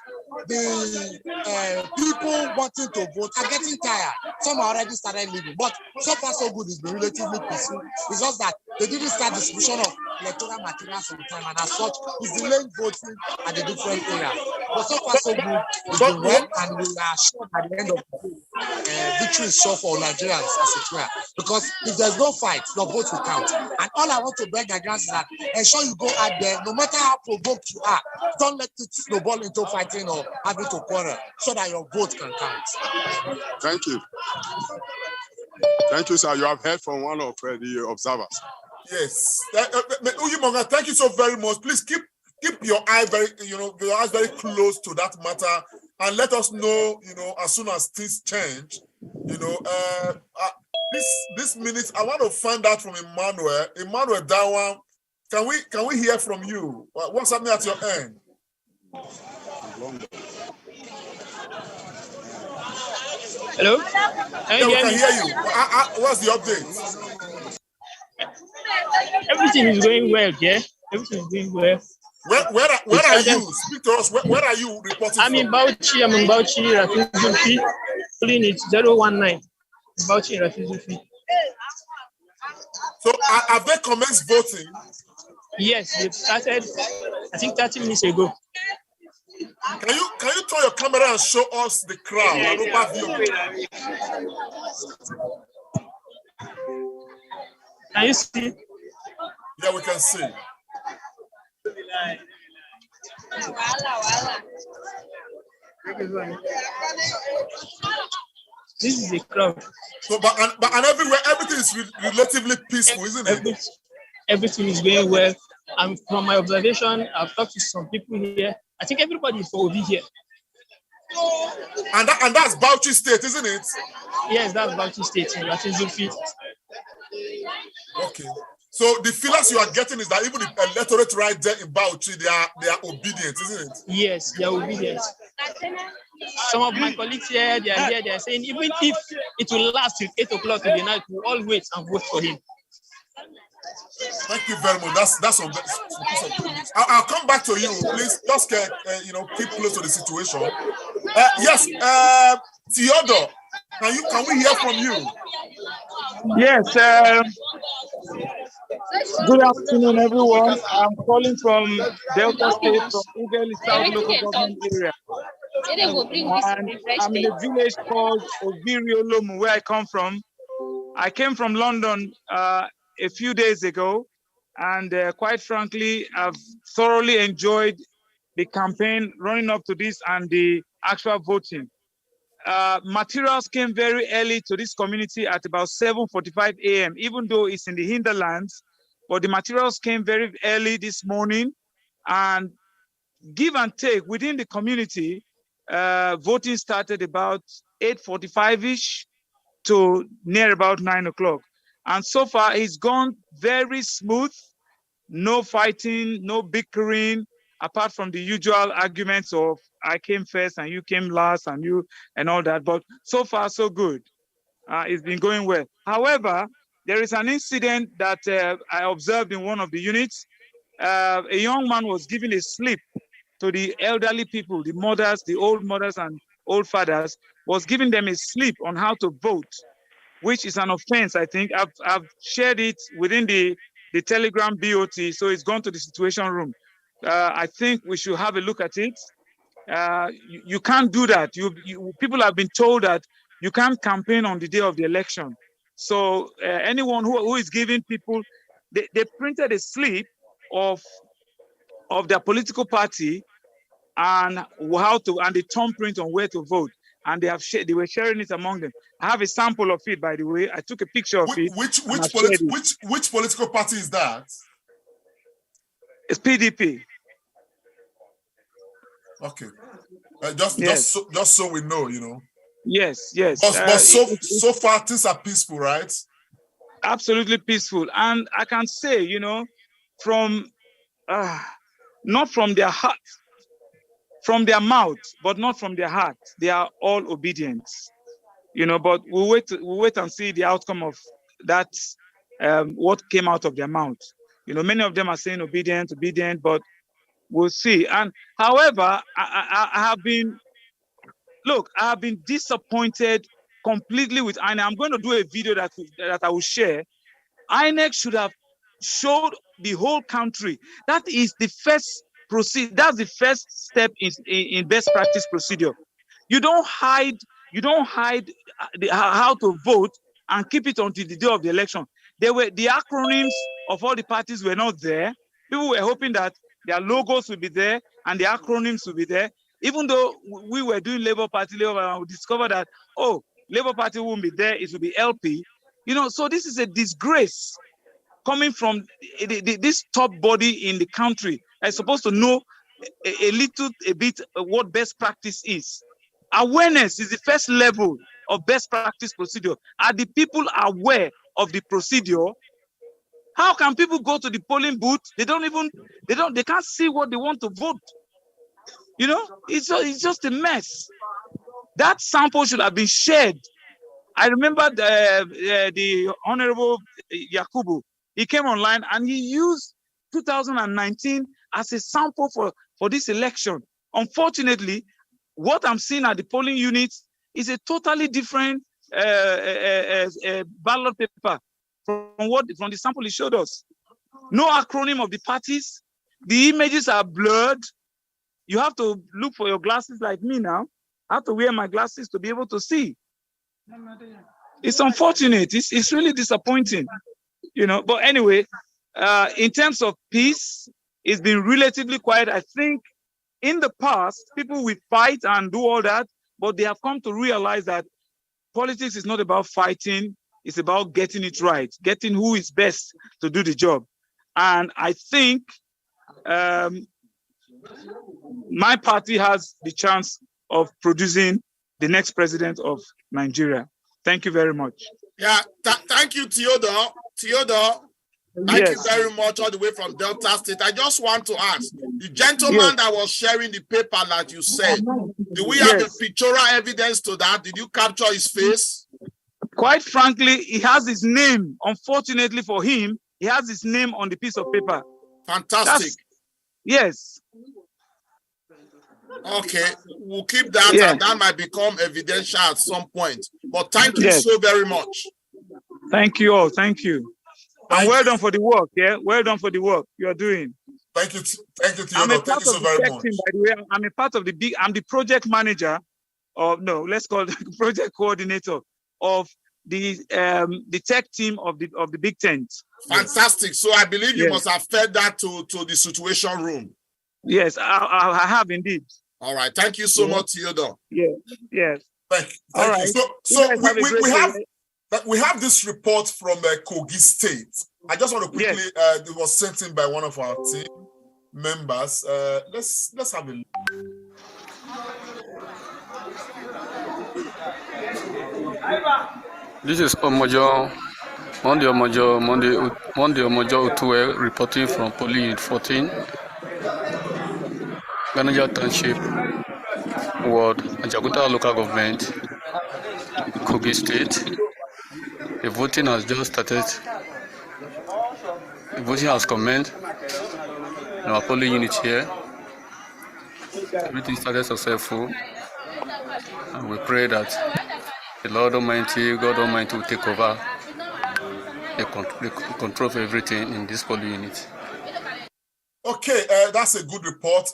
the people wanting to vote are getting tired. Some are already started leaving. But so far, so good. It's been relatively peaceful. It's just that they didn't start distribution of electoral materials on time. And as such, it's delaying voting at the different areas. But so far, so good. It's been well. And we are sure at the end of the day, victory is sure for Nigerians as it were. Because if there's no fight, your vote will count. And all I want to beg Nigerians is that ensure you go out there, no matter how provoked you are, don't let it snowball into fighting or having to quarrel so that your vote can count. Thank you. Thank you, sir. You have heard from one of the observers. Yes. Uyimonga, thank you so very much. Please keep your eye your eyes very close to that matter and let us know, as soon as things change. This minute, I want to find out from Emmanuel Dawa. Can we hear from you? What's happening at your end? Hello? Yeah, we can hear you. What's the update? Everything is going well, yeah? Everything is going well. Where are you? Speak to us. Where are you reporting I'm in Bauchi. I'm in Bauchi, Rafizufi. Calling it 019. Bauchi, Rafizufi. So have they commenced voting? Yes, they've started, I think 30 minutes ago. Can you turn your camera and show us the crowd? Can you see? Yeah, we can see. This is the crowd. So, but everywhere, everything is relatively peaceful, isn't it? Everything is going well. And from my observation, I've talked to some people here. I think everybody is over here. And that's Bauchi State, isn't it? Yes, that's Bauchi State. Zulfi. Okay. So the feelers you are getting is that even the electorate right there in Bauchi, they are obedient, isn't it? Yes, they are obedient. Some of my colleagues here, they are saying even if it will last till 8 o'clock in the night, we'll all wait and vote for him. Thank you very much. That's some piece of good news. I'll come back to you. Please just keep close to the situation. Yes, Theodore, can we hear from you? Yes. Good afternoon, everyone. I'm calling from Delta State, from Ughelli South local government area. And I'm in a village called Oviriolomu, where I come from. I came from London a few days ago, and quite frankly, I've thoroughly enjoyed the campaign running up to this and the actual voting. Materials came very early to this community at about 7:45 a.m., even though it's in the hinterlands, but the materials came very early this morning, and give and take within the community, voting started about 8:45-ish to near about 9 o'clock. And so far, it's gone very smooth, no fighting, no bickering, apart from the usual arguments of I came first and you came last and all that. But so far, so good. It's been going well. However, there is an incident that I observed in one of the units. A young man was given a slip to the elderly people, the mothers, the old mothers and old fathers, was giving them a slip on how to vote, which is an offense, I think. I've shared it within the Telegram BOT, so it's gone to the Situation Room. I think we should have a look at it. You can't do that. People have been told that you can't campaign on the day of the election. So anyone who is giving people, they printed a slip of their political party and the thumbprint on where to vote, and they were sharing it among them. I have a sample of it, by the way. I took a picture of it. Which political party is that? It's PDP. Okay, just so we know, you know. Yes. But so far things are peaceful, right? Absolutely peaceful, and I can say, you know, from not from their heart, from their mouth, but not from their heart, they are all obedient, you know. But we'll wait and see the outcome of that. What came out of their mouth, you know. Many of them are saying obedient, but we'll see. And however, I have been disappointed completely with INEC. I'm going to do a video that I will share. INEC should have showed the whole country. That is the first that's the first step in best practice procedure. You don't hide how to vote and keep it until the day of the election. The acronyms of all the parties were not there. People were hoping that their logos will be there and the acronyms will be there. Even though we were doing Labour Party, and we discovered that, Labour Party won't be there, it will be LP. You know, so this is a disgrace coming from this top body in the country. I'm supposed to know a bit what best practice is. Awareness is the first level of best practice procedure. Are the people aware of the procedure? How can people go to the polling booth? They can't see what they want to vote. You know, it's just a mess. That sample should have been shared. I remember the Honorable Yakubu. He came online and he used 2019 as a sample for this election. Unfortunately, what I'm seeing at the polling units is a totally different ballot paper from the sample he showed us. No acronym of the parties. The images are blurred. You have to look for your glasses like me now. I have to wear my glasses to be able to see. It's unfortunate. It's really disappointing, you know. But anyway, in terms of peace, it's been relatively quiet. I think in the past, people will fight and do all that, but they have come to realize that politics is not about fighting. It's about getting it right, getting who is best to do the job. And I think my party has the chance of producing the next president of Nigeria. Thank you very much. Yeah, thank you, Theodore. Thank you very much, all the way from Delta State. I just want to ask, the gentleman that was sharing the paper that you said, do we have the pictorial evidence to that? Did you capture his face? Quite frankly, he has his name. Unfortunately for him, he has his name on the piece of paper. Fantastic. Yes. Okay, we'll keep that, and that might become evidential at some point. But thank you so very much. Thank you all. Thank you. And well done for the work. Yeah, well done for the work you are doing. Thank you, Theodore. Thank you so very much. By the way, I'm a part of I'm the project manager, let's call it project coordinator of the tech team of the Big Tent. Fantastic. So I believe you must have fed that to the Situation Room. Yes, I have indeed. All right. Thank you so much, Theodore. Yes. Thank you. So we have this report from Kogi State. I just want to quickly. It was sent in by one of our team members. Let's have a look. This is Monday Omojo Utue reporting from Police Unit 14, Ganaja Township, Ward, Ajagunta Local Government, Kogi State. The voting has just started. The voting has commenced in our polling unit here. Everything started successful, and we pray that the Lord Almighty, God Almighty will take over the control of everything in this polling unit. Okay, that's a good report.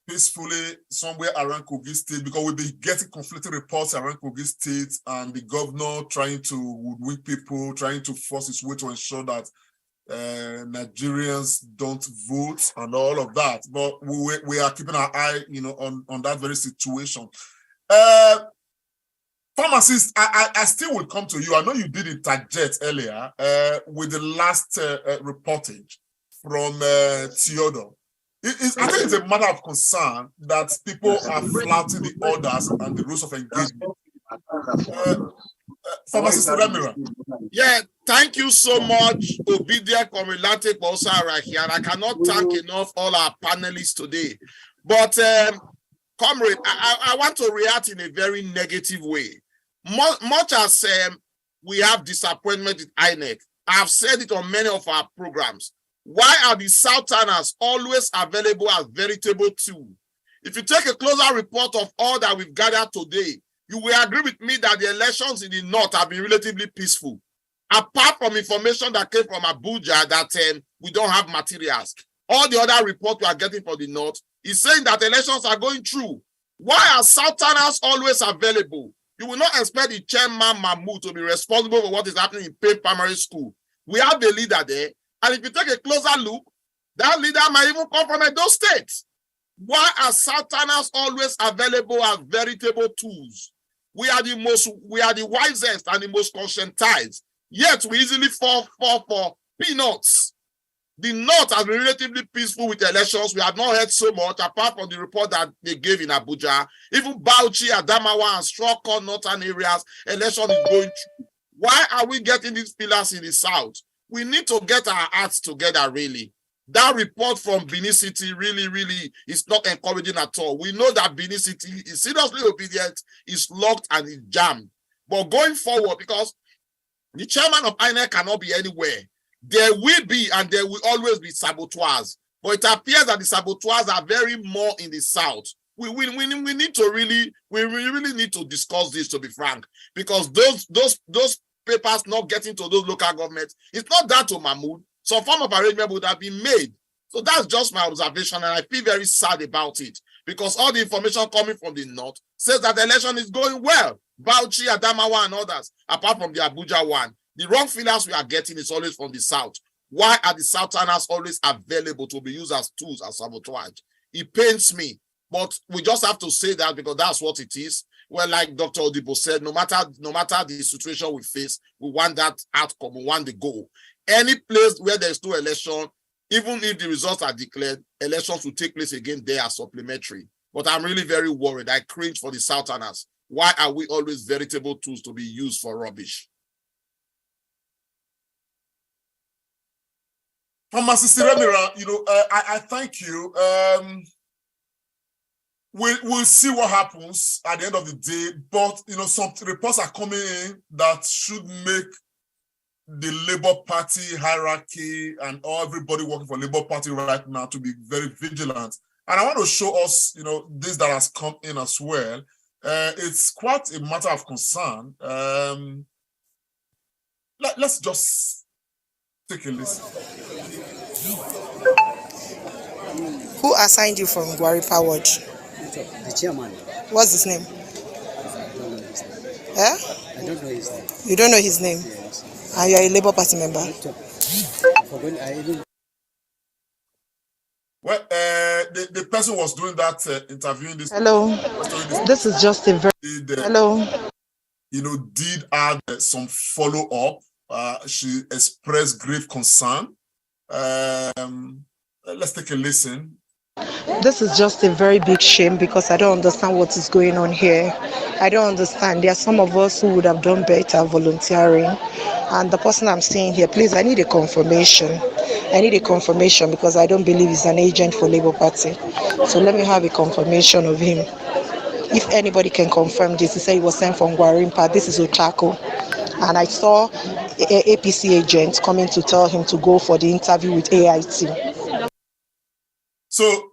Peacefully somewhere around Kogi State, because we'll be getting conflicting reports around Kogi State and the governor trying to woodwick people, trying to force his way to ensure that Nigerians don't vote and all of that. But we are keeping our eye, on that very situation. Pharmacist, I still will come to you. I know you did interject earlier with the last reportage from Theodore. I think it's a matter of concern that people are flouting the orders and the rules of engagement. Pharmacist Remira. Yeah, thank you so much, Obedient Comrade Paul-Saraki, and I cannot thank enough all our panelists today. But, Comrade, I want to react in a very negative way. Much as we have disappointment with INEC, I've said it on many of our programs. Why are the Southerners always available as veritable tools? If you take a closer report of all that we've gathered today, you will agree with me that the elections in the North have been relatively peaceful. Apart from information that came from Abuja that we don't have materials, all the other reports we are getting from the North is saying that elections are going through. Why are Southerners always available? You will not expect the chairman Mahmoud to be responsible for what is happening in Payne Primary School. We have a leader there. And if you take a closer look, that leader might even come from Edo State. Why are Southerners always available as veritable tools? We are the wisest and the most conscientized, yet we easily fall for peanuts. The North has been relatively peaceful with elections. We have not heard so much, apart from the report that they gave in Abuja. Even Bauchi, Adamawa, and Stronghold northern areas, election is going through. Why are we getting these pillars in the South? We need to get our acts together, really. That report from Benin City really is not encouraging at all. We know that Benin City is seriously obedient, is locked and is jammed. But going forward, because the chairman of INEC cannot be anywhere, there will be and there will always be saboteurs. But it appears that the saboteurs are very more in the South. We need to really need to discuss this, to be frank, because those papers not getting to those local governments, it's not that to Mahmoud. Some form of arrangement would have been made. So that's just my observation, and I feel very sad about it, because all the information coming from the North says that the election is going well. Bauchi, Adamawa, and others, apart from the Abuja one. The wrong feelers we are getting is always from the South. Why are the Southerners always available to be used as tools, as sabotage? It pains me, but we just have to say that because that's what it is. Well, like Dr. Odibo said, no matter the situation we face, we want that outcome, we want the goal. Any place where there's no election, even if the results are declared, elections will take place again there as supplementary. But I'm really very worried. I cringe for the Southerners. Why are we always veritable tools to be used for rubbish? Pharmacist Remira, I thank you. We'll see what happens at the end of the day, but some reports are coming in that should make the Labour Party hierarchy and everybody working for Labour Party right now to be very vigilant. And I want to show us, this that has come in as well. It's quite a matter of concern. Let's just take a listen. Who assigned you from Gwaripa Ward? The chairman. What's his name? I don't know his name. Eh? I don't know his name. You don't know his name? Yes. And you're a Labour Party member? Well, the person was doing that interviewing this. Hello. This is just a very. Hello. Did add some follow up. She expressed grave concern. Let's take a listen. This is just a very big shame because I don't understand what is going on here. I don't understand. There are some of us who would have done better volunteering. And the person I'm seeing here, please, I need a confirmation. I need a confirmation because I don't believe he's an agent for Labour Party. So let me have a confirmation of him. If anybody can confirm this, he said he was sent from Gwarimpa. This is Ochako. And I saw an APC agent coming to tell him to go for the interview with AIT. So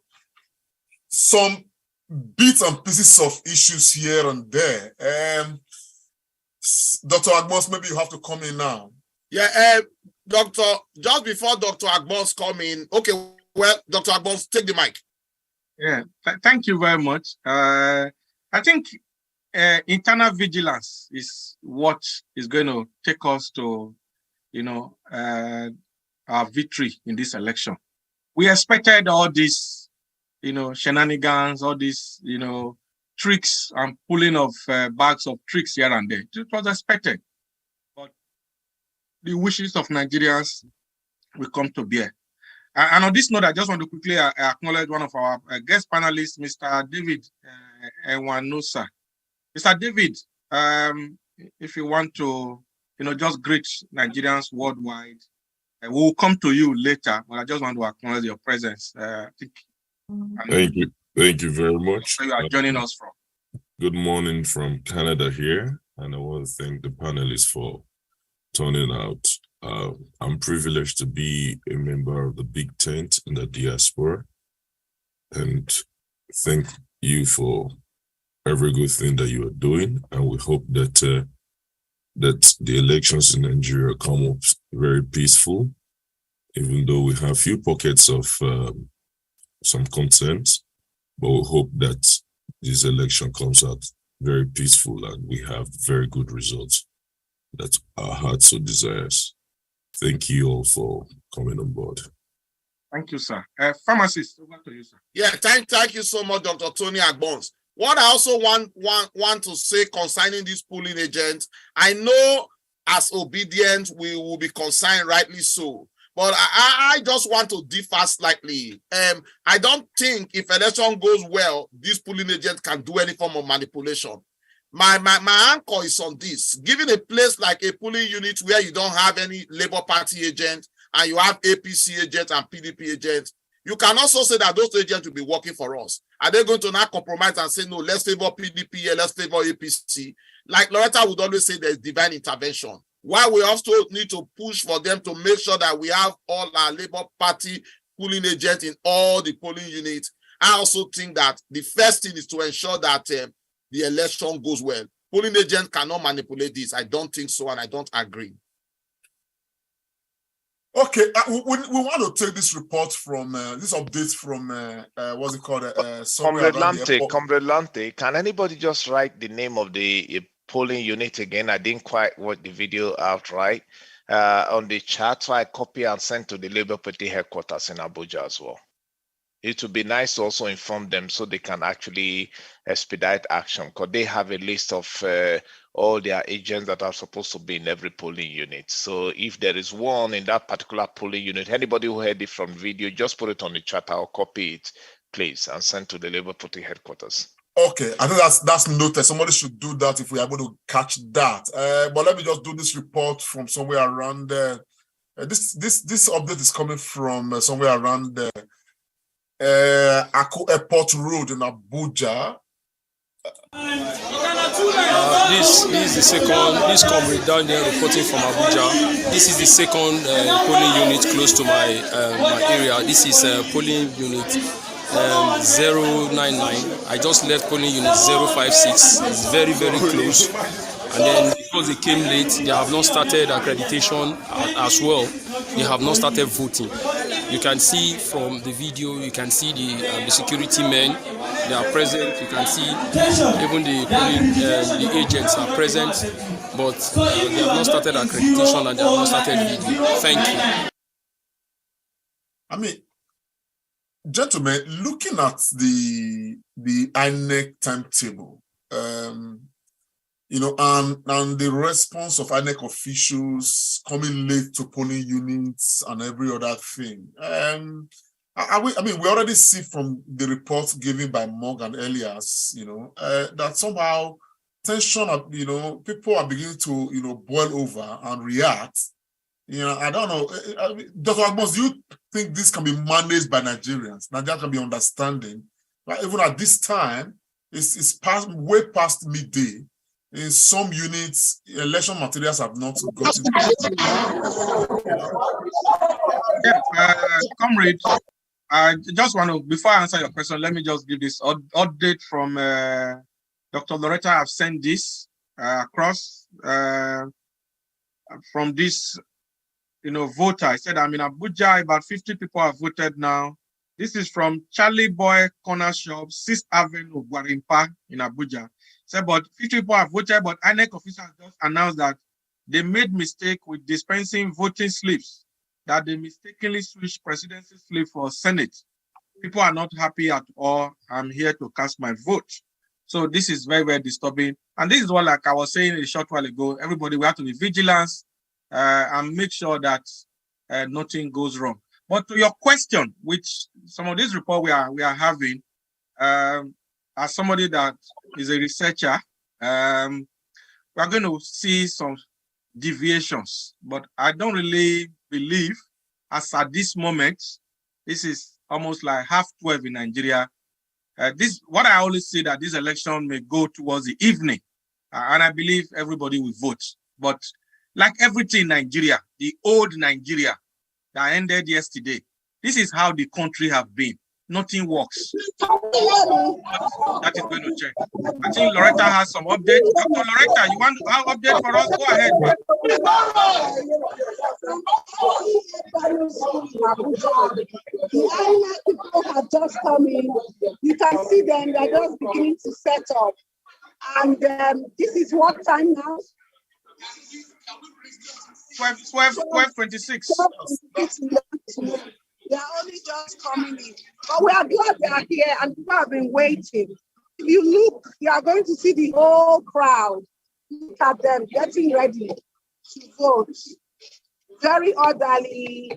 some bits and pieces of issues here and there. Dr. Agbons, maybe you have to come in now. Yeah, Doctor, just before Dr. Agbons come in, okay, well, Dr. Agbons, take the mic. Yeah, thank you very much. I think internal vigilance is what is going to take us to, our victory in this election. We expected all these, shenanigans, all these, tricks and pulling of bags of tricks here and there. It was expected. But the wishes of Nigerians will come to bear. And on this note, I just want to quickly acknowledge one of our guest panelists, Mr. David Enwanusa. Mr. David, if you want to, just greet Nigerians worldwide, we'll come to you later, but I just want to acknowledge your presence. Thank you. Thank you very much. So you are joining us from. Good morning from Canada here, and I want to thank the panelists for turning out. I'm privileged to be a member of the Big Tent in the diaspora, and thank you for every good thing that you are doing. And we hope that that the elections in Nigeria come up very peaceful, even though we have few pockets of some concerns. But we hope that this election comes out very peaceful and we have very good results that our heart so desires. Thank you all for coming on board. Thank you, sir. Pharmacist, over to you, sir. Yeah, thank you so much, Dr. Tony Agbons. What I also want to say concerning these polling agents, I know as obedient we will be concerned, rightly so. But I just want to differ slightly. I don't think if election goes well, this polling agent can do any form of manipulation. My anchor is on this. Given a place like a polling unit where you don't have any Labour Party agent and you have APC agent and PDP agent, you can also say that those agents will be working for us. Are they going to now compromise and say, no, let's favor PDP, let's favor APC? Like Loretta would always say, there's divine intervention. While we also need to push for them to make sure that we have all our Labour Party polling agents in all the polling units, I also think that the first thing is to ensure that the election goes well. Polling agents cannot manipulate this. I don't think so, and I don't agree. Okay, we want to take this report from this update from what's it called? Comrade Lante, can anybody just write the name of the polling unit again? I didn't quite watch the video out right on the chat, so I copy and send to the Labour Party headquarters in Abuja as well. It would be nice to also inform them so they can actually expedite action, because they have a list of all their agents that are supposed to be in every polling unit. So if there is one in that particular polling unit, anybody who heard it from video, just put it on the chat. I'll copy it, please, and send to the Labour Party headquarters. Okay, I think that's noted. Somebody should do that if we're able to catch that. But let me just do this report from somewhere around there. This update is coming from somewhere around Ako Airport Road in Abuja. This is the second. This comrade down there reporting from Abuja. This is the second polling unit close to my area. This is polling unit 099. I just left polling unit 056. It's very, very close. And then because they came late, they have not started accreditation as well. They have not started voting. You can see from the video, you can see the security men. They are present. You can see even the agents are present, but they have not started accreditation and they have not started video. Thank you. I mean, gentlemen, looking at the INEC timetable, and the response of INEC officials coming late to polling units and every other thing. We already see from the report given by Morgan Elias, that somehow tension, people are beginning to, boil over and react. I don't know. Dr. Agbons, do you think this can be managed by Nigerians? Nigeria can be understanding. But even at this time, it's way past midday. In some units, election materials have not gotten. Comrade, I just want to, before I answer your question, let me just give this update from Dr. Loretta. I've sent this across from this, voter. I said I'm in Abuja. About 50 people have voted now. This is from Charlie Boy Corner Shop, 6th Avenue, Gwarimpa in Abuja. Said, but 50 people have voted, but INEC officials just announced that they made mistake with dispensing voting slips, that they mistakenly switched presidency slip for Senate. People are not happy at all. I'm here to cast my vote. So this is very, very disturbing. And this is what, like I was saying a short while ago, everybody, we have to be vigilant and make sure that nothing goes wrong. But to your question, which some of this report we are having, as somebody that is a researcher, we are going to see some deviations, but I don't really believe, as at this moment, this is almost like 12:30 in Nigeria. What I always say, that this election may go towards the evening, and I believe everybody will vote. But like everything in Nigeria, the old Nigeria that ended yesterday, this is how the country have been. Nothing works. That is going to change. I think Loretta has some update. Dr. Loretta, you want to have update for us? Go ahead, man. The island people have just come in. You can see them, they're just beginning to set up. And this is what time now? 12:26. They are only just coming in. But we are glad they are here and people have been waiting. If you look, you are going to see the whole crowd. Look at them getting ready to vote. Very orderly.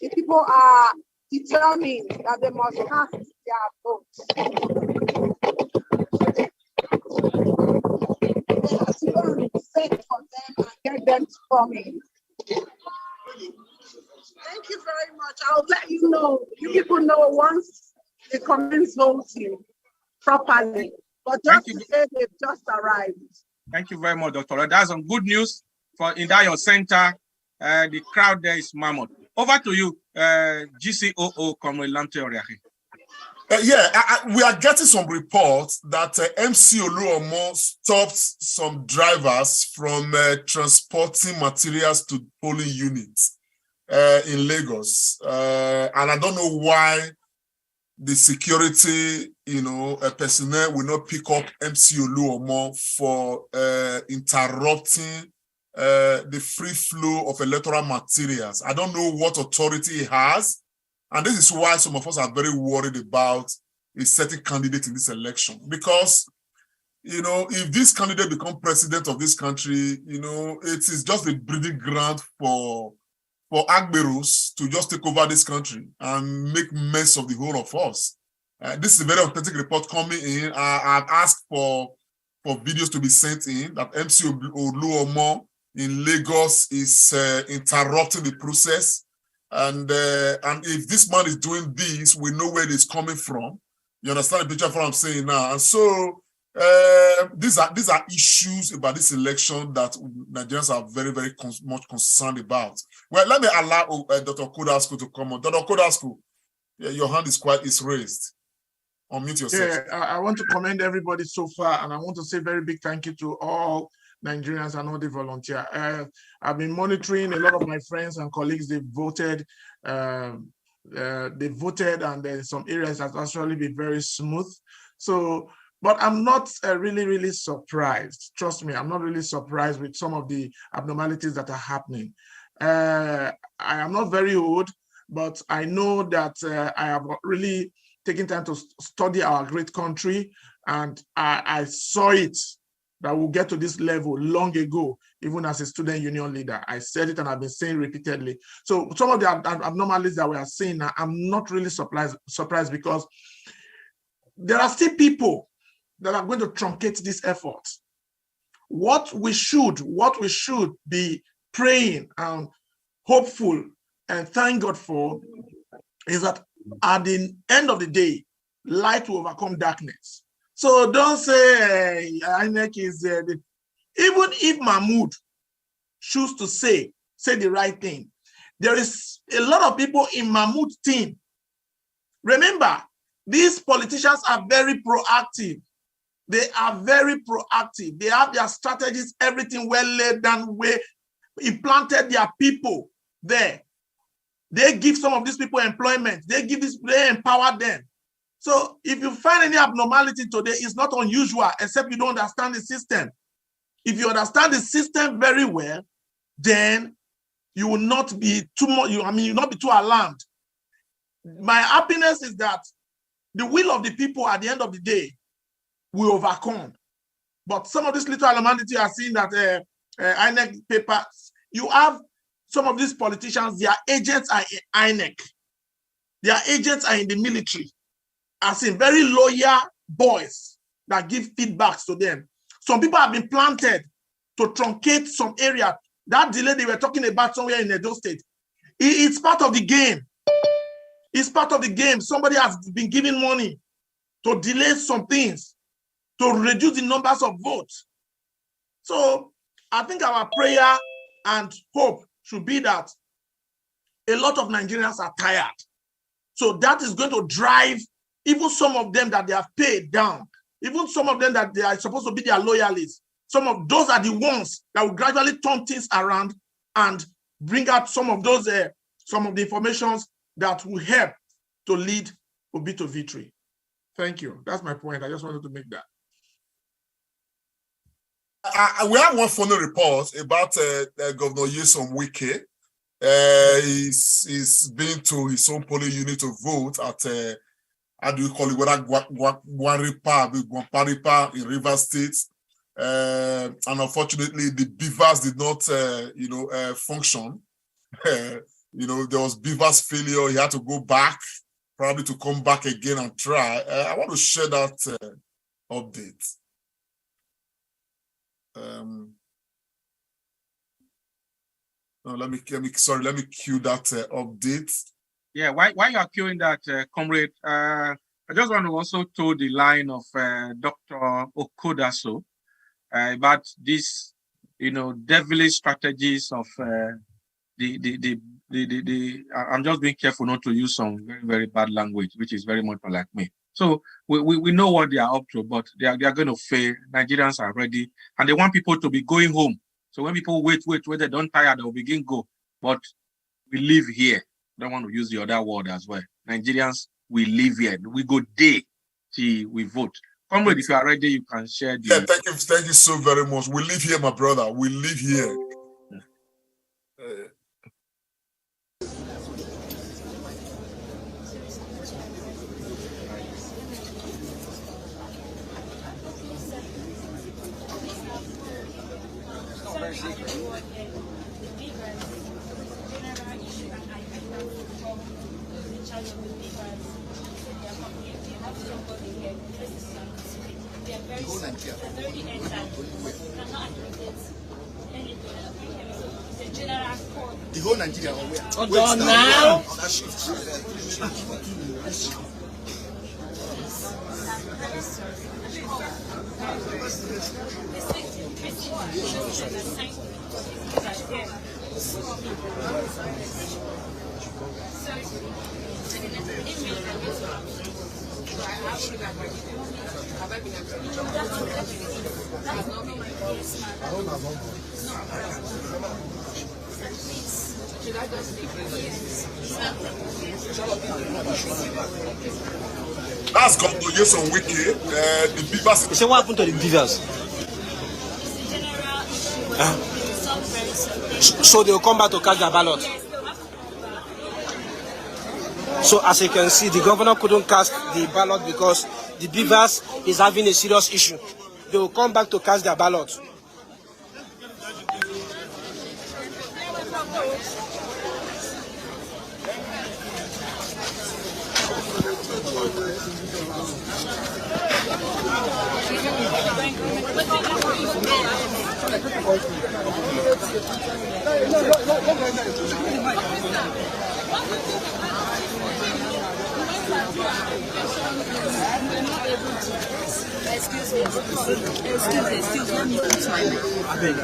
The people are determined that they must cast their votes. They have to go and set for them and get them to come in. Thank you very much. I'll let you know. You people know once they commence voting properly. But just to say they've just arrived. Thank you very much, Dr. That's some good news for in that your center. The crowd there is mammoth. Over to you, GCOO Comrade Lamte Oriahi. We are getting some reports that MC Oluomo stopped some drivers from transporting materials to polling units in Lagos. And I don't know why the security, personnel will not pick up MC Oluomo for interrupting the free flow of electoral materials. I don't know what authority he has. And this is why some of us are very worried about a certain candidate in this election. Because, if this candidate becomes president of this country, it is just a breeding ground for Agberos to just take over this country and make mess of the whole of us. This is a very authentic report coming in. I've asked for videos to be sent in that MC Oluomo in Lagos is interrupting the process. And if this man is doing this, we know where it is coming from. You understand the picture of what I'm saying now? And so these are issues about this election that Nigerians are very, very much concerned about. Well, let me allow Dr. Kodasku to come on. Dr. Kodasku, your hand is raised. Unmute yourself. Yeah, I want to commend everybody so far, and I want to say a very big thank you to all Nigerians and all the volunteers. I've been monitoring a lot of my friends and colleagues. They voted. And in some areas has actually been very smooth. So, but I'm not really surprised. Trust me, I'm not really surprised with some of the abnormalities that are happening. I am not very old, but I know that I have really taken time to study our great country, and I saw it that we'll get to this level long ago, even as a student union leader. I said it and I've been saying repeatedly. So some of the abnormalities that we are seeing now, I'm not really surprised because there are still people that are going to truncate this effort. What we should be praying and hopeful and thank God for is that at the end of the day, light will overcome darkness. So don't say INEC is even if Mahmoud choose to say the right thing, there is a lot of people in Mahmoud's team Remember, these politicians are very proactive. They are very proactive. They have their strategies, everything well laid down, way implanted their people there. They give some of these people employment. They empower them. So if you find any abnormality today, it's not unusual, except you don't understand the system. If you understand the system very well, then you will not be too much, you'll not be too alarmed. My happiness is that the will of the people at the end of the day will overcome. But some of this little abnormality are seeing that INEC papers, you have some of these politicians, their agents are in INEC. Their agents are in the military. As in very loyal boys that give feedbacks to them. Some people have been planted to truncate some area. That delay they were talking about somewhere in Edo State, it's part of the game. It's part of the game. Somebody has been giving money to delay some things, to reduce the numbers of votes. So I think our prayer and hope should be that a lot of Nigerians are tired. So that is going to drive even some of them that they have paid down, even some of them that they are supposed to be their loyalists. Some of those are the ones that will gradually turn things around and bring out some of those, some of the informations that will help to lead Obi to victory. Thank you. That's my point. I just wanted to make that. We have one funny report about Governor Nyesom Wike. He's been to his own polling unit to vote at how do you call it? Guanparipa in Rivers State. And unfortunately, the beavers did not, function. There was beavers failure. He had to go back, probably to come back again and try. I want to share that update. Let me cue that update. Yeah, while you are queuing that, comrade, I just want to also toe the line of Dr. Okodaso about this, devilish strategies of I'm just being careful not to use some very, very bad language, which is very much like me. So we know what they are up to, but they are going to fail. Nigerians are ready, and they want people to be going home. So when people wait, they don't tire, they'll begin go. But we live here. Don't want to use the other word as well. Nigerians, we live here. We go day till we vote. Comrade, if you are ready, you can share. Yeah, thank you so very much. We live here, my brother. We live here. The whole Nigeria are aware. Hold on now. That's Governor Nyesom Wike. The beavers. So what happened to the beavers? So they will come back to cast their ballot. So as you can see, the governor couldn't cast the ballot because the beavers is having a serious issue. They will come back to cast their ballot. Excuse me, let me put my mic. I beg.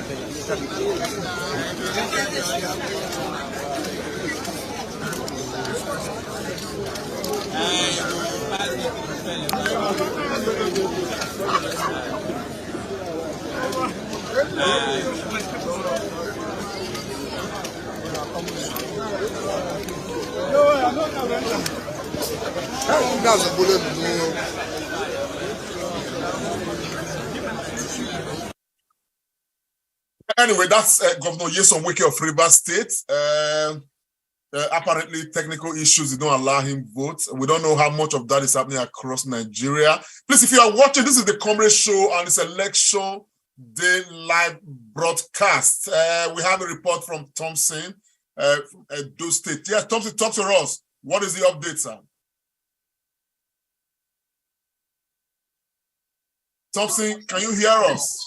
Anyway, that's Governor Nyesom Wike of Rivers State. Apparently, technical issues did not allow him vote. We don't know how much of that is happening across Nigeria. Please, if you are watching, this is the Comrade Show and it's election day live broadcast. We have a report from Thompson, Edo State. Yes, Thompson, talk to us. What is the update, sir? Thompson, can you hear us?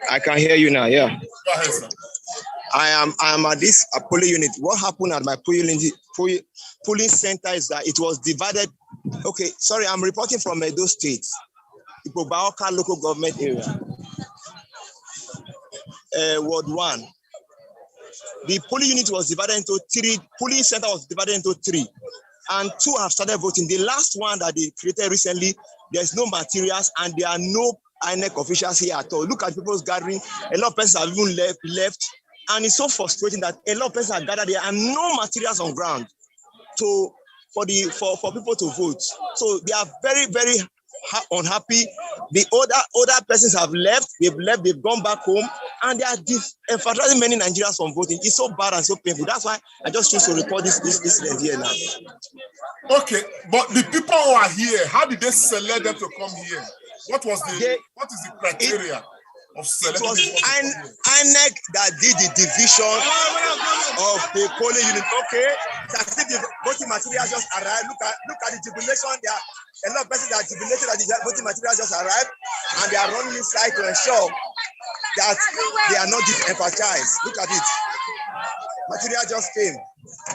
I can hear you now, yeah. Go ahead, sir. I am at this polling unit. What happened at my polling center is that it was divided. Okay, sorry, I'm reporting from Edo State, Ipobaoka local government area. Ward 1. The polling unit was divided into 3. Polling center was divided into 3. And 2 have started voting. The last one that they created recently, there's no materials and there are no INEC officials here at all. Look at people's gathering. A lot of persons have even left. And it's so frustrating that a lot of persons are gathered there and no materials on ground for people to vote. So they are very, very unhappy. The older persons have left, they've gone back home, and they are emphasizing many Nigerians from voting. It's so bad and so painful. That's why I just choose to report this incident here now. Okay, but the people who are here, how did they select them to come here? What is the criteria of selecting? It was INEC that did the division of the polling unit. Okay, that's if the voting material just arrived. Look at the jubilation. There are a lot of persons that are jubilated that the voting material just arrived, and they are running inside to ensure that they are not disenfranchised. Look at it. Material just came,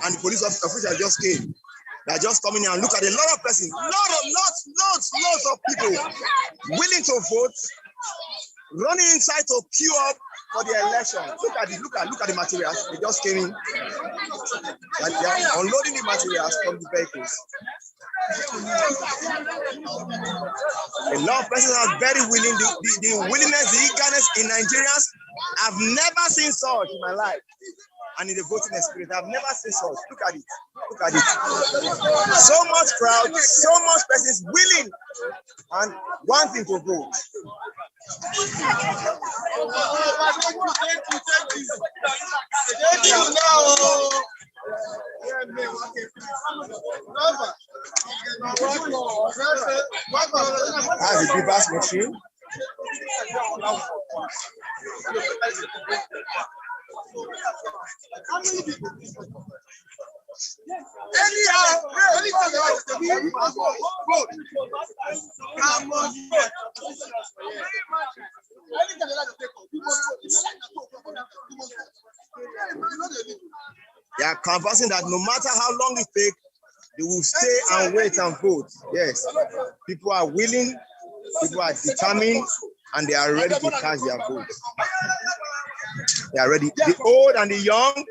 and the police officers just came. They are just coming in and look at a lot of persons, lots of people willing to vote, running inside to queue up for the election. Look at the materials. They just came in. And they are unloading the materials from the vehicles. A lot of persons are very willing. The willingness, the eagerness in Nigerians, I've never seen such in my life. And in the voting experience, I've never seen such. Look at it. So much crowd, so much persons willing and wanting to vote. That's the Bivas machine. They are conversing that no matter how long it takes, they will stay and wait and vote. Yes, people are willing, people are determined, and they are ready to cast their vote. They are ready. The old and the young,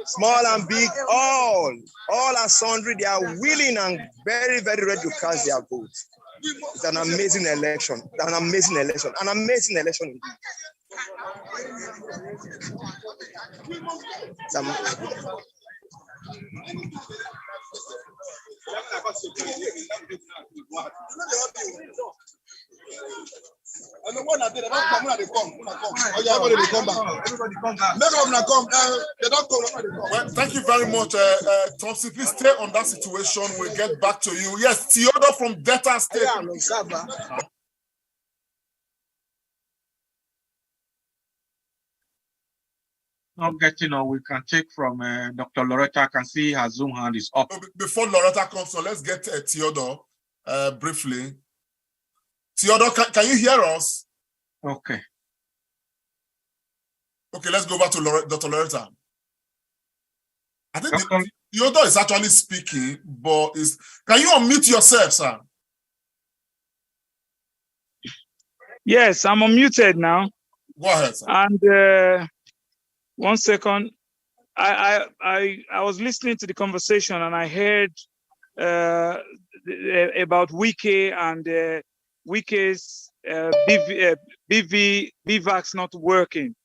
small and big, all are sundry. They are willing and very, very ready to cast their vote. It's an amazing election. An amazing election indeed. And the one that they don't come, when they come. Oh, yeah, everybody come back. Everybody come back. Make them come. They don't come. Well, thank you very much, Thompson. Please stay on that situation. We'll get back to you. Yes, Theodore from Delta State. Not getting on, we can take from Dr. Loretta. I can see her Zoom hand is up. Before Loretta comes, so let's get Theodore briefly. Theodore, can you hear us? Okay. Okay, let's go back to Dr. Loretta. I think Theodore is actually speaking, but can you unmute yourself, sir? Yes, I'm unmuted now. Go ahead, sir. And 1 second. I was listening to the conversation and I heard about Wike and Wike's BVACs not working.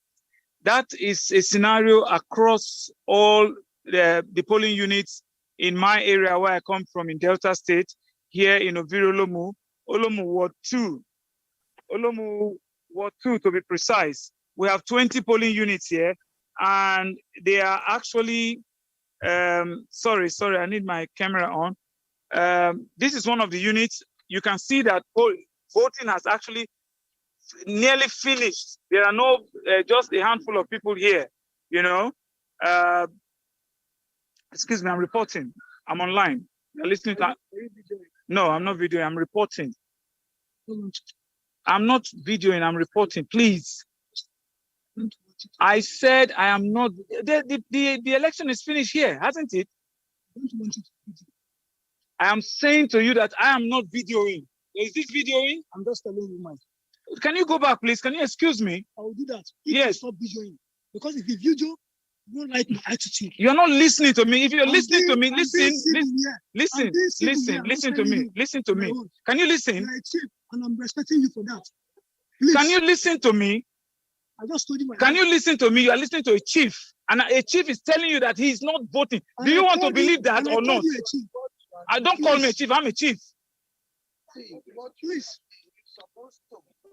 That is a scenario across all the polling units in my area where I come from in Delta State, here in Oviro Olomu Ward 2. Olomu Ward 2 to be precise. We have 20 polling units here, and they are actually, sorry, I need my camera on. This is one of the units. You can see that voting has actually nearly finished. There are no, just a handful of people here, you know. Excuse me, I'm reporting. I'm online. You're listening to... No, I'm not videoing, I'm reporting. I'm not videoing, I'm reporting, please. I said I am not, the election is finished here, hasn't it? I am saying to you that I am not videoing. Is this videoing? I'm just telling you, Mike. Can you go back, please? Can you excuse me? I will do that. Yes. Stop videoing. Because if you video, you don't like my attitude. You're not listening to me. If you're listening to me, listen to me. Listen to me. Can you listen? You're a chief, and I'm respecting you for that. Please. Can you listen to me? I just told you my Can you listen to me? You are listening to a chief, and a chief is telling you that he is not voting. Do you want to believe that or not? I don't call me a chief. I'm a chief. Please.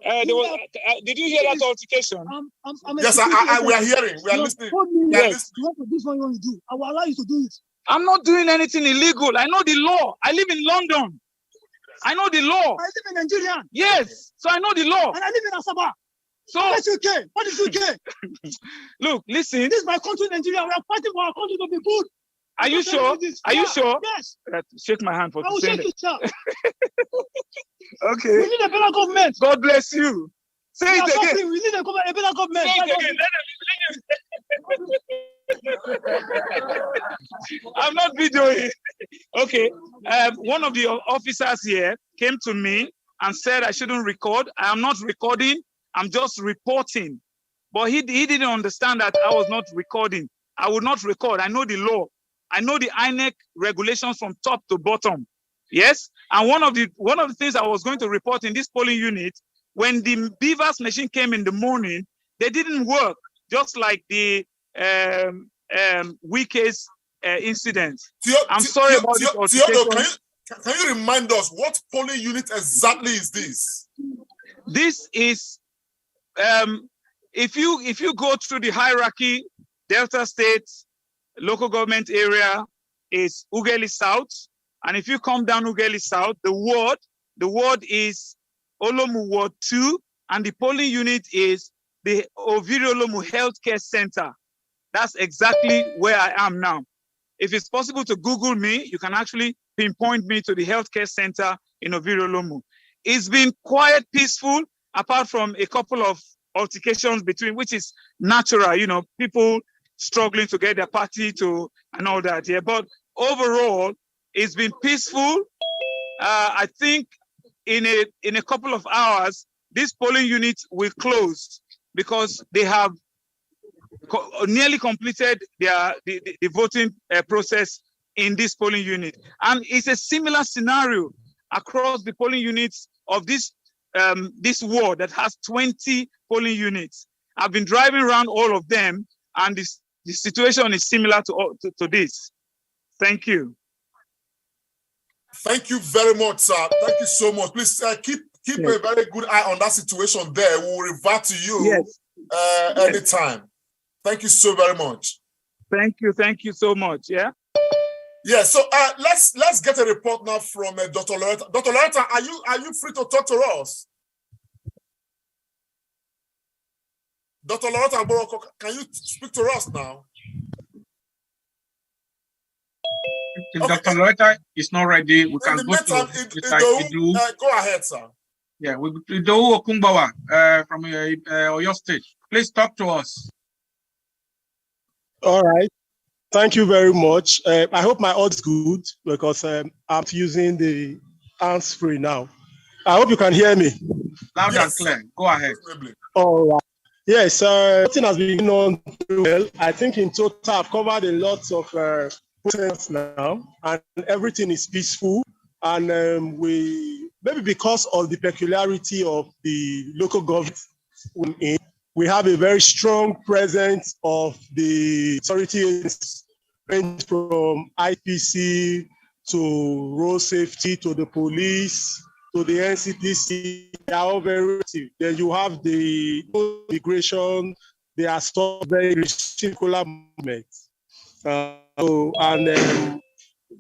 Did you hear that altercation? Yes, we are hearing. We are listening. Yes. This one you want to do. I will allow you to do it. I'm not doing anything illegal. I know the law. I live in London. I know the law. I live in Nigeria. Yes, so I know the law. And I live in Asaba. So that's UK. What is UK? Look, listen. This is my country, Nigeria. We are fighting for our country to be good. Are you sure? Are you sure? Yes. Shake my hand for I will shake you, sir. Okay. We need a better government. God bless you. Say it again. Suffering. We need a better government. Say it again. I'm not videoing. Okay. One of the officers here came to me and said I shouldn't record. I am not recording. I'm just reporting. But he didn't understand that I was not recording. I would not record. I know the law. I know the INEC regulations from top to bottom. Yes. And one of the things I was going to report in this polling unit, when the BVAS machine came in the morning, they didn't work, just like the Wike's incident. I'm sorry about this altercation. Can you remind us what polling unit exactly is this? This is if you go through the hierarchy, Delta State local government area is Ughelli South, and if you come down Ughelli South, the ward is Olomu Ward 2, and the polling unit is the Oviro Olomu Healthcare Center. That's exactly where I am now. If it's possible to Google me, you can actually pinpoint me to the healthcare center in Oviro Olomu. It's been quite peaceful, apart from a couple of altercations between, which is natural, you know, people struggling to get their party to and all that. Yeah, but overall, it's been peaceful. I think in a couple of hours, this polling unit will close because they have nearly completed the voting process in this polling unit. And it's a similar scenario across the polling units of this ward that has 20 polling units. I've been driving around all of them, and the situation is similar to this. Thank you. Thank you very much, sir. Thank you so much. Please keep a very good eye on that situation there. We'll revert to you anytime. Thank you so very much. Thank you so much. Yeah. Yeah. So let's get a report now from Dr. Loretta. Dr. Loretta, are you free to talk to us? Dr. Loretta Boroko, can you speak to us now? If Dr. Loretta is not ready, we can go to Idu. Go ahead, sir. Yeah, Idu Okumbawa from Oyo State. Please talk to us. All right. Thank you very much. I hope my audio is good because I'm using the hands-free now. I hope you can hear me. Loud and clear. Go ahead. All right. Yes, everything has been going on well. I think in total I've covered a lot of process now, and everything is peaceful. And we maybe because of the peculiarity of the local government, We have a very strong presence of the authorities, range from IPC to road safety to the police to the NCTC. They are all very active. Then you have the immigration. They are still very circular movement.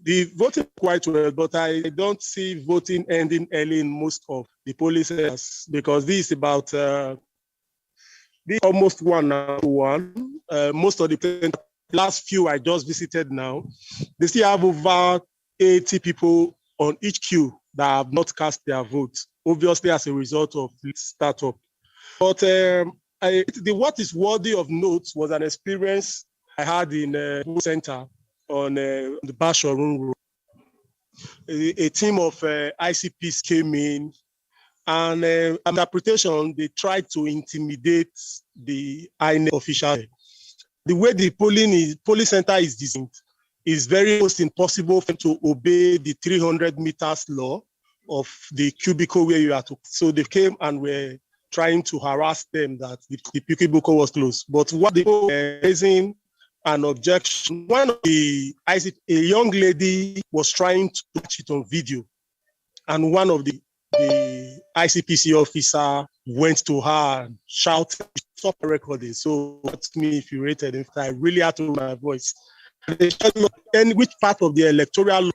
The voting quite well, but I don't see voting ending early in most of the police areas because this is about this almost 1-1. Most of the last few I just visited now, they still have over 80 people on each queue that have not cast their votes, obviously as a result of the startup. But what is worthy of note was an experience I had in a center on the Basharun Road. A team of ICPs came in, and interpretation, they tried to intimidate the INEC official. The way the polling center is designed is very almost impossible for them to obey the 300 meters law of the cubicle where you are to. So they came and were trying to harass them that the cubicle was closed. But what they were raising an objection. One of a young lady was trying to catch it on video, and one of the ICPC officer went to her and shouted, "Stop recording." So that's me infuriated. In fact, I really had to use my voice. And which part of the electoral law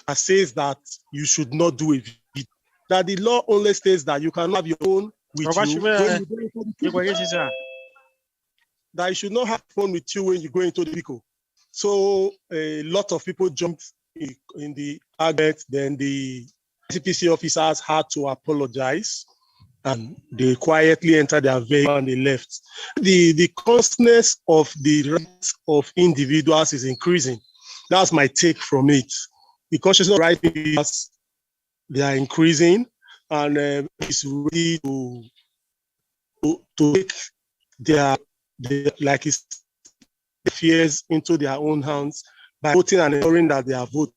that says that you should not do a video? That the law only states that you cannot have your phone with you. That you should not have phone with you when you go into the vehicle. So a lot of people jumped in the argument. Then the ICPC officers had to apologize, and they quietly entered their vehicle and they left. The consciousness of the rights of individuals is increasing. That's my take from it. The consciousness of rights, they are increasing, and it's ready to take their fears into their own hands by voting and ensuring that they are voting.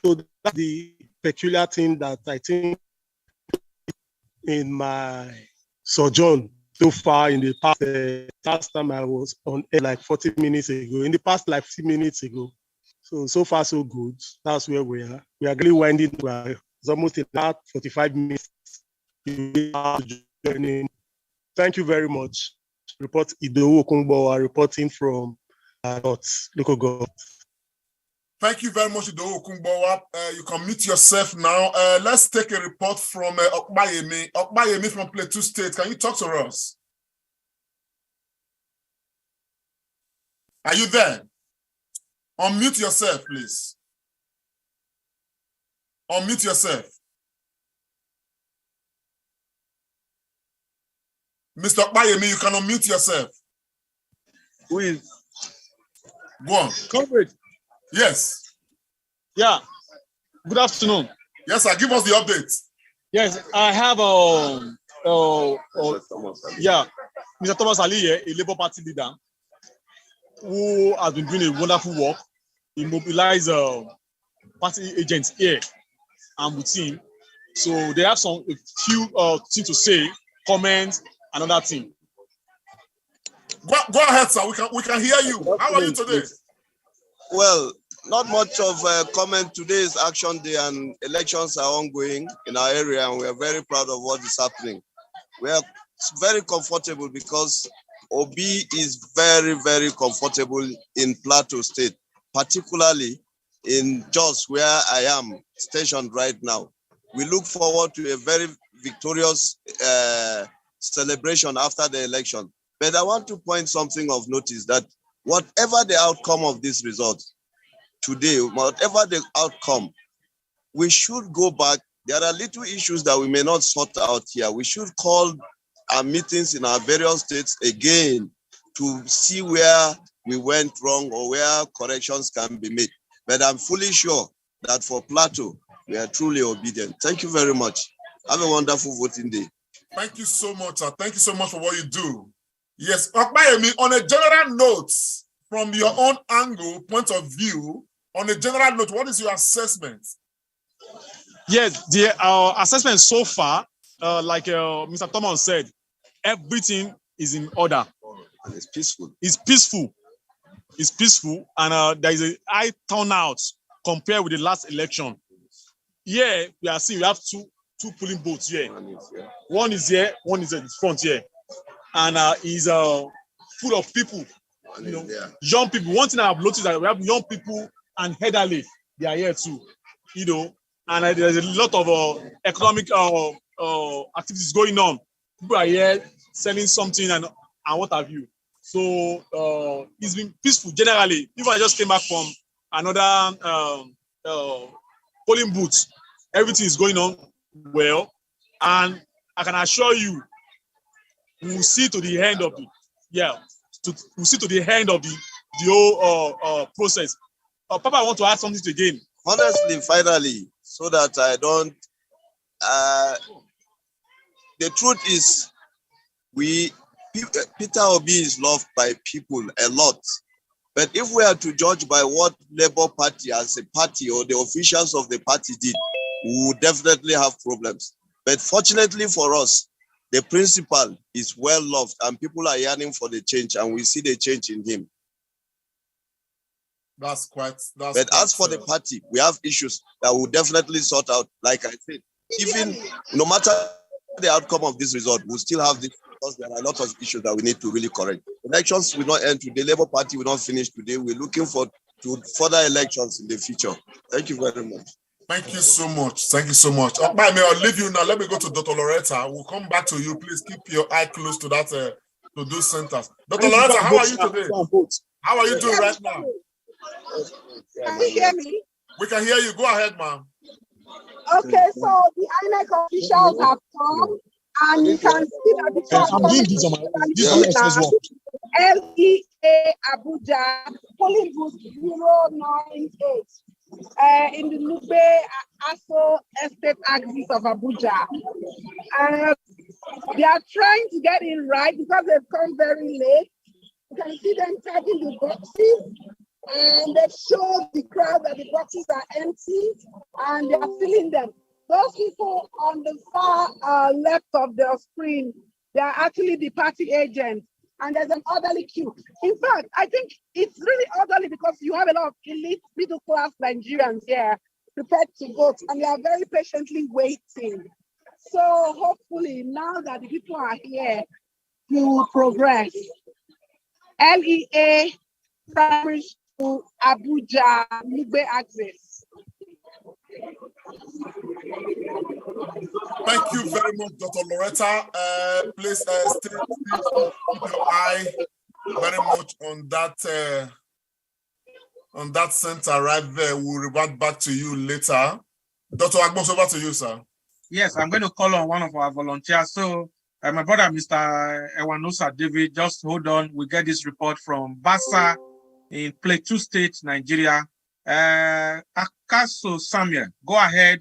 So that's the peculiar thing that I think in my sojourn so far in the past, last time I was on air like 40 minutes ago, in the past like 50 minutes ago. So far so good. That's where we are. We are really winding. It's almost in that 45 minutes. Thank you very much. Report Idowu Okungbowa reporting from local government. Thank you very much, Idowu Okungbowa. You can mute yourself now. Let's take a report from Okbayemi. Okbayemi from Plateau State. Can you talk to us? Are you there? Unmute yourself, please. Unmute yourself. Mr. Okbayemi, you can unmute yourself. Who is? Go on. Comrade. Yes. Yeah. Good afternoon. Yes, sir. Give us the update. Yes, I have Mr. Thomas Ali, a Labour Party leader, who has been doing a wonderful work. He mobilized party agents here and with him. So they have a few things to say, comments, another thing. Go ahead, sir. We can hear you. How are you today? Well, not much of a comment. Today's action day and elections are ongoing in our area, and we are very proud of what is happening. We are very comfortable because Obi is very, very comfortable in Plateau State, particularly in Jos, where I am stationed right now. We look forward to a very victorious celebration after the election. But I want to point something of notice that whatever the outcome of this result today, whatever the outcome, we should go back. There are little issues that we may not sort out here. We should call our meetings in our various states again to see where we went wrong or where corrections can be made. But I'm fully sure that for Plateau, we are truly obedient. Thank you very much. Have a wonderful voting day. Thank you so much, sir. Thank you so much for what you do. Yes, Okbayemi, on a general note, from your own angle, point of view, on a general note, what is your assessment? Yes, the assessment so far, like Mr. Thomas said, everything is in order. And it's peaceful. It's peaceful. It's peaceful, and there is a high turnout compared with the last election. Here we are seeing we have two polling booths here. One is here, one is at the front here, and is full of people. You know, young people. One thing I have noticed that we have young people and elderly. They are here too. You know, and there's a lot of economic activities going on. People are here selling something and what have you. So it's been peaceful generally. Even I just came back from another polling booth. Everything is going on well, and I can assure you, we will see to the end of it. We'll see to the end of the whole process. Papa, I want to add something again. Honestly, finally, so that I don't. The truth is, Peter Obi is loved by people a lot. But if we are to judge by what Labour Party as a party or the officials of the party did, we would definitely have problems. But fortunately for us, the principal is well loved and people are yearning for the change, and we see the change in him. But as for the party, we have issues that we'll definitely sort out. Like I said, even no matter the outcome of this result, we'll still have this, because there are a lot of issues that we need to really correct. Elections will not end today. Labour Party will not finish today. We're looking to further elections in the future. Thank you very much. Thank you so much. Thank you so much. May I'll leave you now. Let me go to Dr. Loretta. We'll come back to you. Please keep your eye close to that to those centers. Dr. Loretta, how are you today? How are you doing right now? Can you hear me? We can hear you. Go ahead, ma'am. Okay, so the INEC officials have come, and you can see that the I'm doing this on my LEA Abuja, polling booth 098. In the Nube Aso Estate axis of Abuja. They are trying to get it right because they've come very late. You can see them tagging the boxes, and they show the crowd that the boxes are empty and they are filling them. Those people on the far left of the screen, they are actually the party agents. And there's an orderly queue. In fact, I think it's really orderly because you have a lot of elite middle class Nigerians here prepared to vote, and they are very patiently waiting. So hopefully now that the people are here, we will progress. LEA Primary School, Abuja, Nube Access. Thank you very much, Dr. Loretta. Please keep your eye very much on that center right there. We'll revert back to you later. Dr. Agbons, over to you, sir. Yes, I'm going to call on one of our volunteers. So my brother, Mr. Ewanosa David, just hold on. We get this report from Basa in Plateau State, Nigeria. Akaso Samuel, go ahead.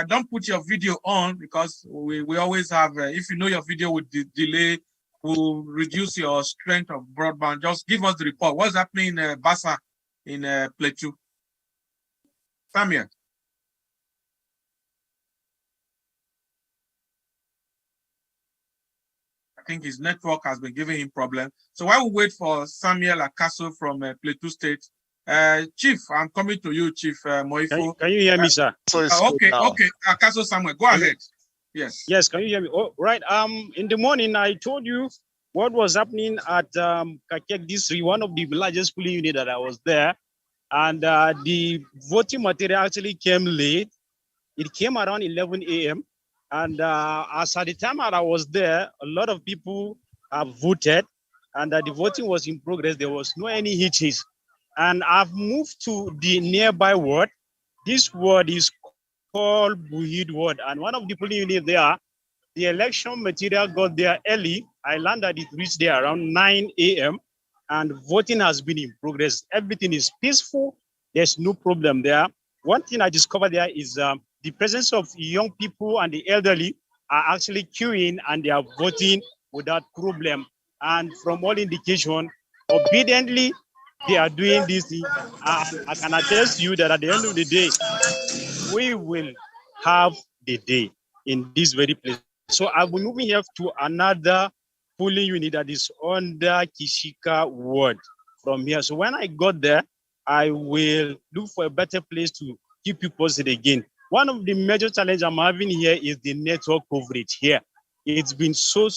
Don't put your video on because we always have, if you know your video with delay, will reduce your strength of broadband. Just give us the report. What's happening in Basa in Plateau? Samuel. I think his network has been giving him problems. So while we wait for Samuel Akaso from Plateau State, Chief, I'm coming to you, Chief Moifo. Can you hear me, sir? Okay. Akaso Samuel, go ahead. Yes. Yes, can you hear me? Oh, right. In the morning, I told you what was happening at Kakek District, one of the largest polling units that I was there. And the voting material actually came late. It came around 11 a.m. And as at the time that I was there, a lot of people have voted, and the voting was in progress. There was no any hitches. And I've moved to the nearby ward. This ward is called Buhid ward. And one of the polling units there, the election material got there early. I learned that it reached there around 9 a.m. and voting has been in progress. Everything is peaceful. There's no problem there. One thing I discovered there is the presence of young people and the elderly are actually queuing and they are voting without problem. And from all indication, obediently, they are doing this thing. I can attest to you that at the end of the day, we will have the day in this very place So I'll be moving here to another polling unit that is under Kishika ward from here. So when I got there, I will look for a better place to keep you posted again. One of the major challenges I'm having here is the network coverage here. It's been so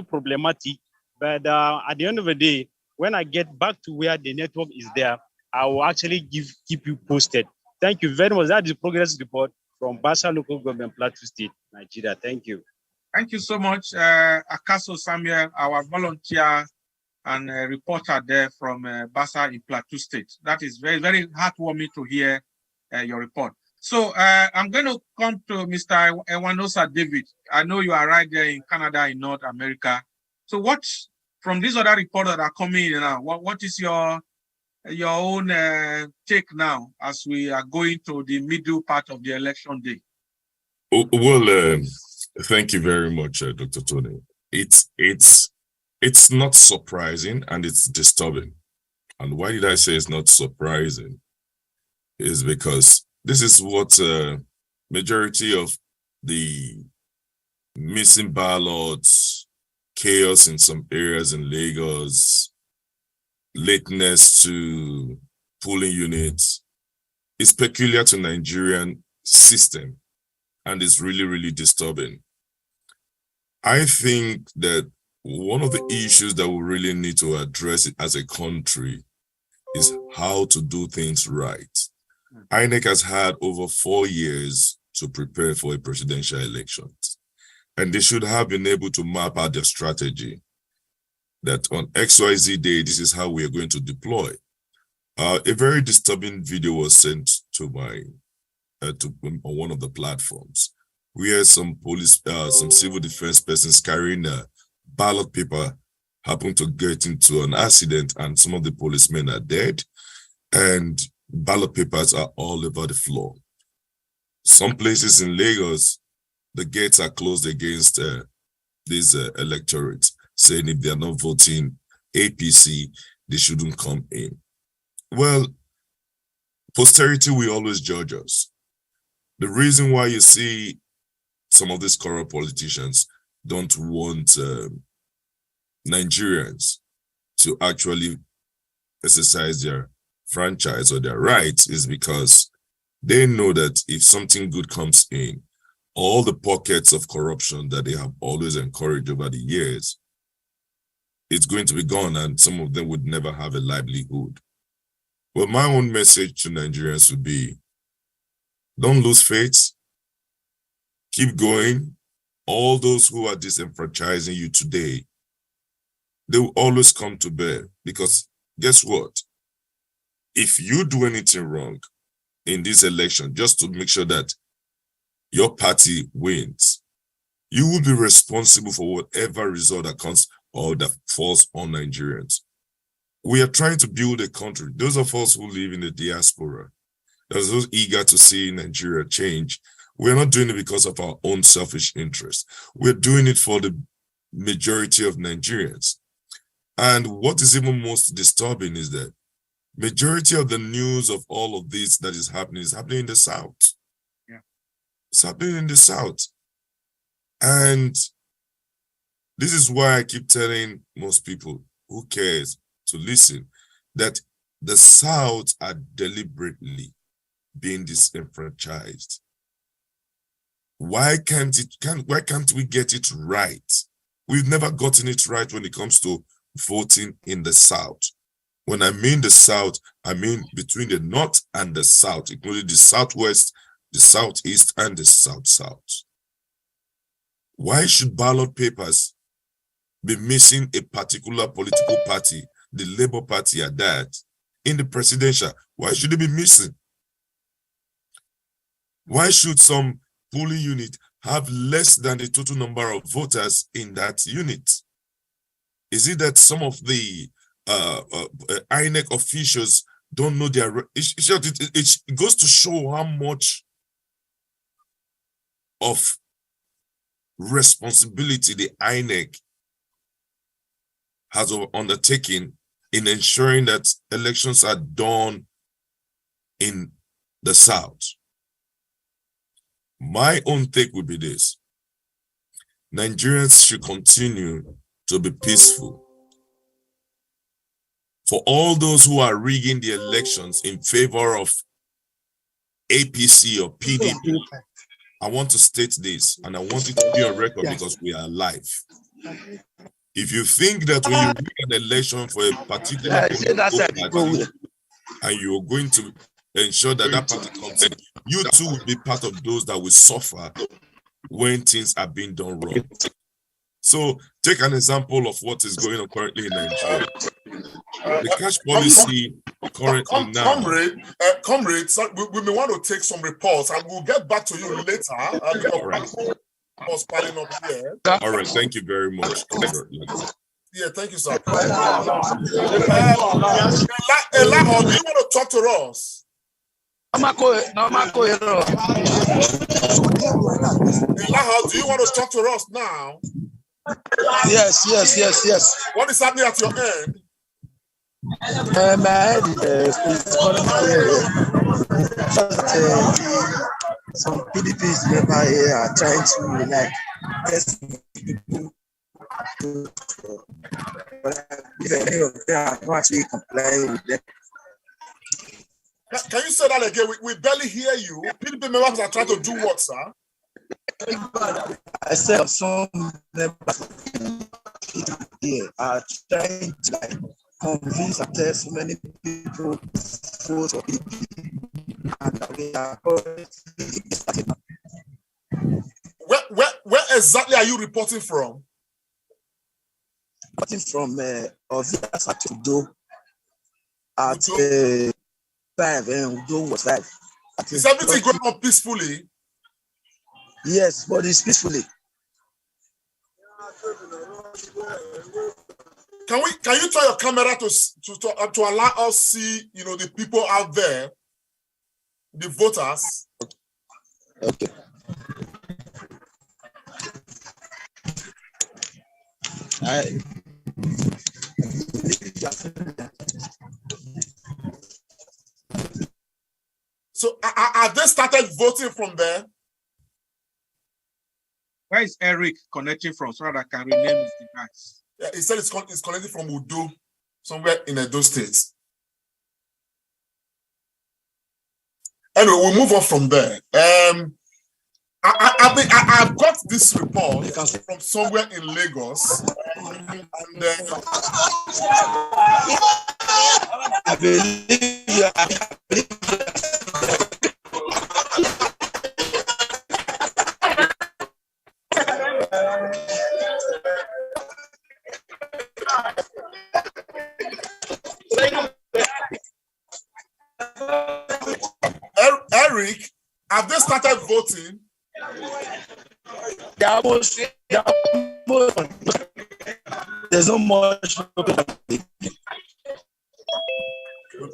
problematic, but at the end of the day, when I get back to where the network is there, I will actually keep you posted. Thank you very much. That is the progress report from Basa Local Government, Plateau State, Nigeria. Thank you. Thank you so much, Akaso Samuel, our volunteer and reporter there from Basa in Plateau State. That is very, very heartwarming to hear your report. So I'm going to come to Mr. Ewanosa David. I know you are right there in Canada, in North America. So what, from these other reports that are coming in now, what is your own take now as we are going to the middle part of the election day? Well, thank you very much, Dr. Tony. It's not surprising and it's disturbing. And why did I say it's not surprising? Is because this is what majority of the missing ballots, chaos in some areas in Lagos, lateness to polling units is peculiar to Nigerian system, and it's really, really disturbing. I think that one of the issues that we really need to address it as a country is how to do things right. INEC has had over 4 years to prepare for a presidential election, and they should have been able to map out their strategy that on XYZ day, this is how we are going to deploy. A very disturbing video was sent to my on one of the platforms where some police, some civil defense persons carrying a ballot paper happened to get into an accident, and some of the policemen are dead, and ballot papers are all over the floor. Some places in Lagos, the gates are closed against these electorates, saying if they are not voting APC, they shouldn't come in. Well, posterity will always judge us. The reason why you see some of these corrupt politicians don't want Nigerians to actually exercise their franchise or their rights is because they know that if something good comes in, all the pockets of corruption that they have always encouraged over the years, it's going to be gone, and some of them would never have a livelihood. Well, my own message to Nigerians would be, don't lose faith, keep going. All those who are disenfranchising you today, they will always come to bear, because guess what? If you do anything wrong in this election, just to make sure that your party wins, you will be responsible for whatever result that comes or that falls on Nigerians. We are trying to build a country. Those of us who live in the diaspora, those eager to see Nigeria change, we're not doing it because of our own selfish interests. We're doing it for the majority of Nigerians. And what is even most disturbing is that majority of the news of all of this that is happening in the South. Yeah. It's happening in the South. And this is why I keep telling most people who cares to listen that the South are deliberately being disenfranchised. Why can't we get it right? We've never gotten it right when it comes to voting in the South. When I mean the South, I mean between the North and the South, including the Southwest, the Southeast, and the South-South. Why should ballot papers be missing a particular political party, the Labour Party at that, in the presidential? Why should it be missing? Why should some polling unit have less than the total number of voters in that unit? Is it that some of the INEC officials don't know their... It goes to show how much of responsibility the INEC has undertaken in ensuring that elections are done in the South. My own take would be this. Nigerians should continue to be peaceful. For all those who are rigging the elections in favor of APC or PDP, I want to state this, and I want it to be on record because we are live. If you think that when you rig an election for a particular party and you're going to ensure that that party comes in, you too will be part of those that will suffer when things are being done wrong. So take an example of what is going on currently in Nigeria. The cash policy currently now. Comrade, so we may want to take some reports and we'll get back to you later. All right. Up here. All right, thank you very much. Yeah, thank you, sir. Elaho, do you want to talk to us? Elaho, do you want to talk to us now? Yes. What is happening at your end? My head is calling some PDPs never here are trying to like test people. But if any of them are not actually complying with them. Can you say that again? We barely hear you. PDP members are trying to do what, sir? I said some members here are trying to like convince and tell so many people vote for PDP. And we are where exactly are you reporting from? Reporting from Ovias at Udo at 5 and Udo was 5. Is everything going on peacefully? Yes, but it's peacefully. Can you turn your camera to allow us see, the people out there, the voters? Okay. So have they started voting from there? Where is Eric connecting from so that I can rename his device? Yeah, he said it's connected from Udo, somewhere in Edo State. Anyway, we'll move on from there. I've got this report from somewhere in Lagos, and I believe Eric, have they started voting? There's no much.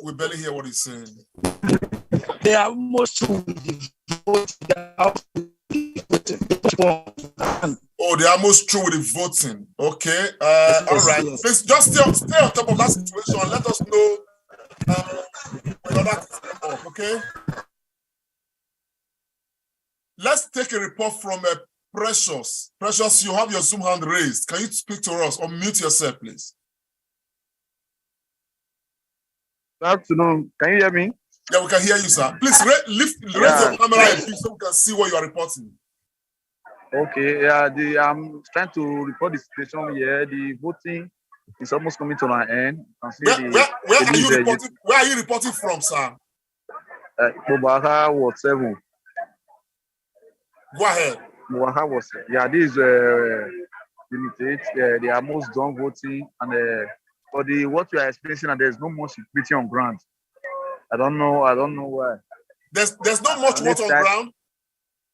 We barely hear what he's saying. They are almost through with the vote. Oh, they're almost through with the voting. Okay. All right. Yes. Please just stay on top of that situation and let us know when that is up, okay? Let's take a report from Precious. Precious, you have your Zoom hand raised. Can you speak to us or mute yourself, please? Good afternoon. Can you hear me? Yeah, we can hear you, sir. Please raise your camera a bit so we can see what you are reporting. Okay, yeah, I'm trying to report the situation here. The voting is almost coming to an end. Where are you reporting from, sir? Mubaha was 7. Go ahead. Mubaha was, yeah, this is limited. They are almost done voting, and for what you are experiencing, and there's no much security on ground. I don't know why. There's not much what on ground.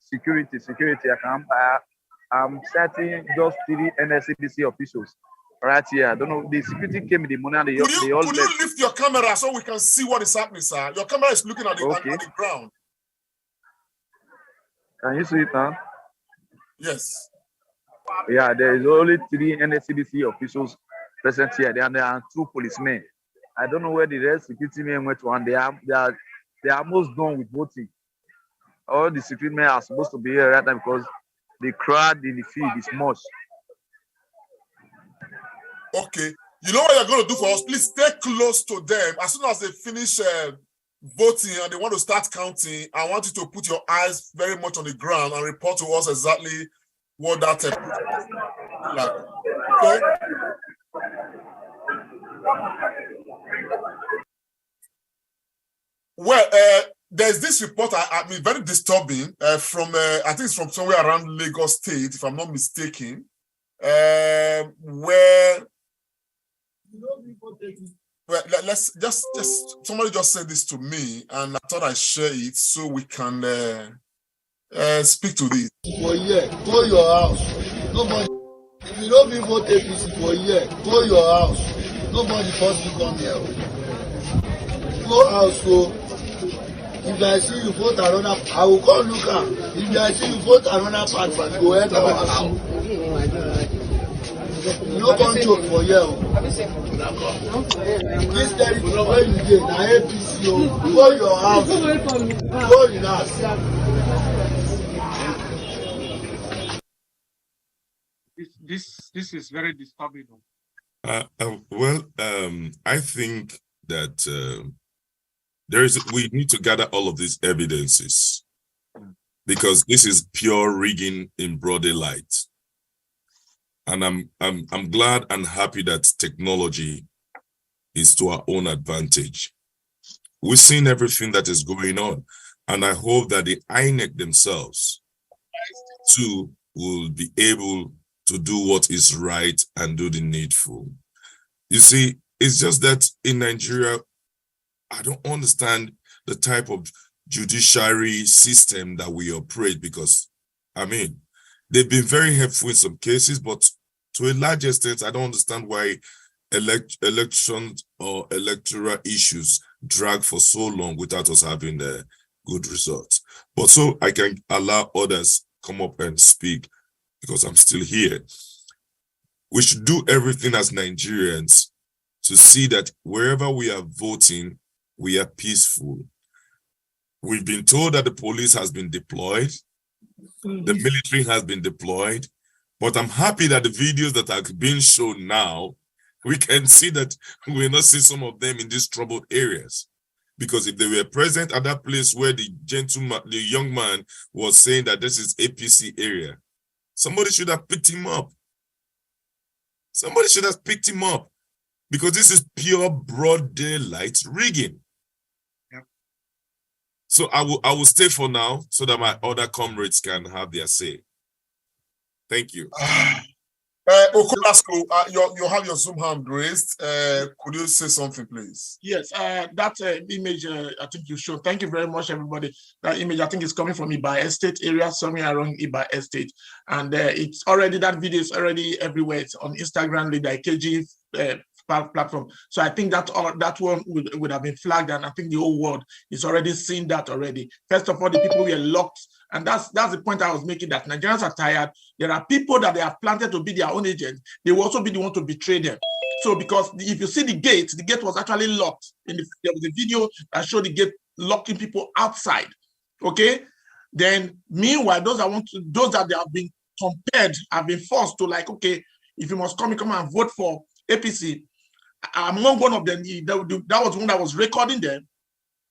Security. I'm setting just 3 NSCDC officials right here. I don't know. The security came in the morning and they all Could you lift your camera so we can see what is happening, sir? Your camera is looking at the, at the ground. Can you see it now? Yes. Yeah, there is only 3 NSCDC officials present here. There are 2 policemen. I don't know where the rest security men went to, and they are almost done with voting. All the security men are supposed to be here right now because the crowd in the field is much. Okay. You know what you're going to do for us? Please stay close to them. As soon as they finish voting and they want to start counting, I want you to put your eyes very much on the ground and report to us exactly what that like. Okay? Well, there's this report, I mean, very disturbing, from, I think it's from somewhere around Lagos State, if I'm not mistaken, where, well, let's just somebody just said this to me, and I thought I'd share it so we can speak to this. For a year, go your house. Nobody, if you don't even vote APC for a year, go your house. Nobody force you come here. Go house, so if I see you vote another, I will call Luca. If I see you vote another party, go ahead our house. You no come joke for here. This territory where you dey na APC o. Go your house. Go relax. This is very disturbing. Well, I think that we need to gather all of these evidences, because this is pure rigging in broad daylight. And I'm glad and happy that technology is to our own advantage. We've seen everything that is going on, and I hope that the INEC themselves too will be able to do what is right and do the needful. You see, it's just that in Nigeria, I don't understand the type of judiciary system that we operate, because, I mean, they've been very helpful in some cases, but to a large extent, I don't understand why elections or electoral issues drag for so long without us having good results. But so I can allow others come up and speak, because I'm still here. We should do everything as Nigerians to see that wherever we are voting, we are peaceful. We've been told that the police has been deployed, the military has been deployed, but I'm happy that the videos that are being shown now, we can see that we will not see some of them in these troubled areas. Because if they were present at that place where the young man was saying that this is APC area, somebody should have picked him up. Somebody should have picked him up, because this is pure broad daylight rigging. Yep. So I will stay for now so that my other comrades can have their say. Thank you. Okolasco, you have your Zoom hand raised. Could you say something, please? Yes, that image I think you showed. Thank you very much, everybody. That image I think is coming from Iba Estate area, somewhere around Iba Estate, and it's already, that video is already everywhere. It's on Instagram, the KG platform. So I think that one would have been flagged, and I think the whole world is already seeing that already. First of all, the people were locked. And that's the point I was making, that Nigerians are tired. There are people that they have planted to be their own agents. They will also be the one to betray them. So because if you see the gate was actually locked. There was a video that showed the gate locking people outside. Okay. Then meanwhile, those that they have been compared, have been forced to, like, okay, if you must come and vote for APC. Among one of them, that was one that was recording them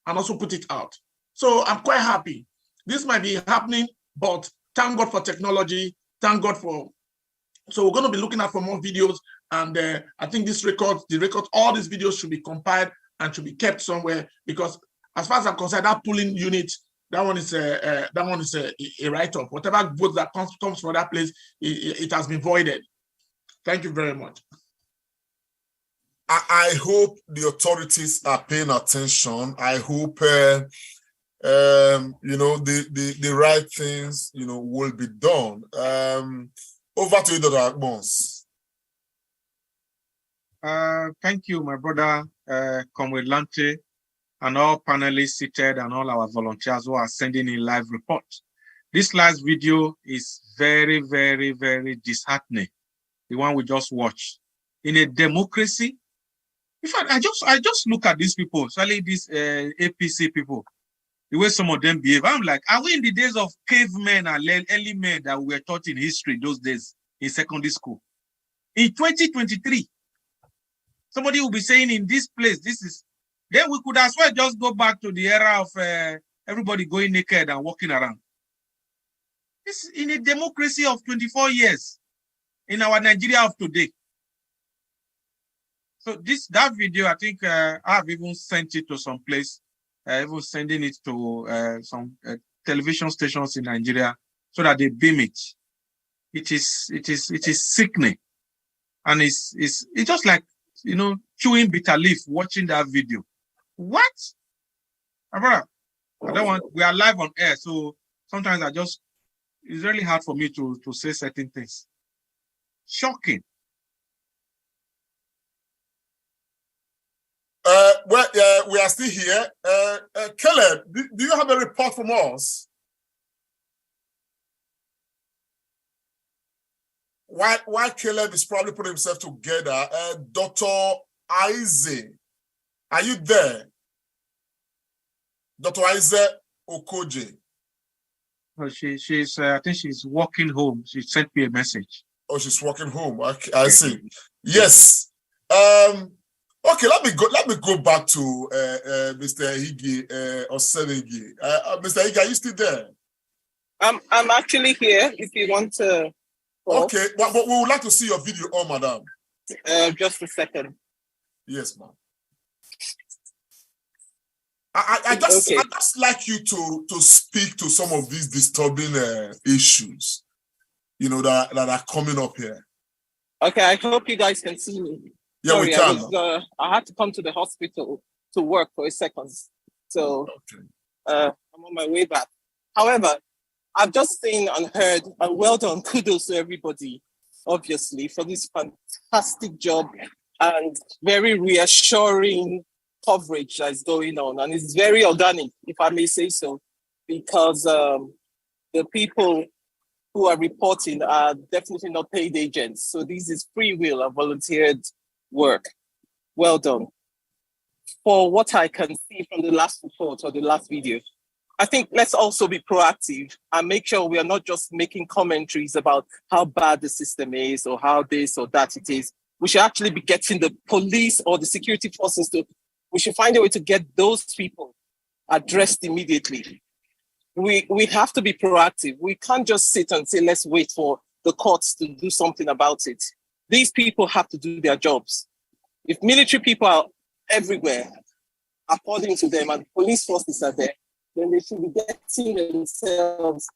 and also put it out. So I'm quite happy. This might be happening, but thank God for technology. Thank God for. So we're going to be looking at for more videos, and I think all these videos should be compiled and should be kept somewhere, because as far as I'm concerned, that polling unit, that one is a write-off. Whatever vote that comes from that place, it has been voided. Thank you very much. I hope the authorities are paying attention. I hope. The right things, will be done. Over to you, Dr. Agbons. Thank you, my brother, Comrade Lante, and all panelists seated, and all our volunteers who are sending in live reports. This last video is very, very, very disheartening. The one we just watched. In a democracy, in fact, I just look at these people, especially these APC people. the way some of them behave. I'm like, are we in the days of cavemen and early men that we were taught in history those days in secondary school? In 2023, somebody will be saying in this place, this is, then we could as well just go back to the era of everybody going naked and walking around. This in a democracy of 24 years in our Nigeria of today. So that video, I think I've even sent it to some place, even sending it to some television stations in Nigeria so that they beam it. It is sickening, and it's just like, you know, chewing bitter leaf watching that video. What? I don't want. We are live on air, so sometimes it's really hard for me to say certain things. Shocking. We are still here. Caleb, do you have a report from us? Why Caleb is probably putting himself together? Dr. Isaac, are you there? Dr. Isaac Okoje. Oh, she's I think she's walking home. She sent me a message. Oh, she's walking home. I see. Yes. Okay, let me go back to Mr. Higi Osenegi. Mr. Higi, are you still there? I'm actually here. If you want to. Okay, but we would like to see your video, madam. Just a second. Yes, ma'am. I just like you to speak to some of these disturbing issues, you know, that are coming up here. Okay, I hope you guys can see me. Yeah, sorry, we can. I had to come to the hospital to work for a second, so I'm on my way back. However, I've just seen and heard, and well done, kudos to everybody, obviously, for this fantastic job and very reassuring coverage that's going on. And it's very organic, if I may say so, because the people who are reporting are definitely not paid agents. So this is free will and volunteered work. Well done. For what I can see from the last report or the last video, I think let's also be proactive and make sure we are not just making commentaries about how bad the system is or how this or that it is. We should actually be getting the police or the security forces we should find a way to get those people addressed immediately. We have to be proactive. We can't just sit and say, let's wait for the courts to do something about it. These people have to do their jobs. If military people are everywhere, according to them, and police forces are there, then they should be getting themselves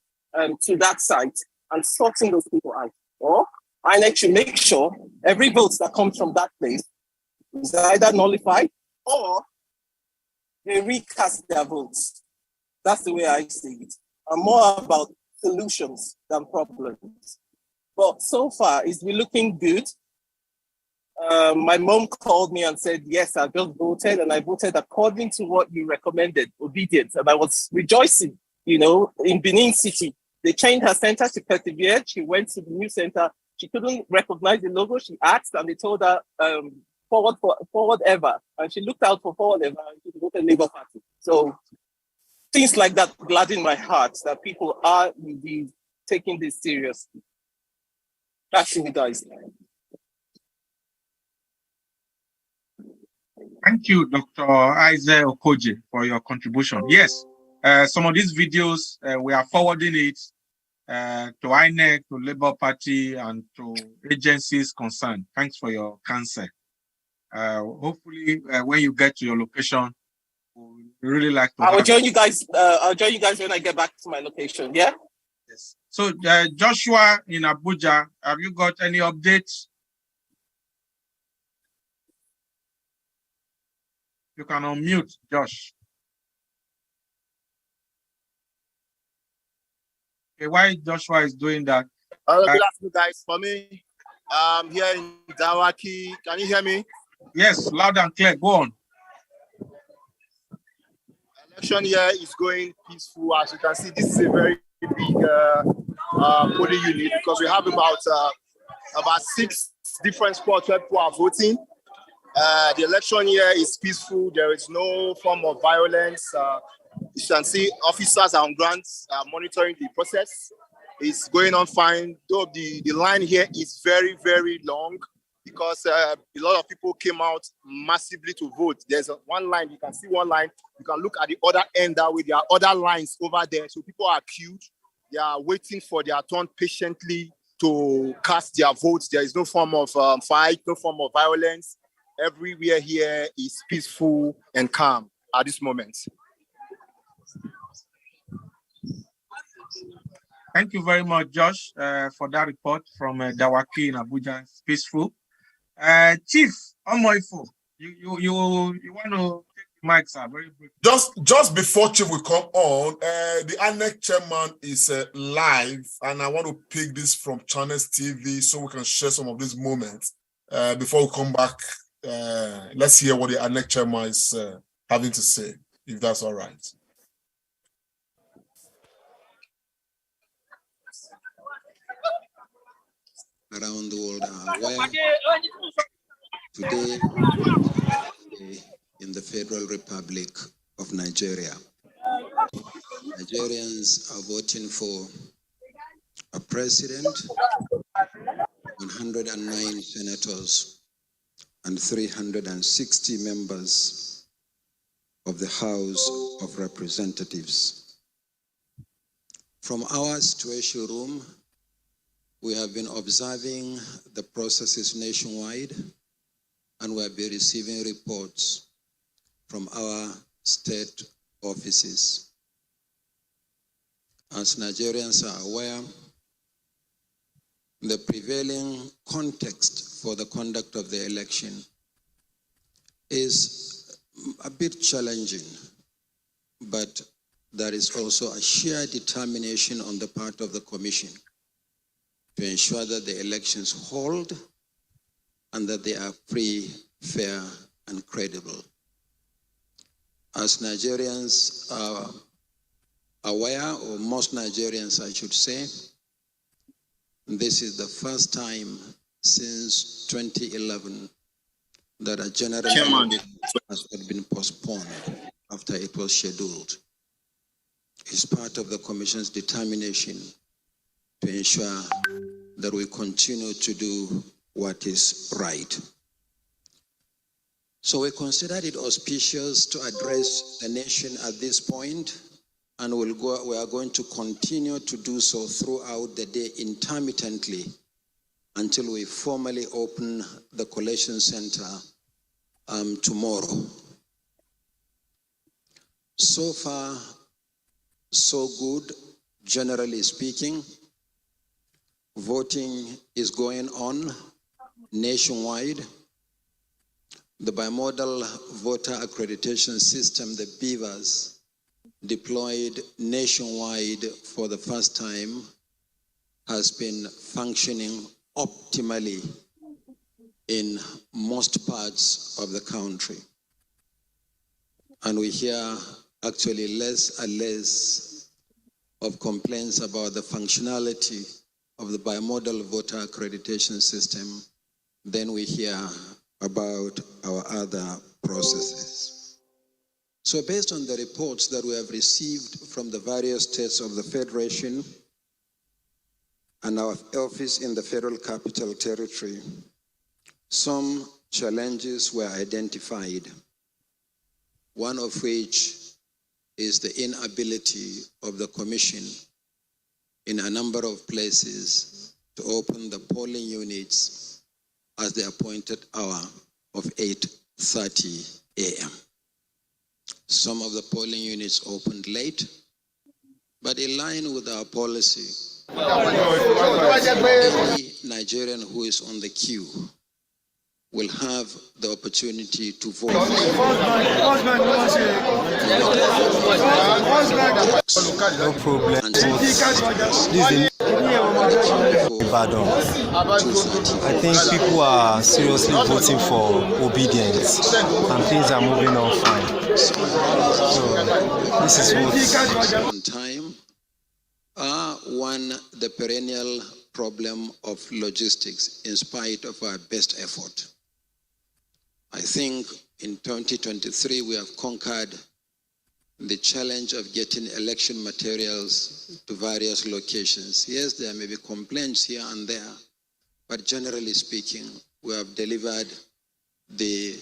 to that site and sorting those people out. Or INEC should make sure every vote that comes from that place is either nullified or they recast their votes. That's the way I see it. I'm more about solutions than problems. But so far, it's been looking good. My mom called me and said, yes, I just voted, and I voted according to what you recommended, obedience. And I was rejoicing, you know, in Benin City. They changed her center, she persevered, she went to the new center. She couldn't recognize the logo. She asked, and they told her, forward ever. And she looked out for forward ever, and she voted Labour Party. So things like that gladden my heart, that people are indeed taking this seriously. That's you guys. Thank you, Dr. Isaac Okoje, for your contribution. Yes, some of these videos, we are forwarding it to INEC, to Labour Party, and to agencies concerned. Thanks for your counsel. Hopefully, when you get to your location, we really like to. I'll join you guys. I'll join you guys when I get back to my location. Yeah. Yes. So, Joshua in Abuja, have you got any updates? You can unmute, Josh. Okay, while Joshua is doing that. Good afternoon, guys. For me, here in Dawaki, can you hear me? Yes, loud and clear. Go on. Election here is going peaceful. As you can see, this is a very big polling unit because we have about 6 different spots where people are voting. The election here is peaceful. There is no form of violence. You can see officers are on ground monitoring the process. It's going on fine. Though the line here is very, very long because a lot of people came out massively to vote. There's one line, you can see one line. You can look at the other end that way. There are other lines over there. So people are queued. They are waiting for their turn patiently to cast their votes. There is no form of fight, no form of violence. Everywhere here is peaceful and calm at this moment. Thank you very much, Josh, for that report from Dawaki in Abuja. It's peaceful. Chief Omoifo, you want to take the mic, sir? Very briefly. Just before Chief will come on, the ANEC chairman is live, and I want to pick this from Channels TV so we can share some of these moments. Before we come back, let's hear what the ANEC chairman is having to say, if that's all right. Around the world are aware today in the Federal Republic of Nigeria. Nigerians are voting for a president, 109 senators, and 360 members of the House of Representatives. From our situation room, we have been observing the processes nationwide, and we have been receiving reports from our state offices. As Nigerians are aware, the prevailing context for the conduct of the election is a bit challenging, but there is also a sheer determination on the part of the Commission to ensure that the elections hold and that they are free, fair, and credible. As Nigerians are aware, or most Nigerians I should say, this is the first time since 2011 that a general election has been postponed after it was scheduled. It's part of the Commission's determination to ensure that we continue to do what is right. So we considered it auspicious to address the nation at this point, and we are going to continue to do so throughout the day intermittently until we formally open the collation center tomorrow. So far, so good, generally speaking. Voting is going on nationwide. The bimodal voter accreditation system, the BVAS, deployed nationwide for the first time, has been functioning optimally in most parts of the country. And we hear actually less and less of complaints about the functionality of the bimodal voter accreditation system than we hear about our other processes. So based on the reports that we have received from the various states of the Federation and our office in the Federal Capital Territory, some challenges were identified, one of which is the inability of the Commission in a number of places to open the polling units at the appointed hour of 8:30 a.m. Some of the polling units opened late, but in line with our policy, any Nigerian who is on the queue will have the opportunity to vote. No problem. I think people are seriously voting for obedience, and things are moving on fine. So this is what on time. One, the perennial problem of logistics, in spite of our best effort. I think in 2023 we have conquered the challenge of getting election materials to various locations. Yes, there may be complaints here and there, but generally speaking, we have delivered the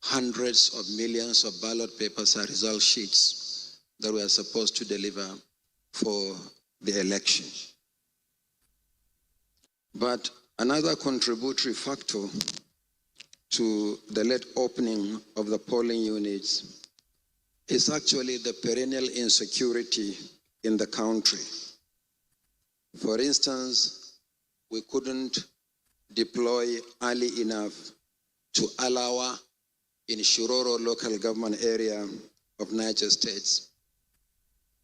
hundreds of millions of ballot papers and result sheets that we are supposed to deliver for the election. But another contributory factor to the late opening of the polling units is actually the perennial insecurity in the country. For instance, we couldn't deploy early enough to Alawa in Shiroro local government area of Niger State.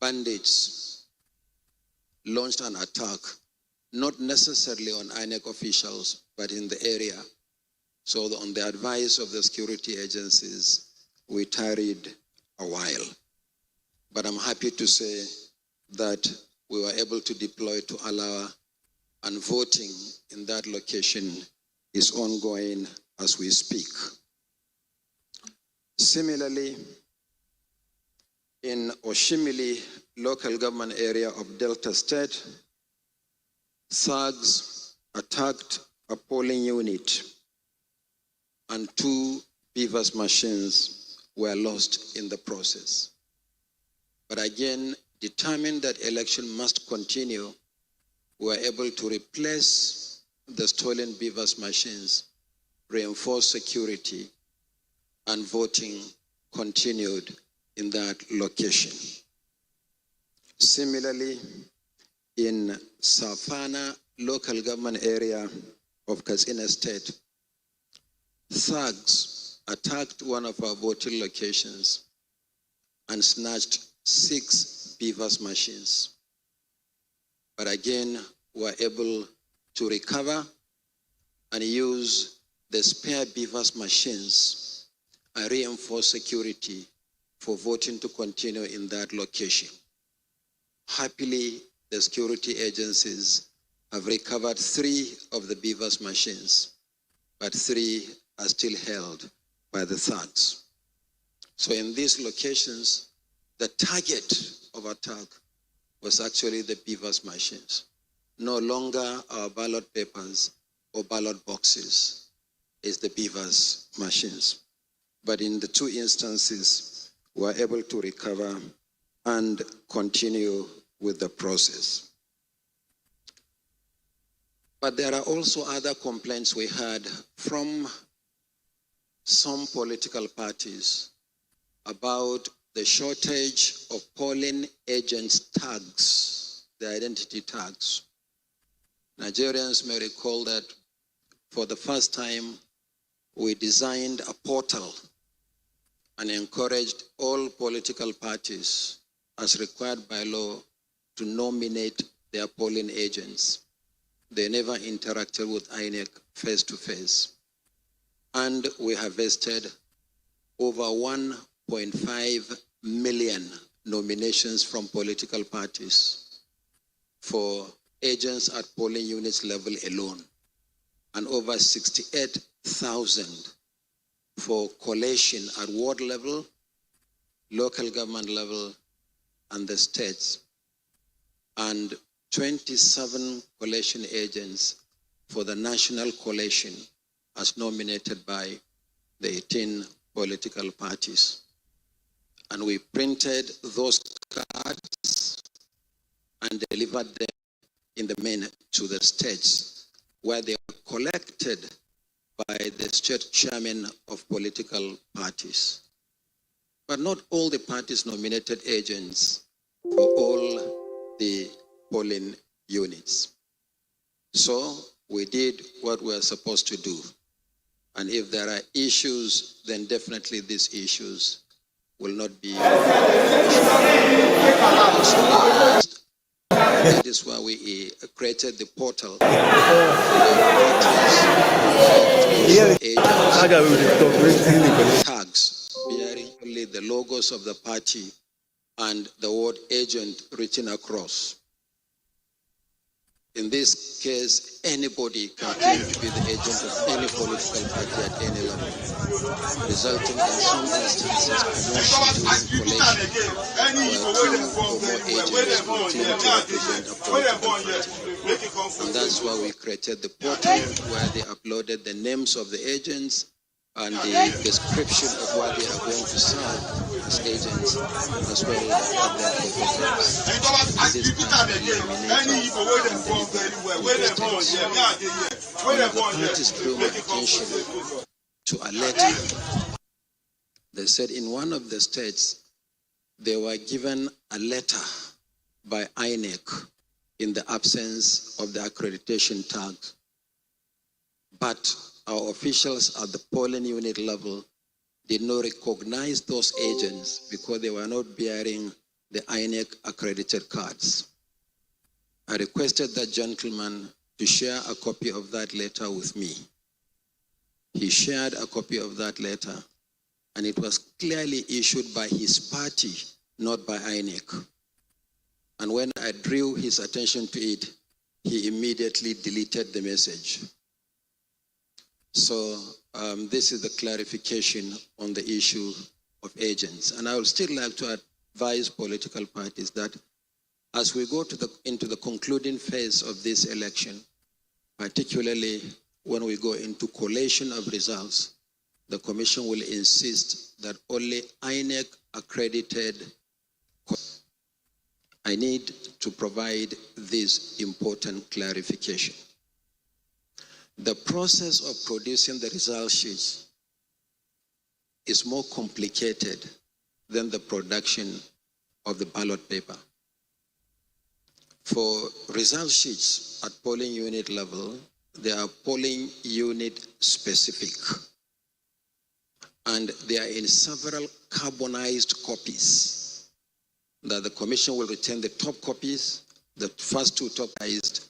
Bandits launched an attack, not necessarily on INEC officials, but in the area. So on the advice of the security agencies, we tarried a while. But I'm happy to say that we were able to deploy to Alawa, and voting in that location is ongoing as we speak. Similarly, in Oshimili local government area of Delta State, thugs attacked a polling unit and 2 BVAS machines were lost in the process. But again, determined that election must continue, we were able to replace the stolen BVAS machines, reinforce security, and voting continued in that location. Similarly, in Safana local government area of Katsina State, thugs attacked one of our voting locations and snatched 6 BVAS machines. But again, we were able to recover and use the spare BVAS machines and reinforce security for voting to continue in that location. Happily, the security agencies have recovered 3 of the BVAS machines, but 3 are still held by the thugs. So in these locations, the target of attack was actually the BVAS machines. No longer our ballot papers or ballot boxes is the BVAS machines. But in the 2 instances, we were able to recover and continue with the process. But there are also other complaints we had from some political parties about the shortage of polling agents' tags, the identity tags. Nigerians may recall that for the first time, we designed a portal and encouraged all political parties, as required by law, to nominate their polling agents. They never interacted with INEC face to face. And we harvested over 1.5 million nominations from political parties for agents at polling units level alone, and over 68,000 for collation at ward level, local government level, and the states, and 27 collation agents for the national collation as nominated by the 18 political parties. And we printed those cards and delivered them in the main to the states, where they were collected by the state chairman of political parties. But not all the parties nominated agents for all the polling units. So we did what we are supposed to do. And if there are issues, then definitely these issues will not be. That is why we created the portal. Tags bearing only the logos of the party and the word agent written across. In this case, anybody can claim to be the agent of any political party at any level, resulting in some instances promotion during collation, where two or more agents will claim to represent a political party. And that's why we created the portal where they uploaded the names of the agents and the description of what they are going to serve as agents, as well as their photographs. This can be eliminated the parties drew my attention to a letter. They said in one of the states, they were given a letter by INEC in the absence of the accreditation tag. But our officials at the polling unit level did not recognize those agents because they were not bearing the INEC accredited cards. I requested that gentleman to share a copy of that letter with me. He shared a copy of that letter, and it was clearly issued by his party, not by INEC. And when I drew his attention to it, he immediately deleted the message. So this is the clarification on the issue of agents. And I would still like to advise political parties that as we go into the concluding phase of this election, particularly when we go into collation of results, the Commission will insist that only INEC accredited. I need to provide this important clarification. The process of producing the result sheets is more complicated than the production of the ballot paper. For result sheets at polling unit level, they are polling unit specific, and they are in several carbonized copies that the Commission will retain the top copies, the first two top carbonized,